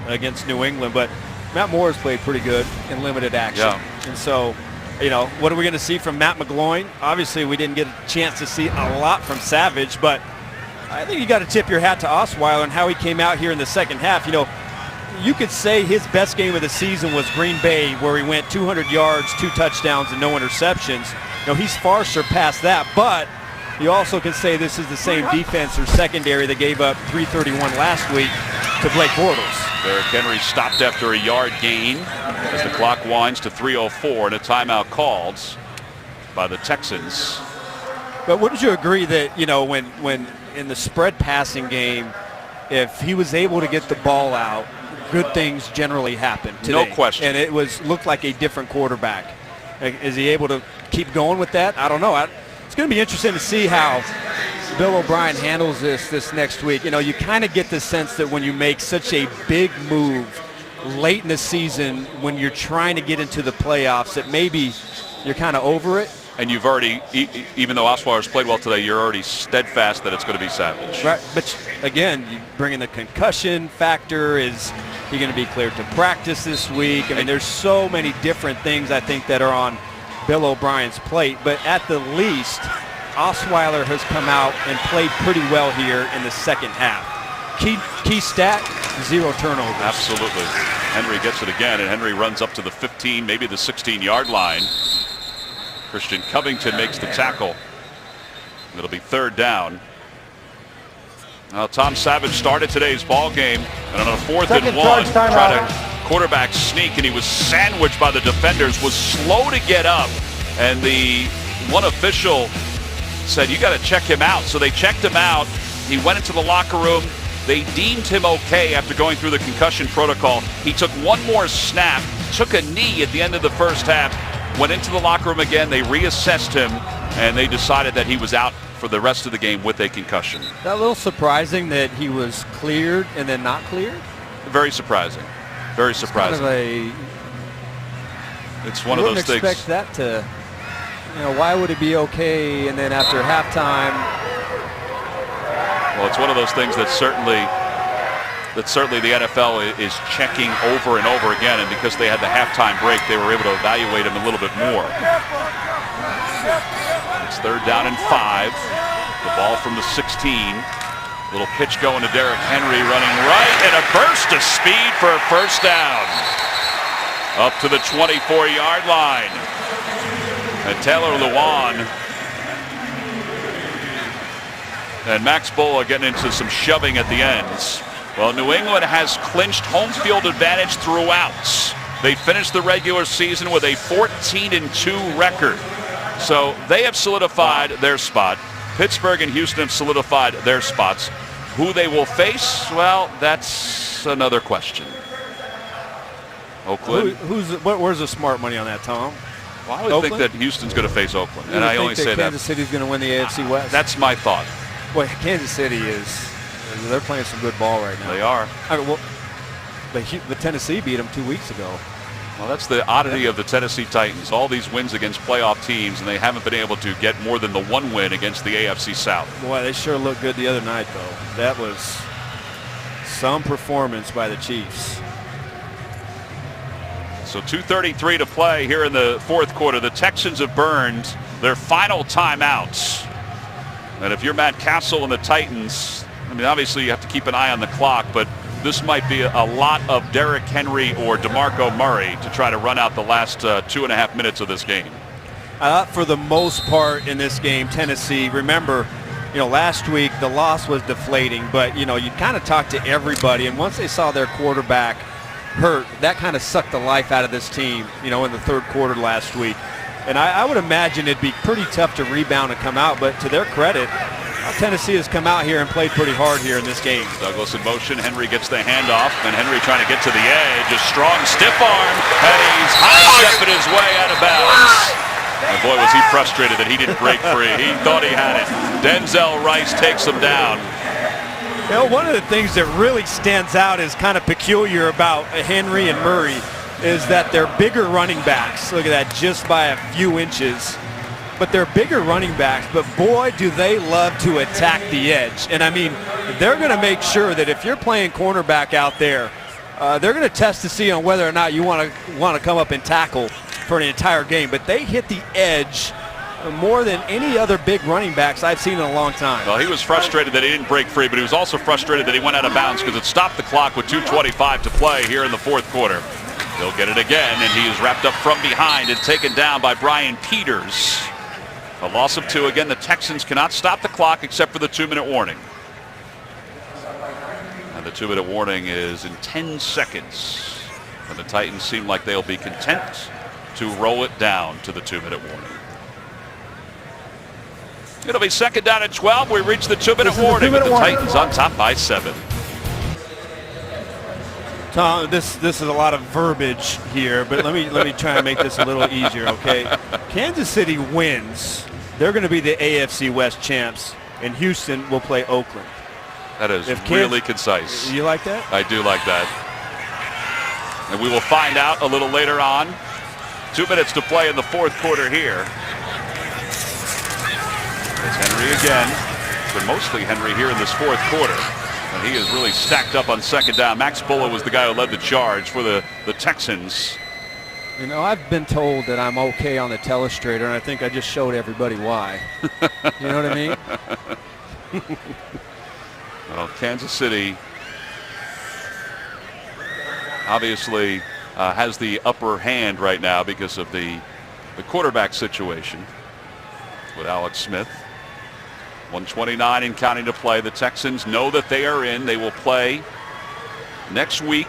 against New England, but Matt Moore has played pretty good in limited action. Yeah. And so, you know, what are we going to see from Matt McGloin? Obviously, we didn't get a chance to see a lot from Savage, but I think you got to tip your hat to Osweiler and how he came out here in the second half. You know, you could say his best game of the season was Green Bay, where he went 200 yards, 2 touchdowns, and no interceptions. You know, he's far surpassed that, but you also can say this is the same defense or secondary that gave up 331 last week. to Blake Bortles. Derrick Henry stopped after a yard gain as the clock winds to 3:04 and a timeout called by the Texans. But wouldn't you agree that, you know, when in the spread passing game, if he was able to get the ball out, good things generally happen today. No question. And it looked like a different quarterback. Is he able to keep going with that? I don't know. It's going to be interesting to see how Bill O'Brien handles this next week. You know, you kind of get the sense that when you make such a big move late in the season, when you're trying to get into the playoffs, that maybe you're kind of over it. And you've already, even though Osweiler's played well today, you're already steadfast that it's going to be Savage. Right, but again, you bring in the concussion factor. Is he going to be cleared to practice this week? I mean, there's so many different things I think that are on Bill O'Brien's plate. But at the least, Osweiler has come out and played pretty well here in the second half. Key stat, 0 turnovers. Absolutely. Henry gets it again, and Henry runs up to the 15, maybe the 16-yard line. Christian Covington makes the tackle. It'll be 3rd down. Now Tom Savage started today's ball game, and on a 4th and 1, tried a quarterback sneak, and he was sandwiched by the defenders, was slow to get up, and the one official said, "You got to check him out." So they checked him out. He went into the locker room. They deemed him okay after going through the concussion protocol. He took one more snap, took a knee at the end of the first half, went into the locker room again. They reassessed him, and they decided that he was out for the rest of the game with a concussion. That a little surprising that he was cleared and then not cleared? Very surprising. Very surprising. It's one of those things. I wouldn't expect that to, you know, why would it be okay and then after halftime? Well, it's one of those things that certainly the NFL is checking over and over again, and because they had the halftime break, they were able to evaluate him a little bit more. It's 3rd down and 5. The ball from the 16. Little pitch going to Derrick Henry, running right, and a burst of speed for a first down. Up to the 24-yard line. And Taylor Lewan and Max Bull are getting into some shoving at the ends. Well, New England has clinched home field advantage throughout. They finished the regular season with a 14-2 record. So they have solidified their spot. Pittsburgh and Houston have solidified their spots. Who they will face, well, that's another question. Oakland. Where's the smart money on that, Tom? Well, I would think that Houston's going to face Oakland, and I only say that. Kansas City's going to win the AFC West. That's my thought. Boy, Kansas City they're playing some good ball right now. They are. I mean, well, the Tennessee beat them 2 weeks ago. Well, that's the oddity of the Tennessee Titans. All these wins against playoff teams, and they haven't been able to get more than the one win against the AFC South. Boy, they sure looked good the other night, though. That was some performance by the Chiefs. So 2:33 to play here in the 4th quarter. The Texans have burned their final timeouts. And if you're Matt Castle and the Titans, I mean, obviously you have to keep an eye on the clock, but this might be a lot of Derrick Henry or DeMarco Murray to try to run out the last 2.5 minutes of this game. For the most part in this game, Tennessee, remember, you know, last week the loss was deflating, but, you know, you kind of talked to everybody, and once they saw their quarterback hurt, that kind of sucked the life out of this team, you know, in the 3rd quarter last week. And I would imagine it'd be pretty tough to rebound and come out, but to their credit, Tennessee has come out here and played pretty hard here in this game. Douglas in motion. Henry gets the handoff, and Henry trying to get to the edge. A strong stiff arm, and he's high-stepping his way out of bounds. And boy, was he frustrated that he didn't break free. He thought he had it. Denzel Rice takes him down. You know, one of the things that really stands out is kind of peculiar about Henry and Murray is that they're bigger running backs. Look at that, just by a few inches. But they're bigger running backs, but boy, do they love to attack the edge. And I mean, they're going to make sure that if you're playing cornerback out there, they're going to test to see on whether or not you want to come up and tackle for an entire game. But they hit the edge more than any other big running backs I've seen in a long time. Well, he was frustrated that he didn't break free, but he was also frustrated that he went out of bounds because it stopped the clock with 2:25 to play here in the 4th quarter. He'll get it again, and he is wrapped up from behind and taken down by Brian Peters. A loss of 2. Again, the Texans cannot stop the clock except for the 2-minute warning. And And the 2-minute warning is in 10 seconds. And the Titans seem like they'll be content to roll it down to the 2-minute warning. It'll be second down at 12. We reach the 2-minute warning with the Titans on top by 7. Tom, this is a lot of verbiage here, but let me try and make this a little easier, okay? Kansas City wins. They're going to be the AFC West champs, and Houston will play Oakland. That is really concise. You like that? I do like that. And we will find out a little later on. 2 minutes to play in the fourth quarter here. It's Henry again. It's been mostly Henry here in this fourth quarter. And he is really stacked up on second down. Max Bullough was the guy who led the charge for the Texans. You know, I've been told that I'm okay on the telestrator, and I think I just showed everybody why. You know what I mean? Well, Kansas City obviously has the upper hand right now because of the quarterback situation with Alex Smith. 1:29 and counting to play. The Texans know that they are in. They will play next week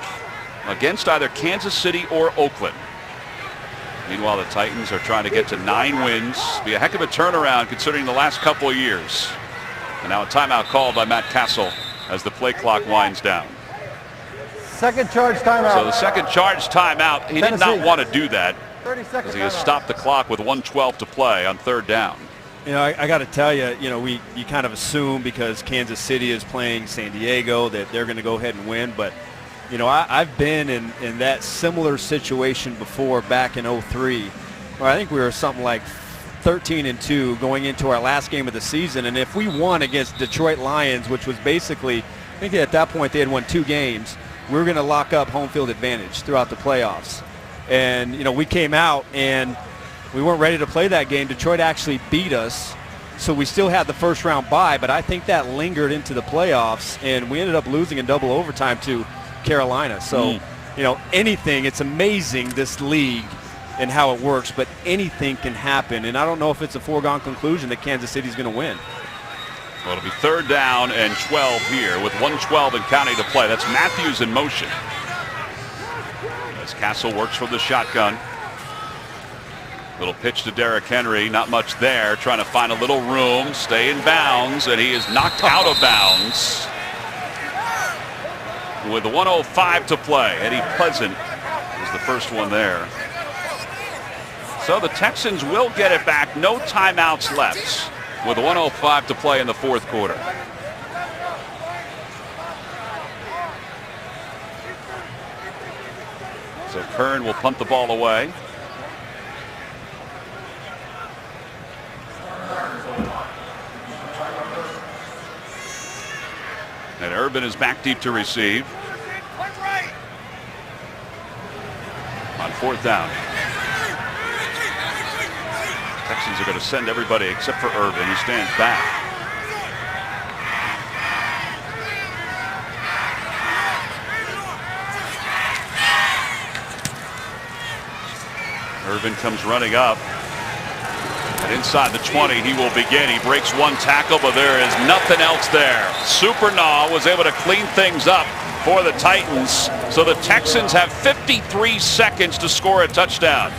against either Kansas City or Oakland. Meanwhile, the Titans are trying to get to 9 wins. Be a heck of a turnaround considering the last couple of years. And now a timeout called by Matt Castle as the play clock winds down. Second charge timeout. So the second charge timeout, he did not want to do that 30 seconds because he has stopped the clock with 1:12 to play on third down. You know, I got to tell you, you kind of assume because Kansas City is playing San Diego that they're going to go ahead and win. But, I've been in that similar situation before back in 2003, where I think we were something like 13-2 going into our last game of the season. And if we won against Detroit Lions, which was basically, I think at that point they had won 2 games, we were going to lock up home field advantage throughout the playoffs. And, we came out and we weren't ready to play that game. Detroit actually beat us, so we still had the first round bye, but I think that lingered into the playoffs, and we ended up losing in double overtime to Carolina. So, anything, it's amazing, this league and how it works, but anything can happen, and I don't know if it's a foregone conclusion that Kansas City's going to win. Well, it'll be third down and 12 here with 1:12 and counting to play. That's Matthews in motion. As Castle works from the shotgun. Little pitch to Derrick Henry, not much there, trying to find a little room, stay in bounds, and he is knocked out of bounds. With 1:05 to play, Eddie Pleasant is the first one there. So the Texans will get it back, no timeouts left, with 1:05 to play in the fourth quarter. So Kern will punt the ball away. And Urban is back deep to receive. On fourth down. Texans are going to send everybody except for Urban, who stands back. Urban comes running up. And inside the 20, he will begin. He breaks one tackle, but there is nothing else there. Supernaw was able to clean things up for the Titans. So the Texans have 53 seconds to score a touchdown.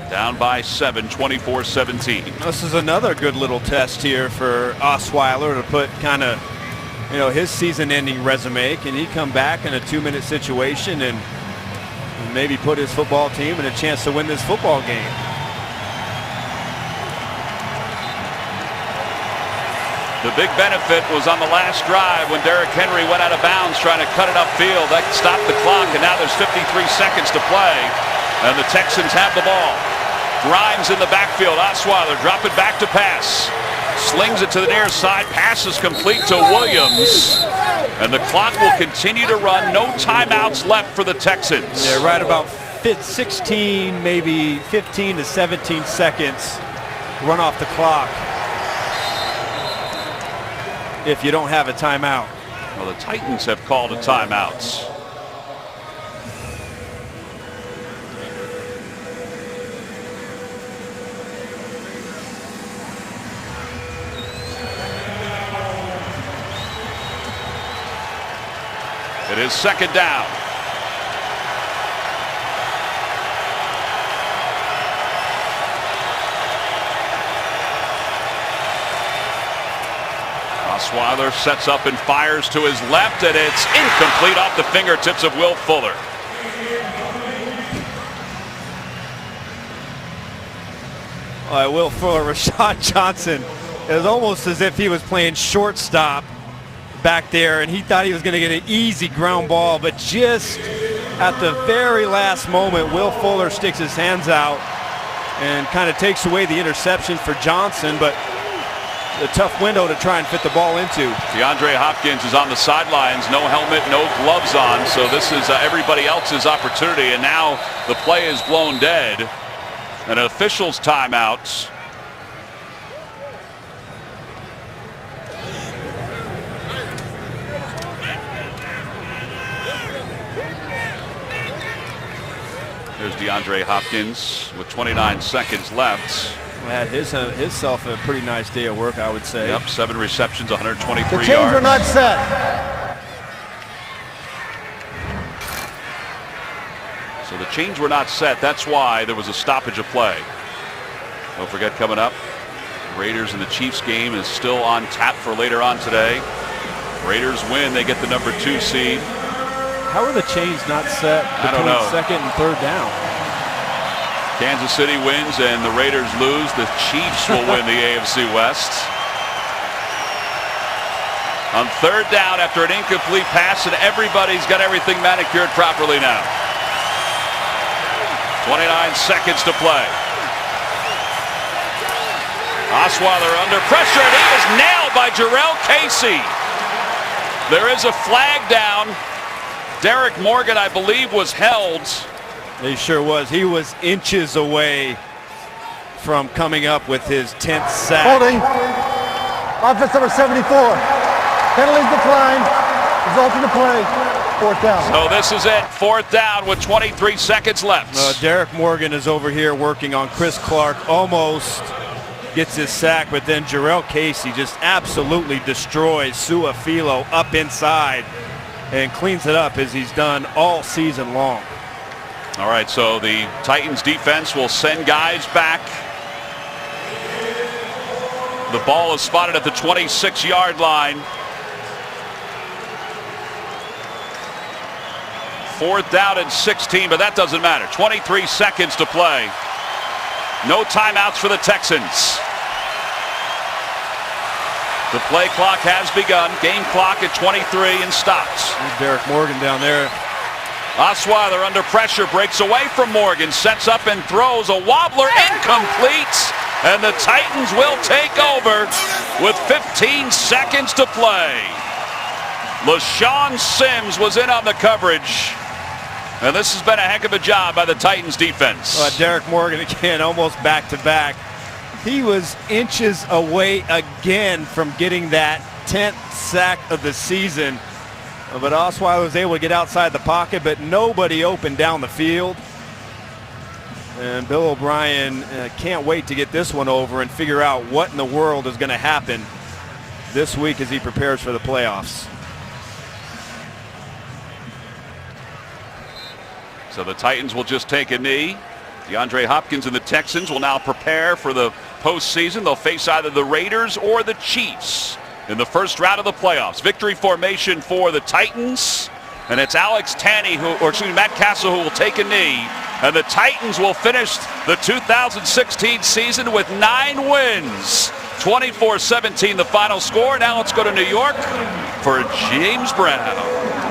Down by 7, 24-17. This is another good little test here for Osweiler to put kind of, his season-ending resume. Can he come back in a 2-minute situation and maybe put his football team in a chance to win this football game? The big benefit was on the last drive when Derrick Henry went out of bounds trying to cut it upfield. That stopped the clock, and now there's 53 seconds to play, and the Texans have the ball. Grimes in the backfield. Osweiler dropping back to pass. Slings it to the near side. Pass is complete to Williams, and the clock will continue to run. No timeouts left for the Texans. Yeah, right about 16, maybe 15 to 17 seconds run off the clock if you don't have a timeout. Well, the Titans have called a timeouts. It is second down. Osweiler sets up and fires to his left, and it's incomplete off the fingertips of Will Fuller. Will Fuller, Rashad Johnson, it was almost as if he was playing shortstop back there, and he thought he was going to get an easy ground ball, but just at the very last moment, Will Fuller sticks his hands out and kind of takes away the interception for Johnson, but a tough window to try and fit the ball into. DeAndre Hopkins is on the sidelines, no helmet, no gloves on, so this is everybody else's opportunity, and now the play is blown dead. And an official's timeout. There's DeAndre Hopkins with 29 seconds left. Had himself a pretty nice day of work, I would say. Yep, 7 receptions, 123 The yards. chains are not set. So the chains were not set. That's why there was a stoppage of play. Don't forget, coming up, Raiders and the Chiefs game is still on tap for later on today. Raiders win, they get the number 2 seed. How are the chains not set I don't between know. second and third down? Kansas City wins and the Raiders lose. The Chiefs will win the AFC West. On third down after an incomplete pass, and everybody's got everything manicured properly now. 29 seconds to play. Osweiler under pressure, and he is nailed by Jarrell Casey. There is a flag down. Derek Morgan, I believe, was held. He sure was. He was inches away from coming up with his 10th sack. Holding. Offense number 74. Penalties declined. Resulting in play. Fourth down. So this is it. Fourth down with 23 seconds left. Derek Morgan is over here working on Chris Clark. Almost gets his sack, but then Jarrell Casey just absolutely destroys Su'a-Filo up inside and cleans it up as he's done all season long. All right, so the Titans defense will send guys back. The ball is spotted at the 26-yard line. Fourth down and 16, but that doesn't matter. 23 seconds to play. No timeouts for the Texans. The play clock has begun. Game clock at 23 and stops. Derek Morgan down there. Osweiler under pressure, breaks away from Morgan, sets up and throws a wobbler, incomplete, and the Titans will take over with 15 seconds to play. LaShawn Sims was in on the coverage, and this has been a heck of a job by the Titans defense. Derek Morgan again, almost back to back. He was inches away again from getting that 10th sack of the season. But Osweiler was able to get outside the pocket, but nobody opened down the field. And Bill O'Brien can't wait to get this one over and figure out what in the world is going to happen this week as he prepares for the playoffs. So the Titans will just take a knee. DeAndre Hopkins and the Texans will now prepare for the postseason. They'll face either the Raiders or the Chiefs in the first round of the playoffs. Victory formation for the Titans, and it's Alex Tanney, Matt Castle, who will take a knee, and the Titans will finish the 2016 season with 9 wins. 24-17 the final score. Now let's go to New York for James Brown.